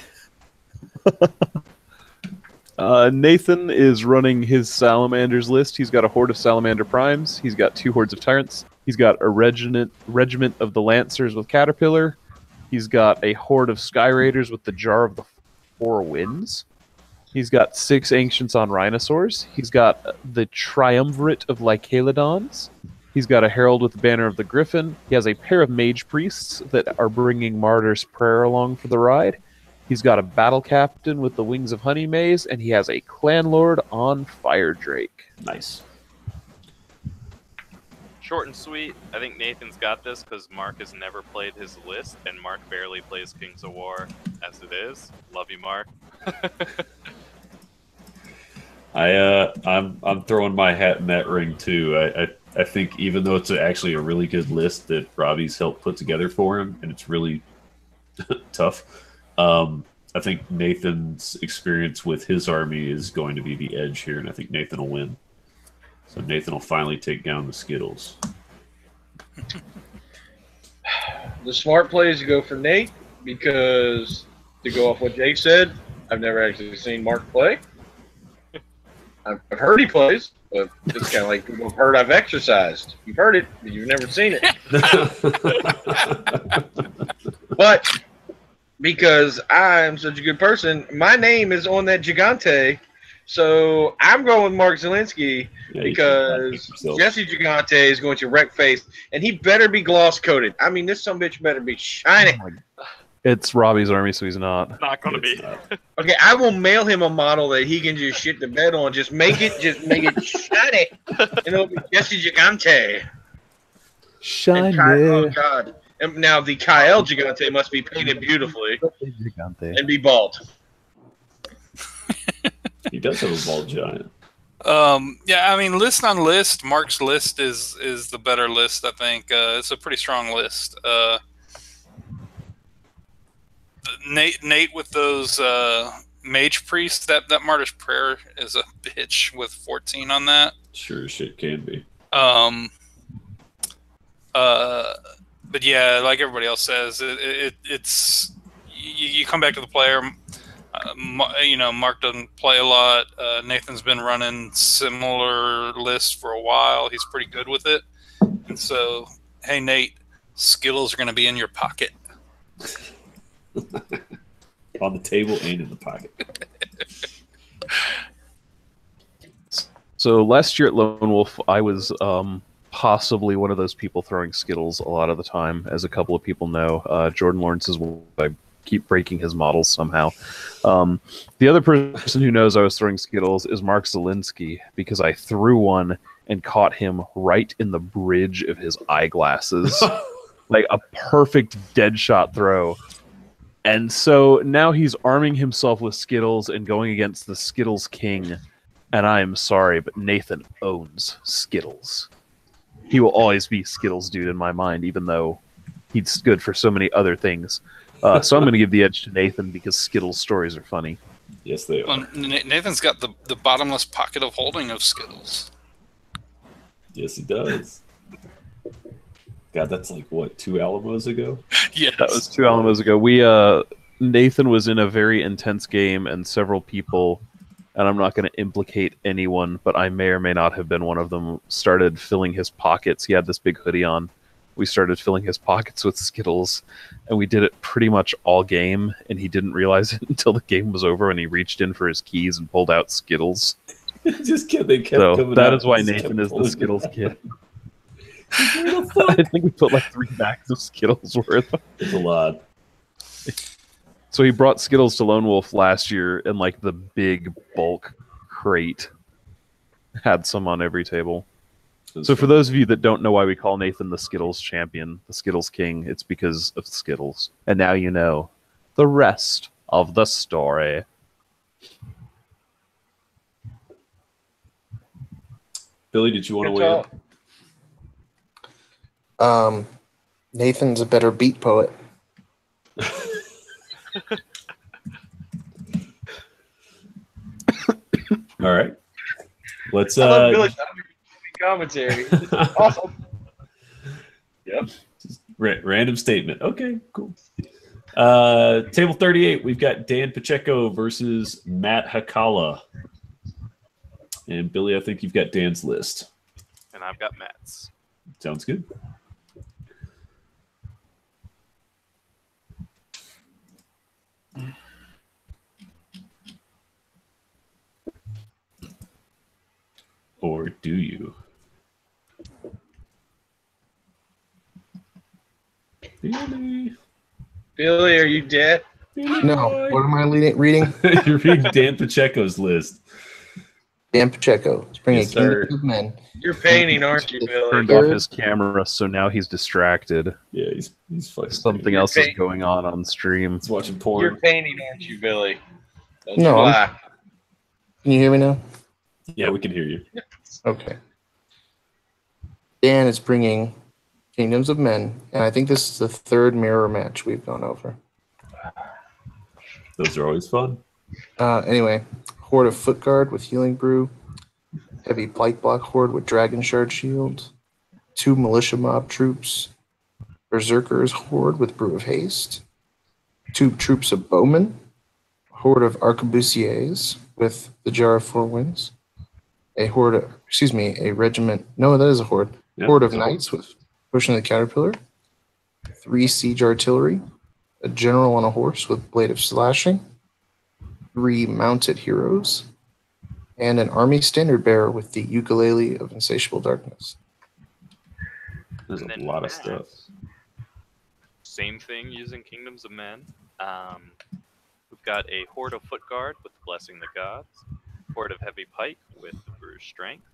that. Nathan is running his Salamanders list. He's got a horde of Salamander Primes. He's got 2 hordes of Tyrants. He's got a regiment of the Lancers with Caterpillar. He's got a horde of Sky Raiders with the Jar of the 4 Winds. He's got 6 Ancients on Rhinosaurs. He's got the Triumvirate of Lycaelodons. He's got a Herald with the Banner of the Griffin. He has a pair of Mage Priests that are bringing Martyr's Prayer along for the ride. He's got a Battle Captain with the Wings of Honey Maze, and he has a Clan Lord on Fire Drake. Nice. short and sweet. I think Nathan's got this because Mark has never played his list, and Mark barely plays Kings of War as it is. Love you, Mark. I'm throwing my hat in that ring too. I think even though it's actually a really good list that Robbie's helped put together for him, and it's really tough. I think Nathan's experience with his army is going to be the edge here, and I think Nathan will win. So Nathan will finally take down the Skittles. The smart play is to go for Nate because, to go off what Jake said, I've never actually seen Mark play. I've heard he plays, but it's kind of like people have heard I've exercised. You've heard it, but you've never seen it. But because I'm such a good person, my name is on that Gigante, so I'm going with Mark Zielinski because Jesse Gigante is going to wreck face, and he better be gloss coated. I mean, this sumbitch better be shiny. It's Robbie's army, so he's not. Not gonna be. Okay, I will mail him a model that he can just shit the bed on. Just make it shiny, and it'll be Jesse Gigante. Shiny. Oh God! And now the Kyle Gigante must be painted beautifully Gigante. and be bald. He does have a bald giant. Yeah, I mean, list on list, Mark's list is the better list. I think it's a pretty strong list. Nate with those mage priests, that Martyr's Prayer is a bitch with 14 on that. Sure as shit can be. But yeah, like everybody else says, it's you come back to the player. Mark doesn't play a lot. Nathan's been running similar lists for a while. He's pretty good with it. And so, hey, Nate, Skittles are going to be in your pocket. On the table and in the pocket. So last year at Lone Wolf, I was possibly one of those people throwing Skittles a lot of the time, as a couple of people know. Jordan Lawrence is one. I keep breaking his models somehow. The other person who knows I was throwing Skittles is Mark Zielinski, because I threw one and caught him right in the bridge of his eyeglasses. Like a perfect dead shot throw. And so now he's arming himself with Skittles and going against the Skittles King. And I am sorry, but Nathan owns Skittles. He will always be Skittles dude in my mind, even though he's good for so many other things. So I'm going to give the edge to Nathan because Skittles stories are funny. Yes, they are. Well, Nathan's got the bottomless pocket of holding of Skittles. Yes, he does. God, that's like, what, 2 Alamos ago? Yes. That was 2 Alamos ago. Nathan was in a very intense game, and several people, and I'm not going to implicate anyone, but I may or may not have been one of them, started filling his pockets. He had this big hoodie on. We started filling his pockets with Skittles, and we did it pretty much all game, and he didn't realize it until the game was over, and he reached in for his keys and pulled out Skittles. They kept So coming that out, is why just Nathan kept is the pulling Skittles them kid. out. What the I fuck? think we put like 3 bags of Skittles worth. It's a lot. So he brought Skittles to Lone Wolf last year, and like the big bulk crate had some on every table. So for those of you that don't know why we call Nathan the Skittles champion, the Skittles king, it's because of Skittles. And now you know the rest of the story. Billy, did you want to weigh in? Nathan's a better beat poet. All right. Let's I love Billy's commentary. Awesome. Yep. Random statement. Okay, cool. Table 38, we've got Dan Pacheco versus Matt Hakala. And Billy, I think you've got Dan's list. And I've got Matt's. Sounds good. Or do you? Billy, are you dead? No, what am I reading? You're reading Dan Pacheco's list. Dan Pacheco. He's bringing Yes, sir. Kingdom of Men. You're painting, aren't you, Billy? Turned off his camera, so now he's distracted. Yeah, he's fucking Something else is going on stream. He's watching You're porn. painting, aren't you, Billy? Don't No, you I'm- lie. Can you hear me now? Yeah, we can hear you. Okay. Dan is bringing Kingdoms of Men, and I think this is the 3rd mirror match we've gone over. Those are always fun. Anyway, Horde of Foot Guard with Healing Brew, Heavy Blight Block Horde with Dragon Shard Shield, 2 Militia Mob Troops, Berserkers Horde with Brew of Haste, 2 Troops of Bowmen, Horde of Arquebusiers with the Jar of Four Winds, a regiment. No, that is a horde. Yeah, Horde of it's a horde. Knights with Pushing the Caterpillar, 3 Siege Artillery, a General on a Horse with Blade of Slashing, 3 Mounted Heroes, and an Army Standard Bearer with the Ukulele of Insatiable Darkness. There's And a then lot of Matt. stuff. Same thing using Kingdoms of Men. We've got a Horde of Foot Guard with Blessing the Gods, Horde of Heavy Pike with the Brew's Strength,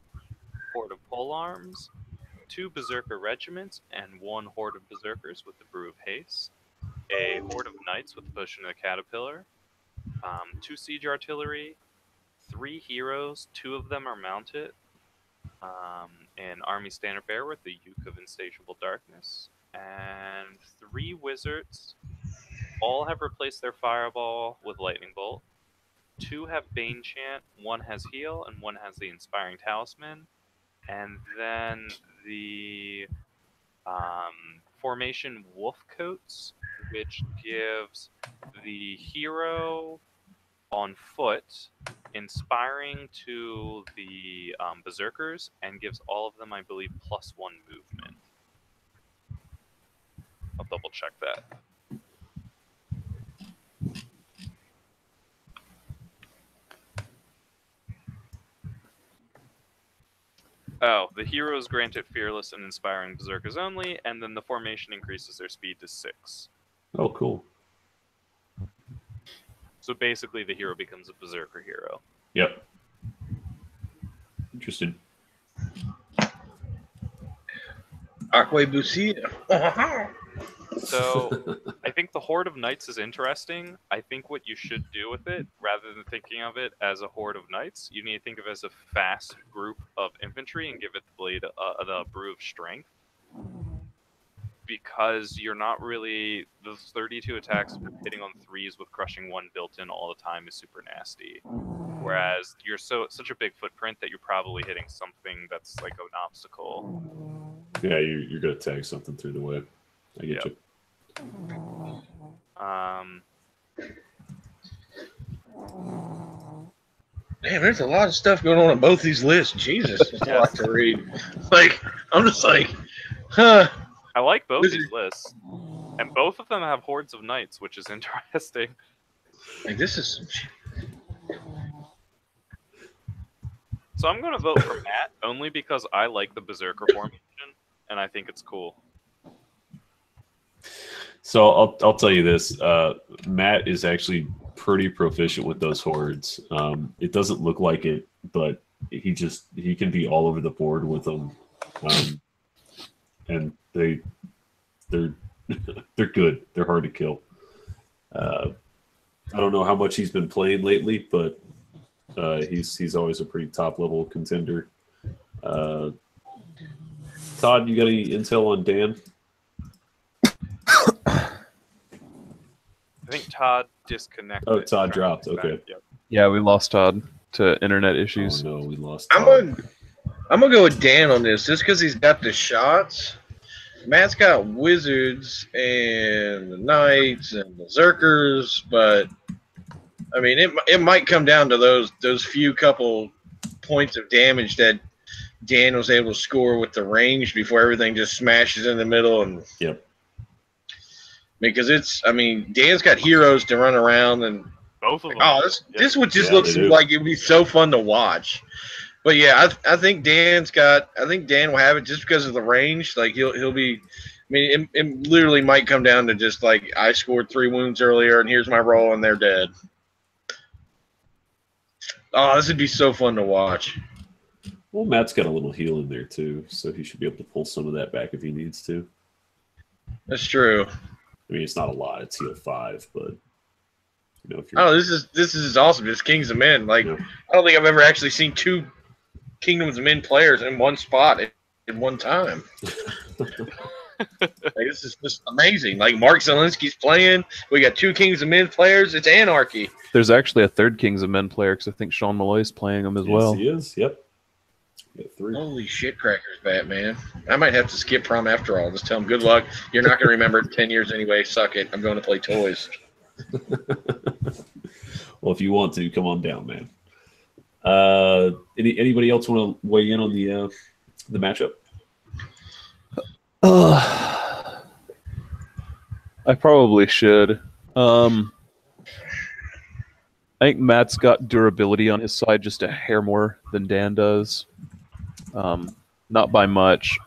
Horde of Polearms, 2 Berserker Regiments, and 1 Horde of Berserkers with the Brew of Haste, a Horde of Knights with the Potion of the Caterpillar, 2 Siege Artillery, 3 Heroes, 2 of them are mounted, an Army Standard Bearer with the Uke of Insatiable Darkness, and 3 Wizards. All have replaced their Fireball with Lightning Bolt. 2 have Bane Chant, 1 has Heal, and 1 has the Inspiring Talisman. And then the Formation Wolf Coats, which gives the hero on foot Inspiring to the Berserkers, and gives all of them, I believe, +1 movement. I'll double check that. Oh, the heroes granted Fearless and Inspiring Berserkers only, and then the formation increases their speed to 6. Oh, cool. So basically, the hero becomes a Berserker hero. Yep. Interesting. Arquebusier. So I think the Horde of Knights is interesting. I think what you should do with it, rather than thinking of it as a Horde of Knights, you need to think of it as a fast group of infantry and give it the Brew of Strength. Because you're not really... Those 32 attacks hitting on 3s with Crushing 1 built in all the time is super nasty. Whereas you're such a big footprint that you're probably hitting something that's like an obstacle. Yeah, you're going to tag something through the way. I get you. Damn, there's a lot of stuff going on in both these lists. Jesus, it's a lot to read. Like, I'm just like, huh. I like both these lists. And both of them have hordes of knights, which is interesting. Like, this is some shit. So I'm going to vote for Matt only because I like the Berserker formation and I think it's cool. So I'll tell you this: Matt is actually pretty proficient with those hordes. It doesn't look like it, but he can be all over the board with them, and they're they're good. They're hard to kill. I don't know how much he's been playing lately, but he's always a pretty top level contender. Todd, you got any intel on Dan? I think Todd disconnected. Oh, Todd dropped. Okay. Yep. Yeah, we lost Todd to internet issues. Oh no, we lost I'm Todd. gonna go with Dan on this, just because he's got the shots. Matt's got wizards and the knights and berserkers, but I mean, it might come down to those few couple points of damage that Dan was able to score with the range before everything just smashes in the middle. And Yep. because Dan's got heroes to run around, and Both of them. oh, this would just Yeah, look they do. like it would be so fun to watch. But yeah, I think Dan will have it just because of the range. Like he'll be. I mean, it literally might come down to just like I scored 3 wounds earlier, and here's my roll, and they're dead. Oh, this would be so fun to watch. Well, Matt's got a little heal in there too, so he should be able to pull some of that back if he needs to. That's true. I mean, it's not a lot; it's heal 5, but you know, if you're Oh, this is awesome. It's Kings of Men. Like Yeah. I don't think I've ever actually seen 2 Kingdoms of Men players in one spot at one time. Like, this is just amazing. Like Mark Zielinski's playing. We got 2 Kings of Men players. It's anarchy. There's actually a third Kings of Men player because I think Sean Malloy's playing him as Yes, well. he is. Yep. We got 3. Holy shit crackers, Batman. I might have to skip prom after all. Just tell him good luck. You're not going to remember it in 10 years anyway. Suck it. I'm going to play toys. Well, if you want to, come on down, man. Anybody else want to weigh in on the matchup? I probably should. I think Matt's got durability on his side just a hair more than Dan does. Not by much.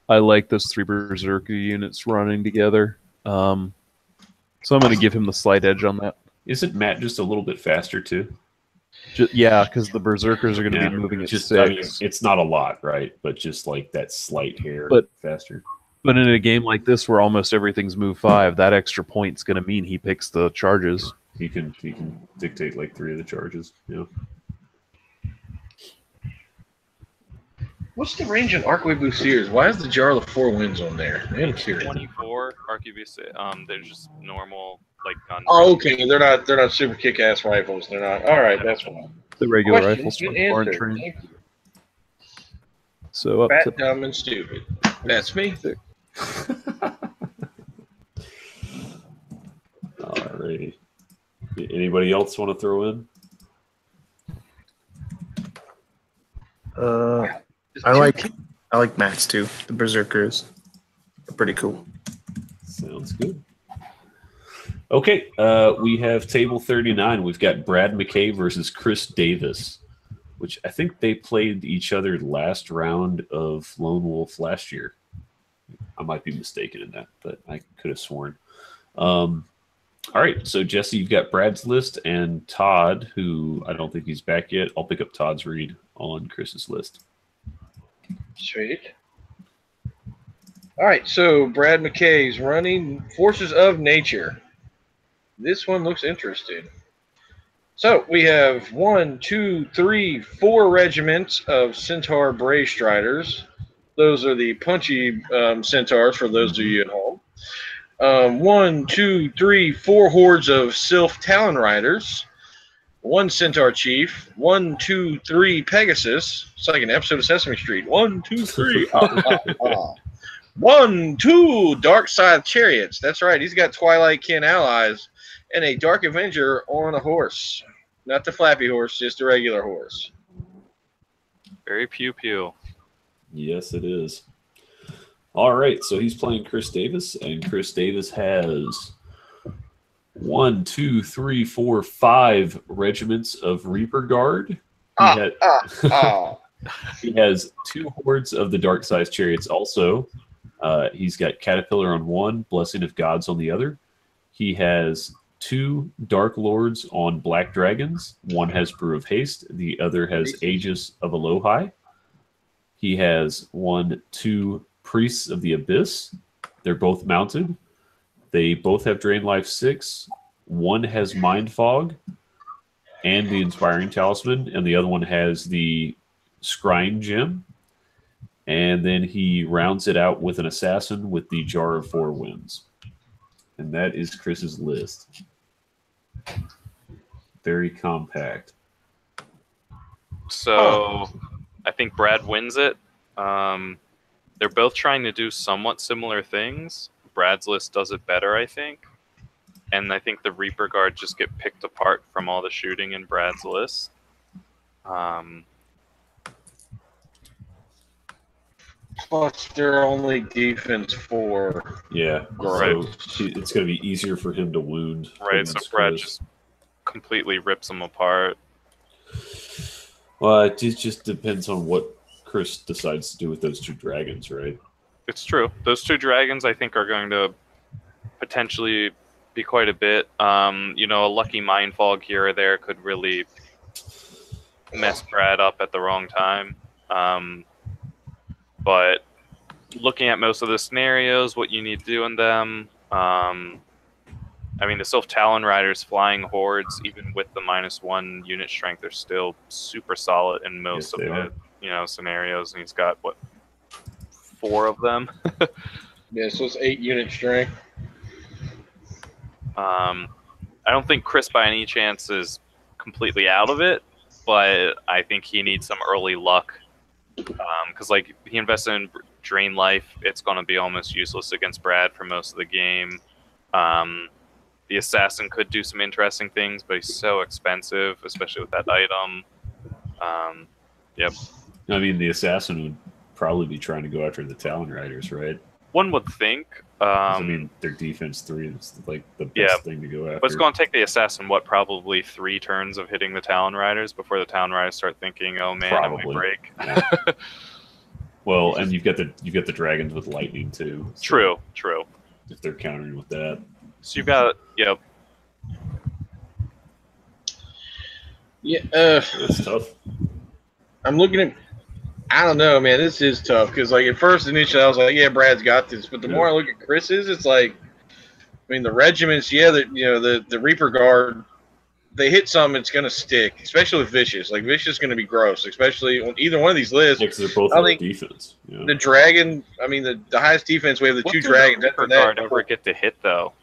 I like those 3 Berserker units running together. So I'm going to give him the slight edge on that. Isn't Matt just a little bit faster too? Yeah, because the Berserkers are going to be moving at 6. I mean, it's not a lot, right? But just like that slight hair faster. But in a game like this where almost everything's move 5, that extra point's going to mean he picks the charges. He can dictate like 3 of the charges. Yeah. What's the range in Archway Sears? Why is the Jar of the 4 Winds on there? I'm curious. 24 RQB. They're just normal like gun. Oh, okay. They're not super kick-ass rifles. They're not. All right, that's fine. The regular Question, rifles good aren't answer. trained. Thank you. So up Fat, to dumb, and stupid. That's me. Alrighty. Anybody else want to throw in? I like Matt's too. The Berserkers are pretty cool. Sounds good. Okay, we have table 39. We've got Brad McKay versus Chris Davis, which I think they played each other last round of Lone Wolf last year. I might be mistaken in that, but I could have sworn. All right, so Jesse, you've got Brad's list, and Todd, who I don't think he's back yet. I'll pick up Todd's read on Chris's list. Sweet. All right, so Brad McKay's running Forces of Nature. This one looks interesting. So we have 1, 2, 3, 4 regiments of Centaur Brave Striders. Those are the punchy centaurs for those of you at home. 1, 2, 3, 4 hordes of Sylph Talon Riders. 1 Centaur Chief. 1, 2, 3 Pegasus. It's like an episode of Sesame Street. 1, 2, 3. 1, 2 Dark Side Chariots. That's right. He's got Twilight Kin allies and a Dark Avenger on a horse. Not the flappy horse, just a regular horse. Very pew pew. Yes, it is. All right, so he's playing Chris Davis, and Chris Davis has 1, 2, 3, 4, 5 regiments of Reaper Guard. He has 2 hordes of the Dark Size Chariots also. He's got Caterpillar on 1, Blessing of Gods on the other. He has 2 Dark Lords on Black Dragons. One has Brew of Haste, the other has Aegis of Alohi. He has 2 Priests of the Abyss. They're both mounted. They both have Drain Life 6. One has Mind Fog and the Inspiring Talisman, and the other one has the Scrying Gem. And then he rounds it out with an Assassin with the Jar of 4 Winds. And that is Chris's list. Very compact. So I think Brad wins it. They're both trying to do somewhat similar things. Brad's list does it better, I think. And I think the Reaper Guard just get picked apart from all the shooting in Brad's list. Plus, they're only defense 4. Yeah, right. So it's going to be easier for him to wound. Right, so Brad just completely rips them apart. Well, it just depends on what Chris decides to do with those 2 dragons, right? It's true. Those 2 dragons, I think, are going to potentially be quite a bit. You know, a lucky Mind Fog here or there could really mess Brad up at the wrong time. But looking at most of the scenarios, what you need to do in them, I mean, the Sylph Talon Riders flying hordes, even with the -1 unit strength, they're still super solid in most of the scenarios. And he's got, what, 4 of them? Yeah, so it's 8 unit strength. I don't think Chris by any chance is completely out of it, but I think he needs some early luck. Because like he invested in Drain Life, it's going to be almost useless against Brad for most of the game. The Assassin could do some interesting things, but he's so expensive, especially with that item. Yep. I mean, the Assassin would probably be trying to go after the Talon Riders, right? One would think. I mean, their defense 3 is like the best thing to go after. But it's going to take the Assassin, probably 3 turns of hitting the Talon Riders before the Talon Riders start thinking, "Oh man, I might break." Yeah. Well, and you've got the dragons with lightning too. So true. If they're countering with that, so you've got Yeah, it's tough. I'm looking at. I don't know, man. This is tough because, like, at first initially I was like, "Yeah, Brad's got this," but the more I look at Chris's, it's like, I mean, the regiments, the Reaper Guard, they hit some, it's gonna stick, especially with Vicious. Like, Vicious is gonna be gross, especially on either one of these lists. Because they're both on defense. Yeah. The Dragon, I mean, the highest defense we have the 2 dragons. Reaper Guard ever get to hit though?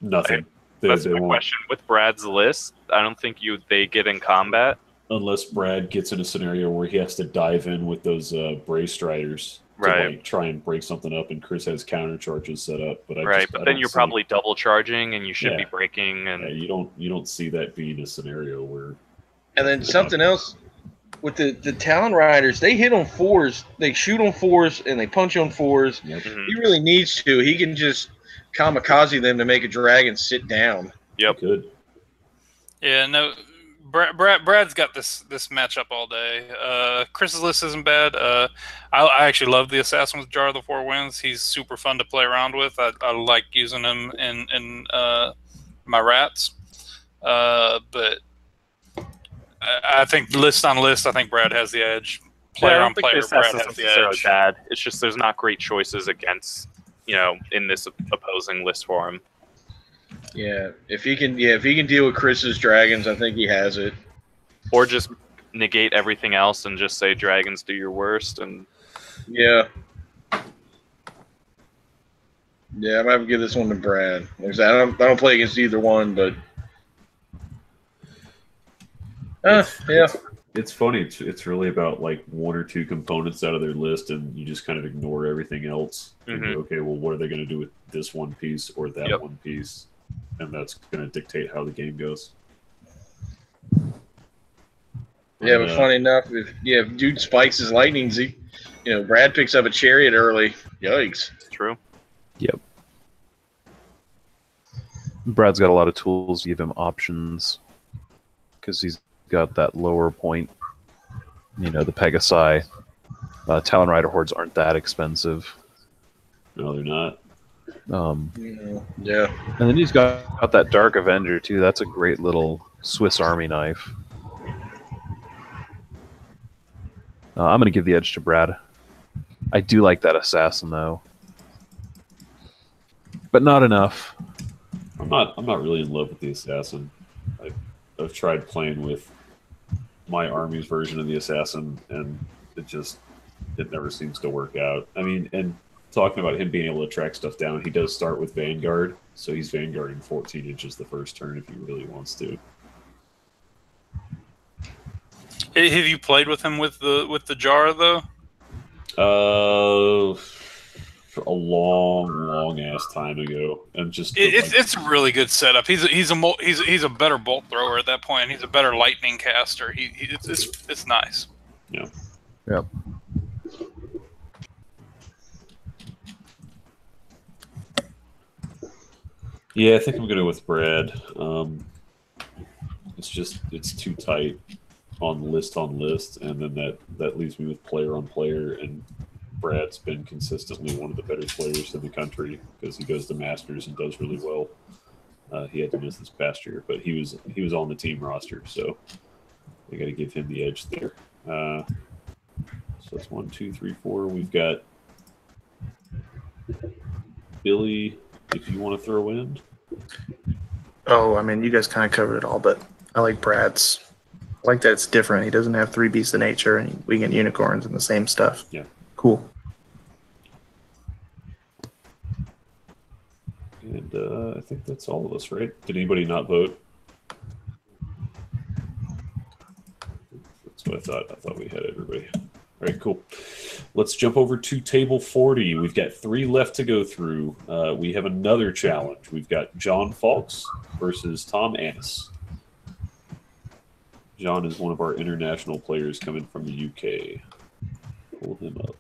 Nothing. That's my question. With Brad's list, I don't think they get in combat. Unless Brad gets in a scenario where he has to dive in with those Bray Striders to like, try and break something up, and Chris has counter charges set up. But but then you're probably double charging, and you should be breaking. And you don't see that being a scenario where. And then something else with the Talon Riders, they hit on 4s, they shoot on 4s, and they punch on 4s. Yep. He really needs to. He can just kamikaze them to make a dragon sit down. Yep. Good. Yeah. No. Brad's got this matchup all day. Chris's list isn't bad. I actually love the Assassin with Jar of the 4 Winds. He's super fun to play around with. I like using him in my rats. But I think list on list, I think Brad has the edge. Player on player, Brad has the edge. Bad. It's just there's not great choices against in this opposing list for him. Yeah, if he can deal with Chris's dragons, I think he has it. Or just negate everything else and just say dragons do your worst. And yeah, I'm gonna have to give this one to Brad. I don't play against either one, but It's funny. It's really about like 1 or 2 components out of their list, and you just kind of ignore everything else. And go, okay, well, what are they going to do with this one piece or that one piece? And that's going to dictate how the game goes. Yeah, but funny enough, if dude spikes his lightnings, Brad picks up a chariot early. Yikes. It's true. Yep. Brad's got a lot of tools to give him options because he's got that lower point. The Pegasi. Talon Rider hordes aren't that expensive. No, they're not. Yeah. And then he's got that Dark Avenger too. That's a great little Swiss Army knife. I'm going to give the edge to Brad. I do like that assassin though, but not enough. I'm not really in love with the assassin. I've tried playing with my army's version of the assassin, and it never seems to work out. I mean, and talking about him being able to track stuff down, he does start with Vanguard, so he's Vanguarding 14 inches the first turn if he really wants to. Have you played with him with the jar though? A long ass time ago, and it's a really good setup. He's a better bolt thrower at that point. He's a better lightning caster. It's nice. Yeah. Yep. Yeah, I think I'm gonna go with Brad. It's too tight on list, and then that leaves me with player on player, and Brad's been consistently one of the better players in the country because he goes to Masters and does really well. He had to miss this past year, but he was on the team roster, so I got to give him the edge there. So that's 1, 2, 3, 4. We've got Billy. If you want to throw in. Oh, I mean, you guys kind of covered it all, but I like Brad's. I like that it's different. He doesn't have 3 beasts of nature, and we get unicorns and the same stuff. Yeah. Cool. And I think that's all of us, right? Did anybody not vote? That's what I thought. I thought we had everybody. All right, cool. Let's jump over to table 40. We've got 3 left to go through. We have another challenge. We've got John Fawkes versus Tom Annis. John is one of our international players coming from the UK. Pull him up.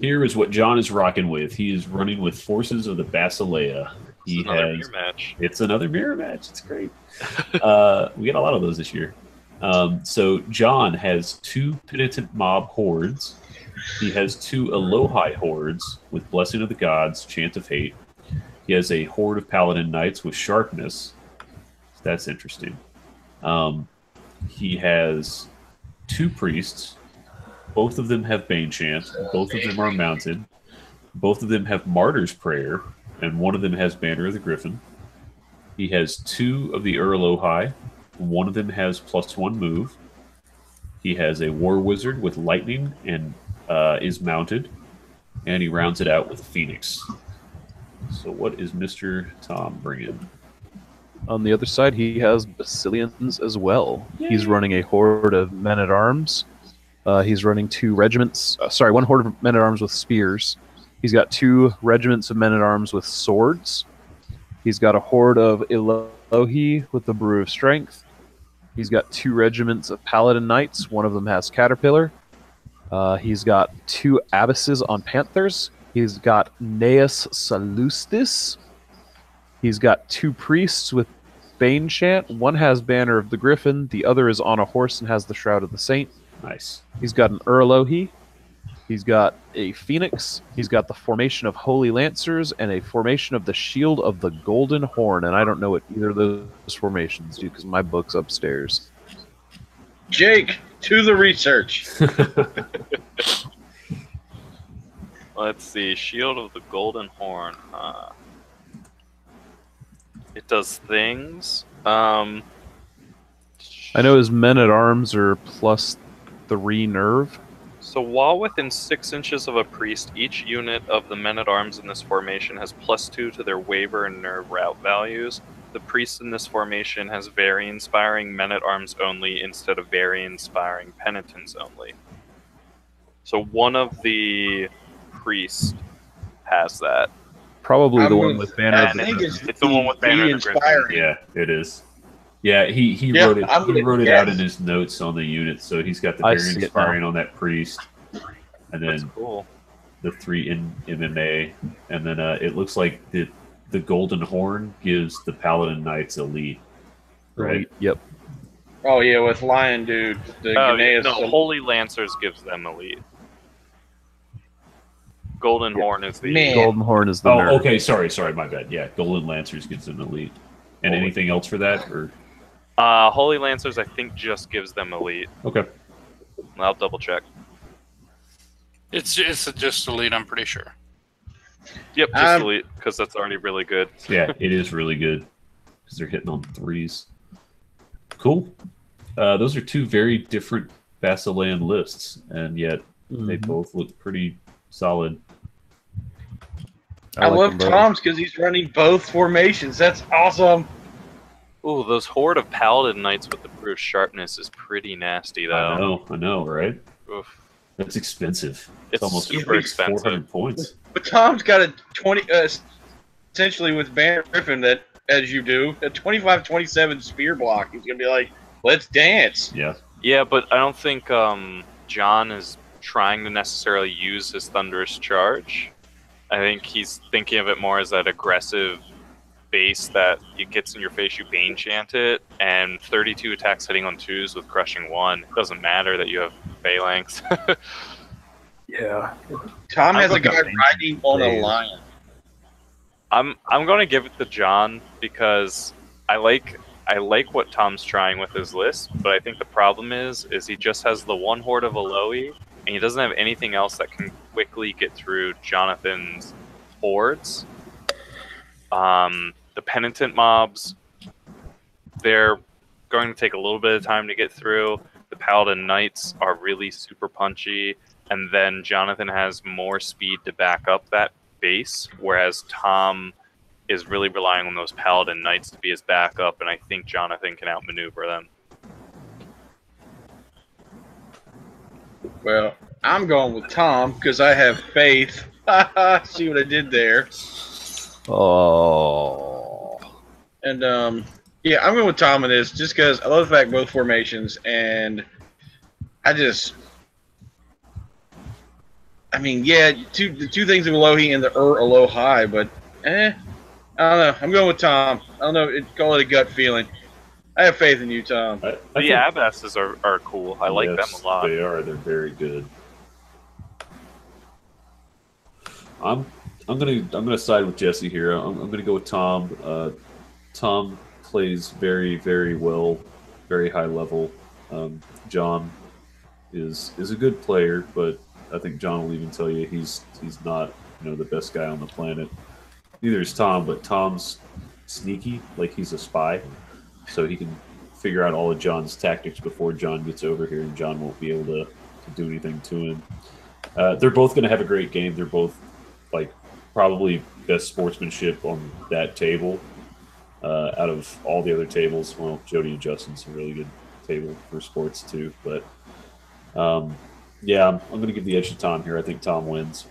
Here is what John is rocking with. He is running with Forces of the Basileia. Mirror match. It's another mirror match. It's great. We got a lot of those this year. So John has 2 Penitent Mob hordes. He has 2 Elohai hordes with Blessing of the Gods, Chant of Hate. He has a horde of Paladin Knights with Sharpness. That's interesting. He has 2 priests. Both of them have Bane Chant. Both of them are mounted. Both of them have Martyr's Prayer, and one of them has Banner of the Griffin. He has 2 of the Elohai. One of them has +1 move. He has a War Wizard with Lightning and is mounted. And he rounds it out with Phoenix. So what is Mr. Tom bringing? On the other side, he has Basilians as well. Yay. He's running a horde of men-at-arms. He's running 2 regiments. 1 horde of men-at-arms with spears. He's got 2 regiments of men-at-arms with swords. He's got a horde of Elohi with the Brew of Strength. He's got 2 regiments of Paladin Knights. One of them has Caterpillar. He's got 2 Abysses on Panthers. He's got Neus Salustis. He's got 2 priests with Bane Chant. One has Banner of the Griffin. The other is on a horse and has the Shroud of the Saint. Nice. He's got an Elohi. He's got a Phoenix. He's got the formation of Holy Lancers and a formation of the Shield of the Golden Horn. And I don't know what either of those formations do because my book's upstairs. Jake, to the research. Let's see. Shield of the Golden Horn. It does things. I know his men-at-arms are +3 nerve. So while within 6 inches of a priest, each unit of the men-at-arms in this formation has +2 to their waver and nerve route values. The priest in this formation has very inspiring men-at-arms only instead of very inspiring penitents only. So one of the priests has that. Probably the one with Banner of I the think Griffin. It's the one with Banner of the Griffin. inspiring. Yeah, it is. Yeah, he Yeah, wrote it. I'm He gonna wrote it out guess. in his notes on the unit. So he's got the I variant see it expiring on that priest, and That's then cool. the 3 in MMA, and then it looks like the golden horn gives the paladin knights elite. Right. Elite, yep. Oh yeah, with Lion Dude, the Gnaeus. No, Holy Lancers gives them elite. Golden Horn is the Man. Golden Horn is the Oh, nerd. okay. Sorry, my bad. Yeah, golden lancers gives them elite. And Holy. anything else for that? Or Holy Lancers, I think, just gives them elite. okay. I'll double check. It's just elite, I'm pretty sure. Yep, just elite, because that's already really good. Yeah, it is really good because they're hitting on 3s. Cool. Those are 2 very different Basilean lists, and yet they both look pretty solid. I like love them both. Tom's because he's running both formations. That's awesome. Ooh, those horde of Paladin Knights with the Bruce Sharpness is pretty nasty, though. I know, right? Oof. That's expensive. It's almost super expensive. 400 points. But Tom's got a 20, essentially with Banner Griffin that, as you do, a 25-27 spear block. He's gonna be like, let's dance. Yeah. Yeah, but I don't think John is trying to necessarily use his Thunderous Charge. I think he's thinking of it more as that aggressive base that it gets in your face, you Bane Chant it, and 32 attacks hitting on 2s with Crushing 1. It doesn't matter that you have Phalanx. Yeah. Tom I has a look guy at riding on a Bane. lion. I'm going to give it to John because I like what Tom's trying with his list, but I think the problem is he just has the one horde of Aloe, and he doesn't have anything else that can quickly get through Jonathan's hordes. The penitent mobs, they're going to take a little bit of time to get through. The Paladin Knights are really super punchy, and then Jonathan has more speed to back up that base, whereas Tom is really relying on those Paladin Knights to be his backup, and I think Jonathan can outmaneuver them. Well, I'm going with Tom because I have faith. See what I did there? Oh. And yeah, I'm going with Tom in this just because I love the fact both formations, and I mean, yeah, the two things of Alohi and the Alohi, but I don't know. I'm going with Tom. I don't know. Call it a gut feeling. I have faith in you, Tom. I The think- Abasses are cool. I like Yes, them a lot. They are. They're very good. I'm gonna side with Jesse here. I'm gonna go with Tom. Tom plays very, very well, very high level. John is a good player, but I think John will even tell you he's not the best guy on the planet. Neither is Tom, but Tom's sneaky, like he's a spy, so he can figure out all of John's tactics before John gets over here, and John won't be able to do anything to him. They're both going to have a great game. They're both probably best sportsmanship on that table out of all the other tables. Well, Jody and Justin's a really good table for sports too, but yeah, I'm going to give the edge to Tom here. I think Tom wins.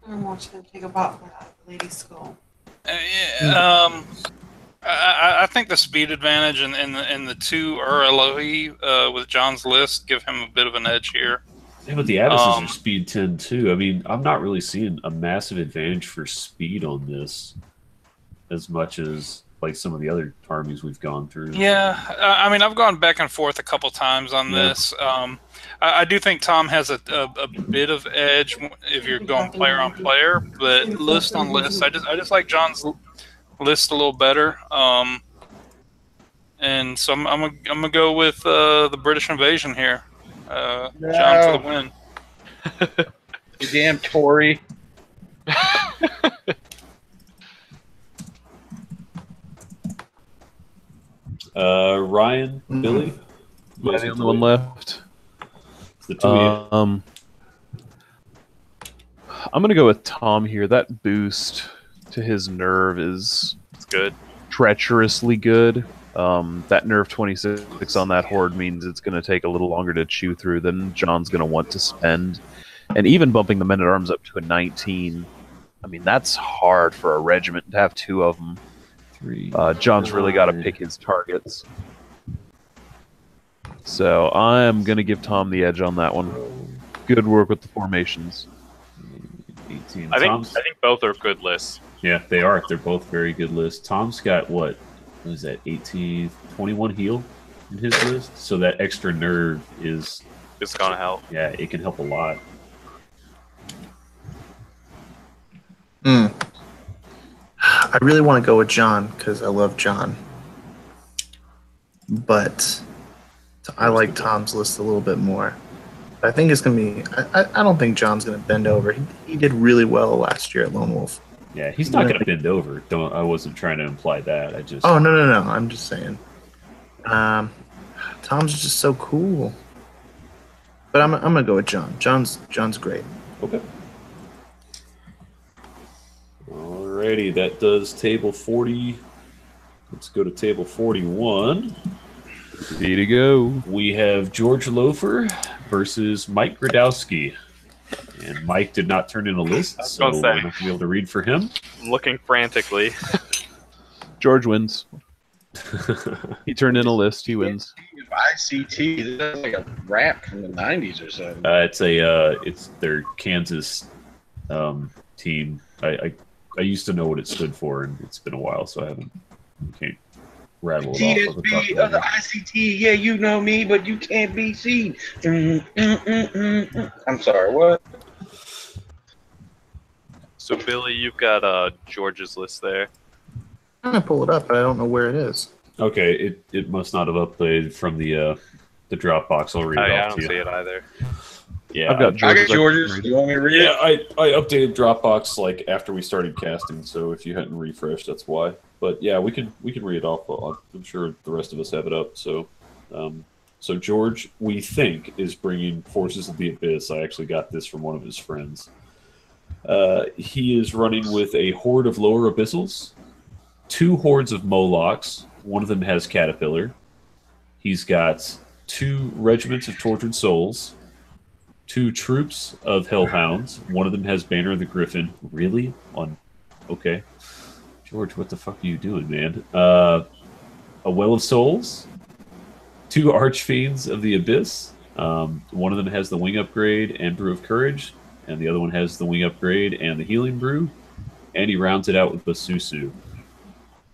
I want you to take a bot for that lady skull. I think the speed advantage and the 2 Alohi with John's list give him a bit of an edge here. Yeah, but the Abysses are speed 10 too. I mean, I'm not really seeing a massive advantage for speed on this as much as some of the other armies we've gone through. Yeah, I mean, I've gone back and forth a couple times on this. I do think Tom has a bit of edge if you're going player on player, but list on list, I just like John's list a little better. And so I'm gonna go with the British invasion here. John for the win. You damn Tory. Ryan, Billy, Am I the only one left? It's the two of you. I'm gonna go with Tom here. That boost to his nerve is Good. treacherously good. That nerve 26 on that horde means it's going to take a little longer to chew through than John's going to want to spend. And even bumping the men-at-arms up to a 19, I mean, that's hard for a regiment to have 2 of them John's really got to pick his targets. So I'm going to give Tom the edge on that one. Good work with the formations. 18. I think both are good lists. Yeah, they are. They're both very good lists. Tom's got what is that? 18, 21 heal in his list. So that extra nerve is It's gonna help. Yeah, it can help a lot. I really want to go with John because I love John, but I like Tom's list a little bit more. I think it's gonna be. I don't think John's gonna bend over. He did really well last year at Lone Wolf. Yeah, he's not gonna bend over. I wasn't trying to imply that. I just. Oh no! I'm just saying. Tom's just so cool. But I'm gonna go with John. John's great. Okay. Alrighty, that does table 40. Let's go to table 41. Ready to go. We have George Loafer versus Mike Gradowski. And Mike did not turn in a list, so we're not going to be able to read for him. I'm looking frantically. George wins. He turned in a list. He wins. ICT. That's like a rap from the 90s or something. It's their Kansas team. I used to know what it stood for, and it's been a while, so I can't rattle it off. TSB of the ICT. Yeah, you know me, but you can't be seen. I'm sorry. What? So Billy, you've got George's list there. I'm gonna pull it up, but I don't know where it is. Okay, it must not have updated from the Dropbox. I'll read it I off don't to you. see it either. Yeah, I've got George's. I got George's. Do you want me to read it? Yeah, I updated Dropbox like after we started casting, so if you hadn't refreshed, that's why. But yeah, we can read it off. I'm sure the rest of us have it up. So, so George, we think, is bringing Forces of the Abyss. I actually got this from one of his friends. He is running with a horde of lower abyssals, 2 hordes of Molochs. One of them has Caterpillar. He's got 2 regiments of tortured souls. 2 troops of Hellhounds. One of them has Banner of the Griffin. Really? Okay. George, what the fuck are you doing, man? A Well of Souls. 2 Archfiends of the Abyss. One of them has the Wing Upgrade and Brew of Courage. And the other one has the Wing Upgrade and the Healing Brew. And he rounds it out with Basusu.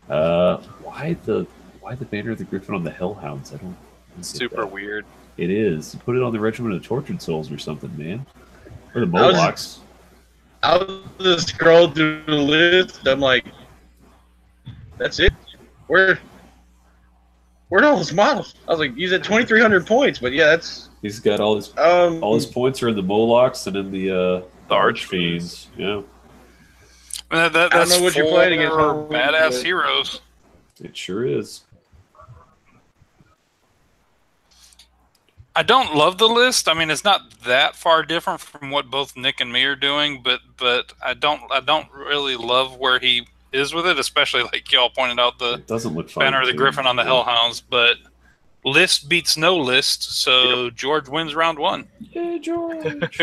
Why the Banner of the Griffin on the Hellhounds? I don't Super weird. It is. You put it on the Regiment of Tortured Souls or something, man. Or the Molochs. I was just scrolling through the list. I'm like, that's it. Where'd all his models? I was like, he's at 2,300 points, but yeah, that's. He's got all his points are in the Molochs and in the Archfiends. Yeah. That's I don't know what you're playing against. Badass heroes. It sure is. I don't love the list. I mean, it's not that far different from what both Nick and me are doing, but I don't really love where he is with it, especially like y'all pointed out the It doesn't look fun. Banner of the Griffin on the Hellhounds. But list beats no list, so George wins round 1. Yeah, George.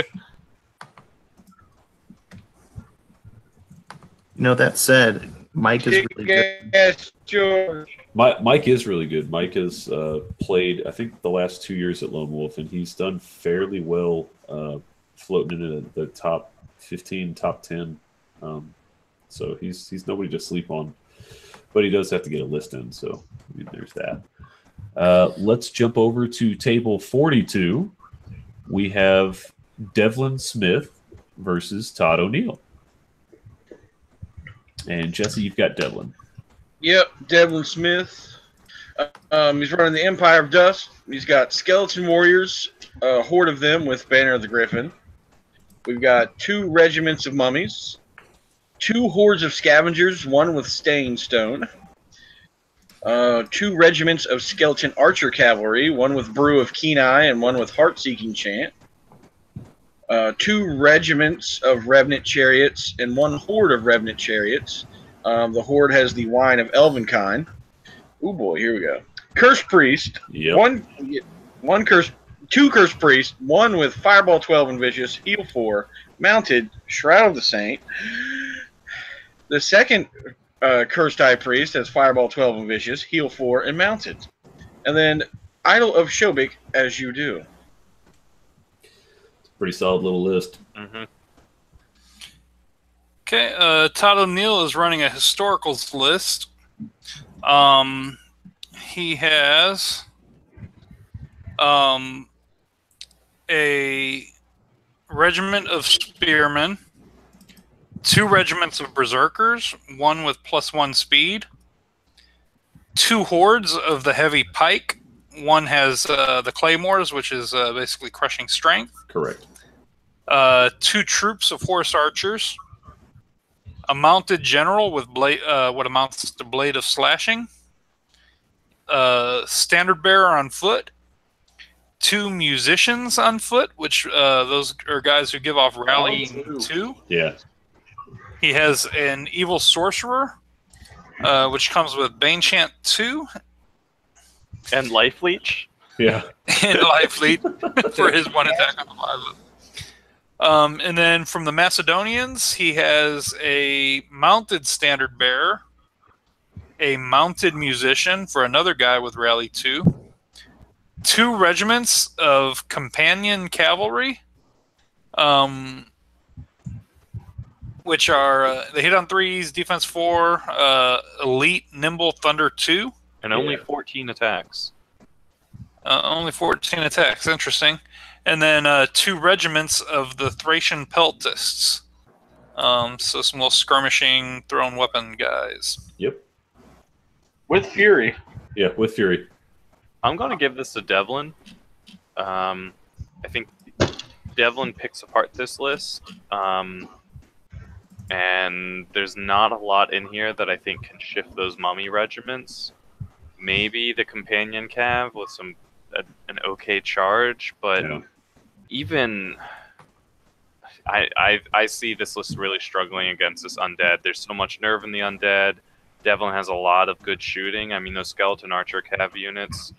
That said, Mike is really good. Yes, George. Mike is really good. Mike has played, I think, the last 2 years at Lone Wolf, and he's done fairly well floating into the top 15, top 10. So he's nobody to sleep on. But he does have to get a list in, so I mean, there's that. Let's jump over to table 42. We have Devlin Smith versus Todd O'Neill. And Jesse, you've got Devlin. Yep, Devlin Smith. He's running the Empire of Dust. He's got Skeleton Warriors, a horde of them with Banner of the Griffin. We've got 2 regiments of mummies, 2 hordes of scavengers, one with Staying Stone, 2 regiments of Skeleton Archer Cavalry, one with Brew of Keen Eye and one with Heart-Seeking Chant, 2 regiments of Revenant Chariots and 1 horde of Revenant Chariots. The horde has the Wine of Elvenkind. Oh boy, here we go. Curse Priest. Yep. 2 Curse Priests. 1 with Fireball 12 and Vicious. Heal 4. Mounted. Shroud of the Saint. The second Cursed High Priest has Fireball 12 and Vicious, Heal 4, and Mounted. And then Idol of Shobik as you do. Pretty solid little list. Mm-hmm. Okay, Todd O'Neill is running a historicals list. He has a regiment of spearmen, 2 regiments of berserkers, 1 with +1 speed, 2 hordes of the heavy pike. 1 has the claymores, which is basically crushing strength. Correct. 2 troops of horse archers, a mounted general with blade, what amounts to blade of slashing, standard bearer on foot, 2 musicians on foot, which those are guys who give off rally 2. Yeah. He has an evil sorcerer, which comes with Bane Chant 2. And Life Leech. Yeah. And Life Leech for his 1 attack on the 5. And then from the Macedonians, he has a mounted standard bearer, a mounted musician for another guy with rally 2, 2 regiments of companion cavalry, which are they hit on 3s, defense 4, elite nimble thunder 2, And only 14 attacks. only 14 attacks. Interesting. And then 2 regiments of the Thracian peltists. So some little skirmishing, thrown weapon guys. Yep. With Fury. Yeah, with Fury. I'm going to give this to Devlin. I think Devlin picks apart this list. And there's not a lot in here that I think can shift those mummy regiments. Maybe the companion cav with an okay charge, but Yeah. even I see this list really struggling against this undead. There's so much nerve in the undead. Devlin has a lot of good shooting. I mean, those skeleton archer cav units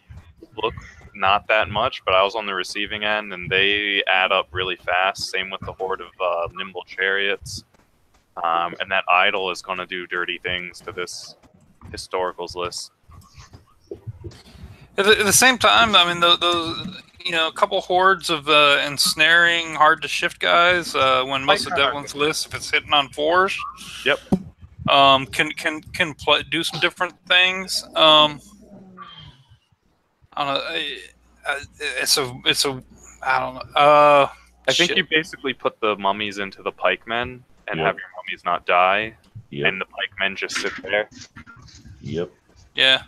look not that much, but I was on the receiving end, and they add up really fast. Same with the horde of nimble chariots. And that idol is going to do dirty things to this historicals list. At the same time, I mean, those a couple hordes of ensnaring, hard to shift guys. When most of Devlin's lists, if it's hitting on 4s, Yep. Can do some different things. I don't know. It's a I don't know. I think you basically put the mummies into the pikemen and have your mummies not die, and the pikemen just sit there. Yep. Yeah.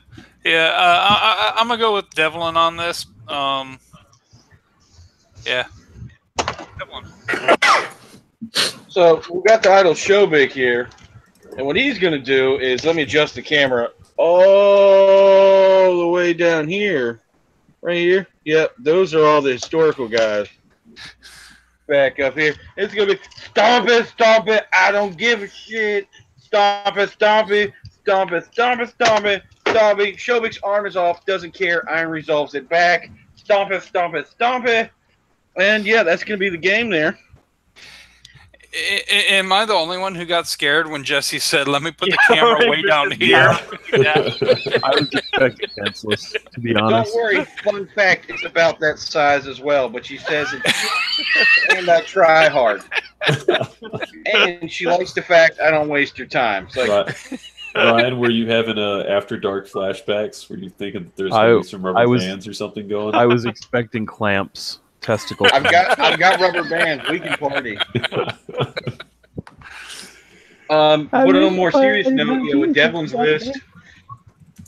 I'm gonna go with Devlin on this. Yeah. Devlin. So we got the idol Shobik here, and what he's going to do is, let me adjust the camera all the way down here, right here. Yep, those are all the historical guys. Back up here, it's going to be stomp it, I don't give a shit. Stomp it, stomp it, stomp it, stomp it, stomp it, stomp it. Shobik's arm is off, doesn't care. Iron resolves it back. Stomp it, stomp it, stomp it. And yeah, that's going to be the game there. Am I the only one who got scared when Jesse said, "Let me put the camera way down here"? Yeah. I was expecting senseless, to be honest. Don't worry. Fun fact: it's about that size as well. But she says it's and I try hard, and she likes the fact I don't waste your time. It's like, Right. Ryan, were you having after dark flashbacks? Were you thinking that there's going to be some rubber bands or something going? I was expecting clamps. Testicles. I've got rubber bands. We can party. But on a more serious note, with Devlin's list,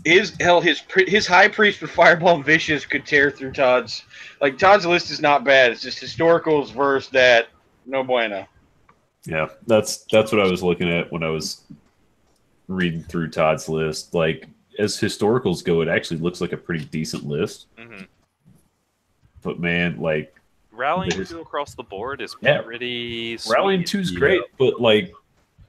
his high priest with Fireball and Vicious could tear through Todd's. Like, Todd's list is not bad. It's just historicals versus that. No bueno. Yeah, that's what I was looking at when I was reading through Todd's list. Like, as historicals go, it actually looks like a pretty decent list. Mm-hmm. But man, like, rallying 2 across the board is pretty sweet. Rallying 2 is great, but like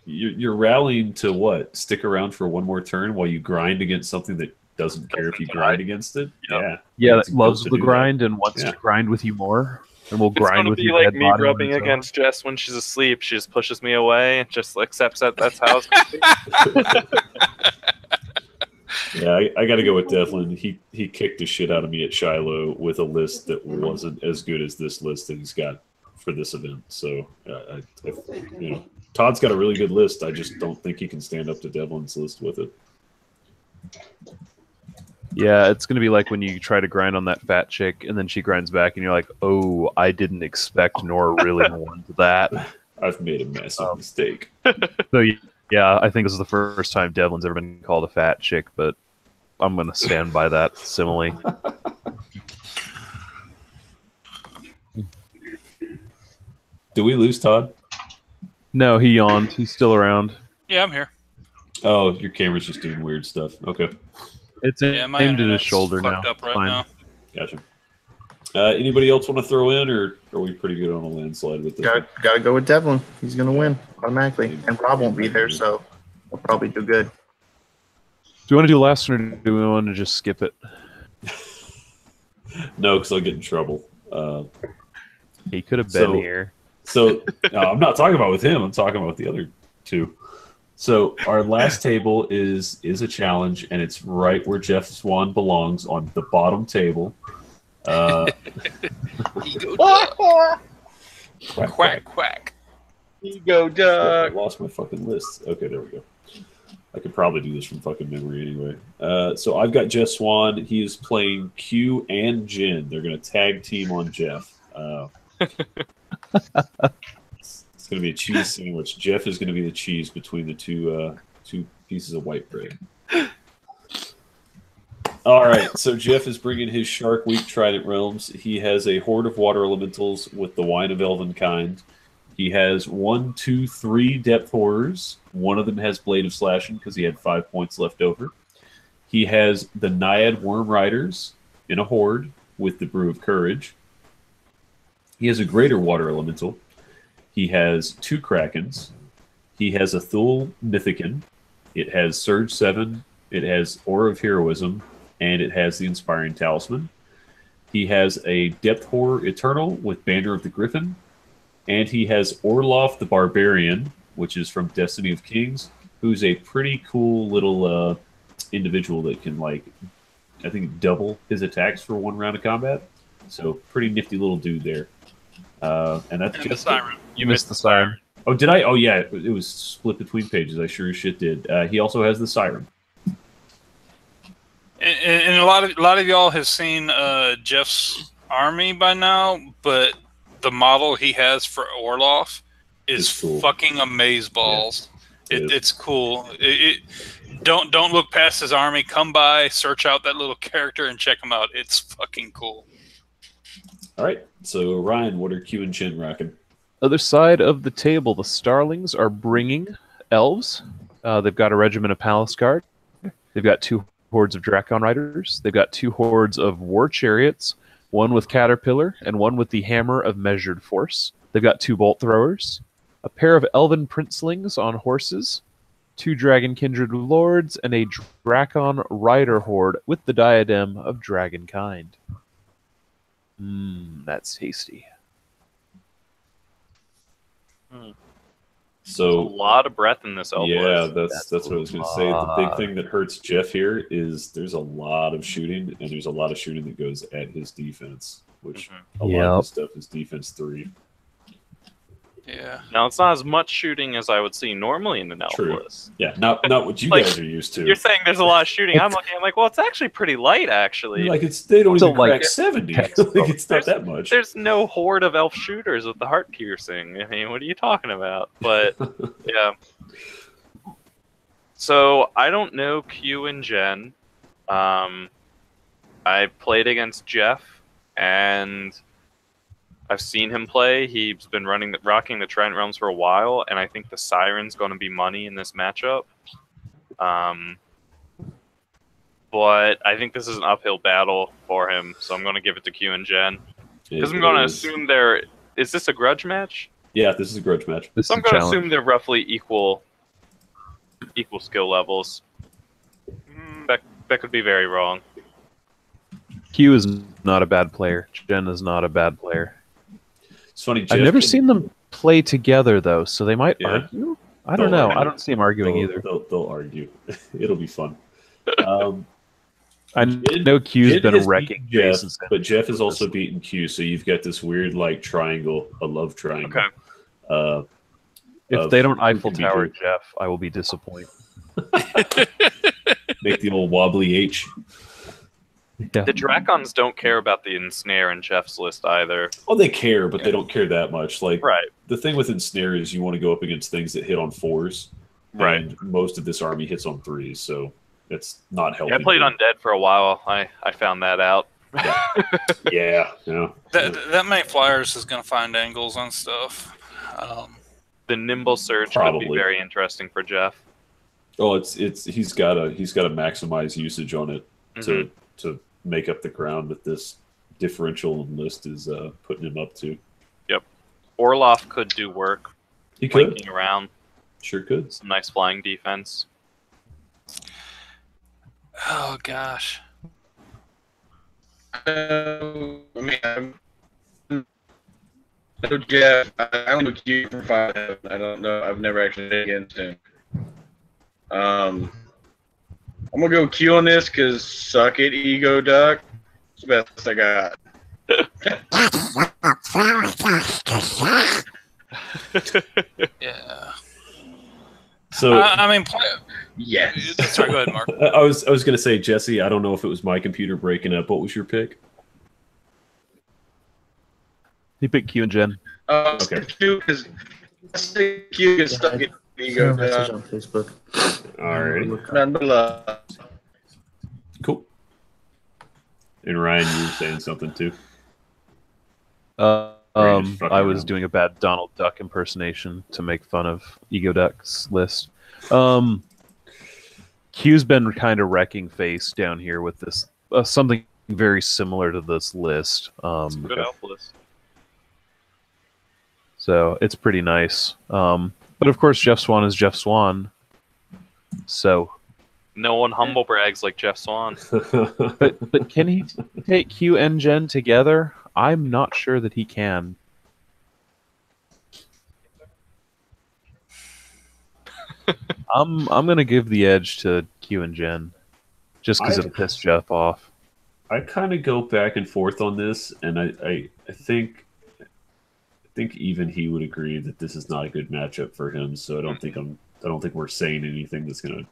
you're rallying to what? Stick around for one more turn while you grind against something that doesn't care if you grind against it. Yep. Yeah, that loves the grind and wants to grind with you more, and will grind with you. It's gonna be like me rubbing against Jess when she's asleep. She just pushes me away and just accepts that that's how it's gonna be. Yeah, I got to go with Devlin. He kicked the shit out of me at Shiloh with a list that wasn't as good as this list that he's got for this event. So, Todd's got a really good list. I just don't think he can stand up to Devlin's list with it. Yeah, it's going to be like when you try to grind on that fat chick, and then she grinds back, and you're like, oh, I didn't expect nor really want that. I've made a massive mistake. So, yeah, I think this is the first time Devlin's ever been called a fat chick, but I'm going to stand by that simile. Do we lose Todd? No, he yawned. He's still around. Yeah, I'm here. Oh, your camera's just doing weird stuff. Okay. It's Yeah, my aimed at his internet's shoulder now. fucked up right Fine. now. Gotcha. Anybody else want to throw in, or are we pretty good on a landslide with this? Got to go with Devlin. He's going to win automatically. And Rob won't be there, so we'll probably do good. Do you want to do last one, or do we want to just skip it? No, because I'll get in trouble. He could have been here. So no, I'm not talking about with him. I'm talking about the other two. So our last table is a challenge, and it's right where Jeff Swan belongs, on the bottom table. Quack, quack. Ego duck. I lost my fucking list. Okay, there we go. I could probably do this from fucking memory anyway. So I've got Jeff Swan. He is playing Q and Jen. They're going to tag team on Jeff. It's going to be a cheese sandwich. Jeff is going to be the cheese between the two pieces of white bread. All right, so Jeff is bringing his Shark Week Trident Realms. He has a horde of water elementals with the Wine of Elvenkind. He has 1, 2, 3 depth horrors. One of them has Blade of Slashing because he had 5 points left over. He has the Naiad Worm Riders in a horde with the Brew of Courage. He has a Greater Water Elemental. He has 2 Krakens. He has a Thule Mythicon. It has Surge 7. It has Aura of Heroism. And it has the Inspiring Talisman. He has a Depth Horror Eternal with Banner of the Griffin. And he has Orloff the Barbarian, which is from Destiny of Kings, who's a pretty cool little individual that can, like, I think double his attacks for 1 round of combat. So pretty nifty little dude there. And that's And the just siren. You missed the siren. Oh, did I? Oh, yeah. It was split between pages. I sure as shit did. He also has the siren. And a lot of y'all have seen Jeff's army by now, but the model he has for Orloff is It's cool. fucking amazeballs. Yeah, it is. It's cool. Don't look past his army. Come by, search out that little character, and check him out. It's fucking cool. All right. So, Ryan, what are Q and Chin rocking? Other side of the table, the Starlings are bringing elves. They've got a regiment of Palace Guard. They've got 2 hordes of Drakon Riders. They've got 2 hordes of War Chariots, one with Caterpillar and one with the Hammer of Measured Force. They've got 2 Bolt Throwers, a pair of Elven Princelings on horses, 2 Dragon Kindred Lords, and a Drakon Rider horde with the Diadem of Dragonkind. That's tasty. So, a lot of breath in this elf yeah, list. that's what I was going to say. The big thing that hurts Jeff here is there's a lot of shooting, and there's a lot of shooting that goes at his defense, which a lot of his stuff is defense 3. Yeah. Now, it's not as much shooting as I would see normally in an elf True. list. Yeah, not what you Like, guys are used to. You're saying there's a lot of shooting. I'm like, well, it's actually pretty light, actually. Like they don't So, even like, crack 70. Like, it's not that much. There's no horde of elf shooters with the heart piercing. I mean, what are you talking about? But yeah. So I don't know Q and Jen. I played against Jeff, and I've seen him play. He's been rocking the Trident Realms for a while, and I think the Siren's going to be money in this matchup. But I think this is an uphill battle for him, so I'm going to give it to Q and Jen. Because I'm going to assume they're... Is this a grudge match? Yeah, this is a grudge match. This So is I'm a going to challenge. assume they're roughly equal skill levels. That could be very wrong. Q is not a bad player. Jen is not a bad player. It's funny, Jeff, I've never seen them play together, though, so they might Yeah. argue. I don't They'll know. I argue. don't see him arguing either. They'll argue. It'll be fun. I know Q's Jid been has wrecking beaten Jeff, faces. but Jeff has also beaten Q, so you've got this weird like triangle, a love triangle. Okay. If they don't who Eiffel can be Tower who. Jeff, I will be disappointed. Make the old wobbly H. Yeah. The Dracons don't care about the ensnare in Jeff's list either. Oh, they care, but they don't care that much. Like Right. the thing with ensnare is you want to go up against things that hit on 4s. Right. And most of this army hits on 3s, so it's not helping. Yeah, I played Undead for a while. I found that out. Yeah. That many flyers is going to find angles on stuff. The Nimble Surge could Probably. be very interesting for Jeff. Oh, it's he's got to maximize usage on it Mhm. to make up the ground that this differential list is putting him up to. Yep. Orloff could do work. He could. Flanking around. Sure could. Some nice flying defense. Oh gosh. I mean, I know Jeff. I don't know Q for 5. I don't know. I've never actually played against him. I'm gonna go Q on this because suck it, Ego Duck. It's the best I got. Yeah. So I mean, Yes. sorry. Go ahead, Mark. I was going to say, Jesse, I don't know if it was my computer breaking up. What was your pick? He picked Q and Jen. Okay. Q is Q is suck it, Ego message Duck. on Facebook. Alrighty. None but love. Cool. And Ryan, you were saying something too. I just fucking was around. doing a bad Donald Duck impersonation to make fun of Ego Duck's list. Q's been kind of wrecking face down here with this something very similar to this list. Good elf list. So it's pretty nice. But of course, Jeff Swan is Jeff Swan. So, No one humble brags like Jeff Swan. but can he take Q and Jen together? I'm not sure that he can. I'm gonna give the edge to Q and Jen, just because it'll piss Jeff off. I kind of go back and forth on this, and I think even he would agree that this is not a good matchup for him. So I don't think we're saying anything that's gonna,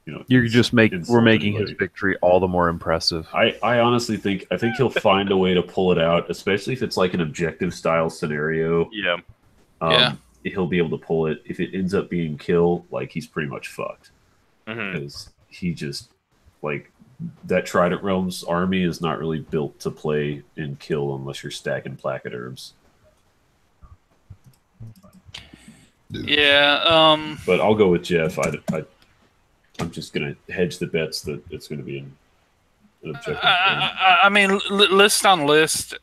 We're making his victory all the more impressive. I honestly think he'll find a way to pull it out, especially if it's like an objective style scenario. Yeah. Yeah. He'll be able to pull it. If it ends up being kill, like he's pretty much fucked Mhm. because he just like that Trident Realms army is not really built to play in kill unless you're stacking placket herbs. Yeah. But I'll go with Jeff. I'm just gonna hedge the bets that it's gonna be an objective. I mean, list on list.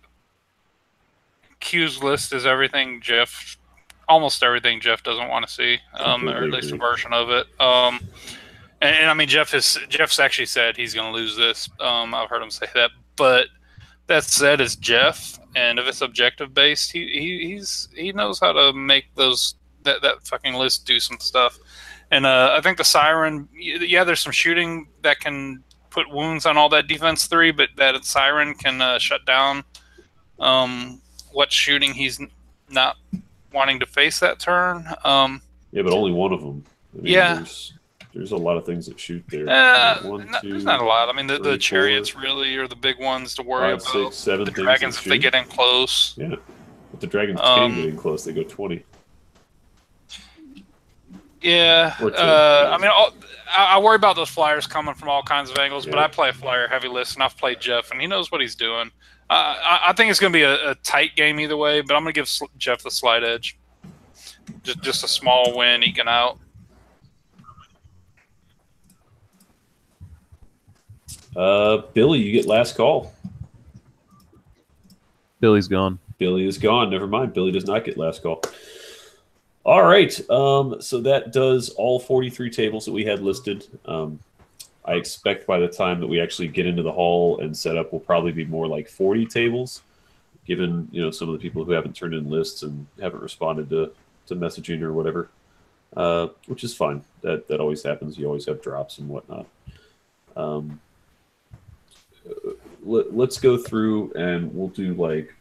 Q's list is everything Jeff, almost everything Jeff doesn't want to see, or Completely at least a agree. version of it. And I mean, Jeff's actually said he's going to lose this. I've heard him say that, but that said, it's Jeff, and if it's objective based, he knows how to make that fucking list do some stuff. And I think the Siren, yeah, there's some shooting that can put wounds on all that defense 3, but that Siren can shut down what shooting he's not wanting to face that turn. Yeah, but only one of them. I mean, Yeah. There's a lot of things that shoot there. There's not a lot. I mean, the three, chariots 4, really are the big ones to worry 5, about. 6, 7 The things dragons, that if they shoot. get in close. Yeah, but the dragons Um, can get in close. They go 20. Yeah. Or 10, I mean, I worry about those flyers coming from all kinds of angles, but Yeah. I play a flyer heavy list, and I've played Jeff, and he knows what he's doing. I think it's going to be a tight game either way, but I'm going to give Jeff the slight edge. Just a small win, eking out. Billy, you get last call. Billy's gone. Billy is gone. Never mind. Billy does not get last call. All right. So that does all 43 tables that we had listed. I expect by the time that we actually get into the hall and set up, will probably be more like 40 tables, given some of the people who haven't turned in lists and haven't responded to messaging or whatever. which is fine. That always happens. You always have drops and whatnot. Let's go through and we'll do like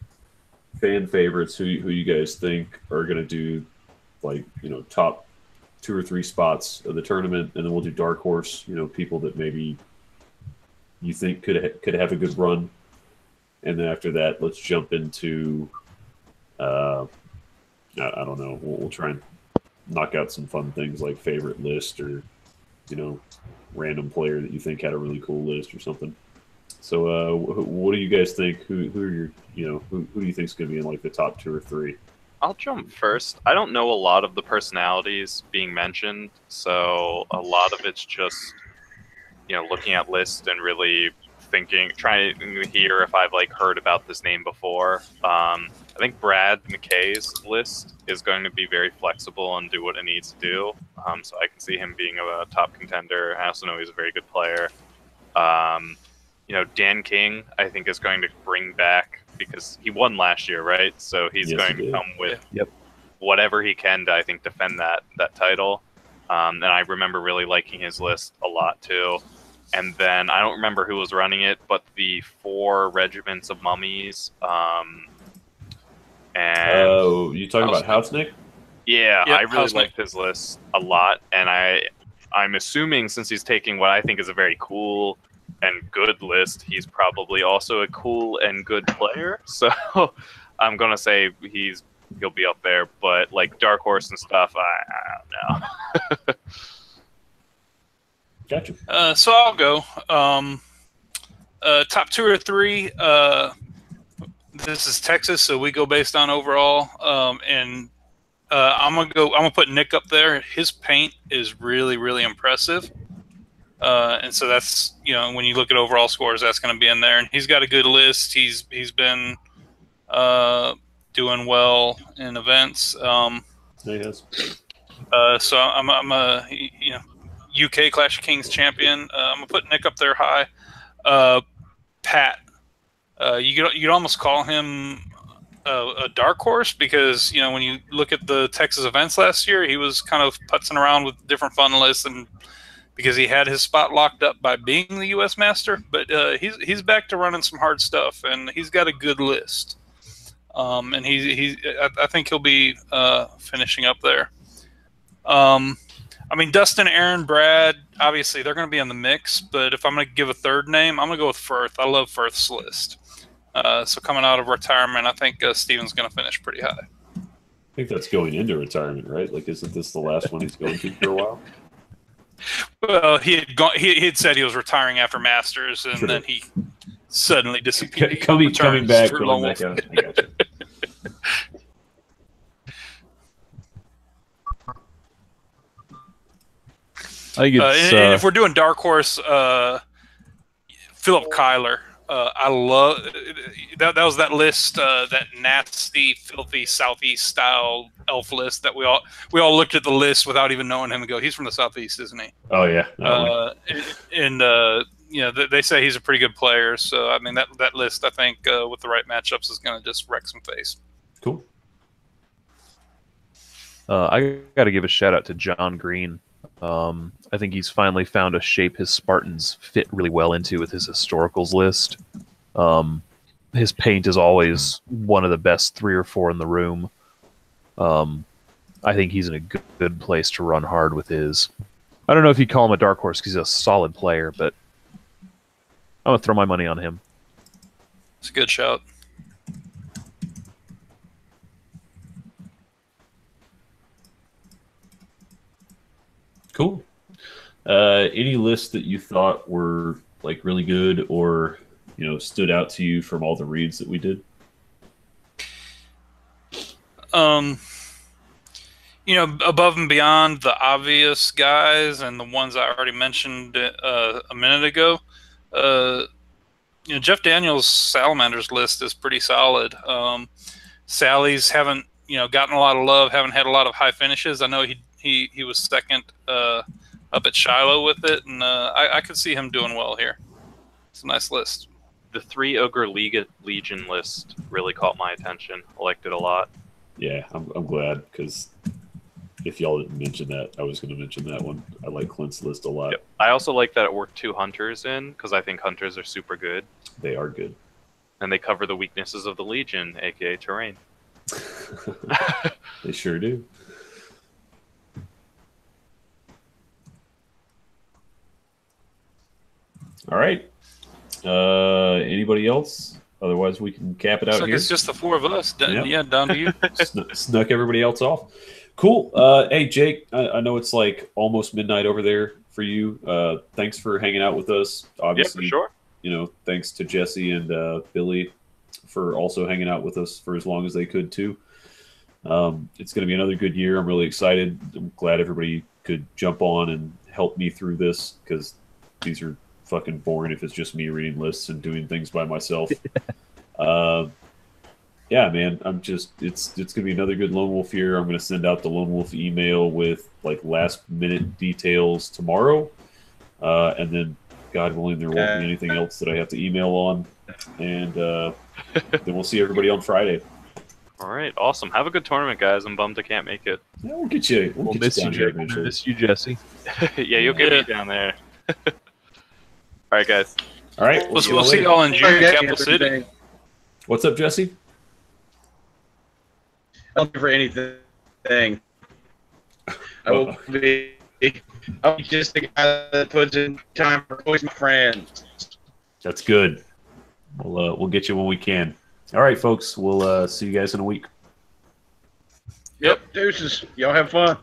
fan favorites. Who you guys think are going to do like top 2 or 3 spots of the tournament, and then we'll do dark horse. People that maybe you think could have a good run, and then after that, let's jump into. I don't know. We'll try and knock out some fun things like favorite list or random player that you think had a really cool list or something. So, what do you guys think? Who are your who do you think is going to be in like the top 2 or 3? I'll jump first. I don't know a lot of the personalities being mentioned, so a lot of it's just looking at lists and really trying to hear if I've like heard about this name before. I think Brad McKay's list is going to be very flexible and do what it needs to do. So I can see him being a top contender. I also know he's a very good player. Dan King, I think, is going to bring back, because he won last year, right? So he's going to come with whatever he can to, I think, defend that title. And I remember really liking his list a lot too. And then I don't remember who was running it, but the 4 regiments of mummies. And you talking about Hausnick? Yeah, I really liked his list a lot, and I'm assuming since he's taking what I think is a very cool and good list, he's probably also a cool and good player. So I'm gonna say he'll be up there, but like dark horse and stuff, I don't know. Gotcha. So I'll go. Top 2 or 3. This is Texas, so we go based on overall. And I'm gonna put Nick up there. His paint is really, really impressive. And so that's when you look at overall scores, that's going to be in there. And he's got a good list. He's been doing well in events. He has. So I'm a UK Clash of Kings champion. I'm gonna put Nick up there high. Pat, you could almost call him a dark horse, because when you look at the Texas events last year, he was kind of putzing around with different fun lists, and because he had his spot locked up by being the U.S. Master, but he's back to running some hard stuff, and he's got a good list. And I think he'll be finishing up there. I mean, Dustin, Aaron, Brad, obviously they're going to be in the mix, but if I'm going to give a third name, I'm going to go with Firth. I love Firth's list. So coming out of retirement, I think Steven's going to finish pretty high. I think that's going into retirement, right? Like, isn't this the last one he's going to for a while? Well, he had said he was retiring after Masters, and then he suddenly disappeared. Coming back out. I gotcha. I think it's, and if we're doing dark horse, Philip Kyler. I love that. That was that list, that nasty, filthy Southeast style elf list that we all looked at the list without even knowing him and go, he's from the Southeast, isn't he? Oh yeah. They say he's a pretty good player. So I mean that list, I think with the right matchups is going to just wreck some face. Cool. I got to give a shout out to John Green. I think he's finally found a shape his Spartans fit really well into with his historicals list. His paint is always one of the best 3 or 4 in the room. I think he's in a good place to run hard with his. I don't know if you'd call him a dark horse because he's a solid player, but I'm going to throw my money on him. It's a good shout. Cool. Any lists that you thought were like really good or stood out to you from all the reads that we did? Above and beyond the obvious guys and the ones I already mentioned a minute ago, Jeff Daniels' Salamander's list is pretty solid. Sally's haven't gotten a lot of love, haven't had a lot of high finishes. I know he was second up at Shiloh with it, and I could see him doing well here. It's a nice list. The 3 Ogre Legion list really caught my attention. I liked it a lot. Yeah, I'm glad, because if y'all didn't mention that, I was going to mention that one. I like Clint's list a lot. Yep. I also like that it worked 2 hunters in, because I think hunters are super good. They are good. And they cover the weaknesses of the Legion, aka terrain. They sure do. All right. Anybody else? Otherwise, we can cap it out Looks like here. it's just the 4 of us. Yep. Yeah, down to you. Snuck everybody else off. Cool. Hey, Jake, I know it's like almost midnight over there for you. Thanks for hanging out with us. Obviously, Yeah, for sure. You know, thanks to Jesse and Billy for also hanging out with us for as long as they could, too. It's going to be another good year. I'm really excited. I'm glad everybody could jump on and help me through this, because these are fucking boring if it's just me reading lists and doing things by myself. Yeah, man, it's gonna be another good Lone Wolf year. I'm gonna send out the Lone Wolf email with like last minute details tomorrow, and then God willing, there won't be anything else that I have to email on, and then we'll see everybody on Friday. All right, awesome. Have a good tournament, guys. I'm bummed I can't make it. Yeah, we'll get you. We'll get miss you, down here Jake. We'll eventually. miss you, Jesse. Yeah, you'll get me down there. All right, guys. All right, We'll see you see later. y'all in June, Capital City. What's up, Jesse? I'll do for anything. I'll be just the guy that puts in time for always my friends. That's good. We'll get you when we can. All right, folks. We'll see you guys in a week. Yep, deuces. Y'all have fun.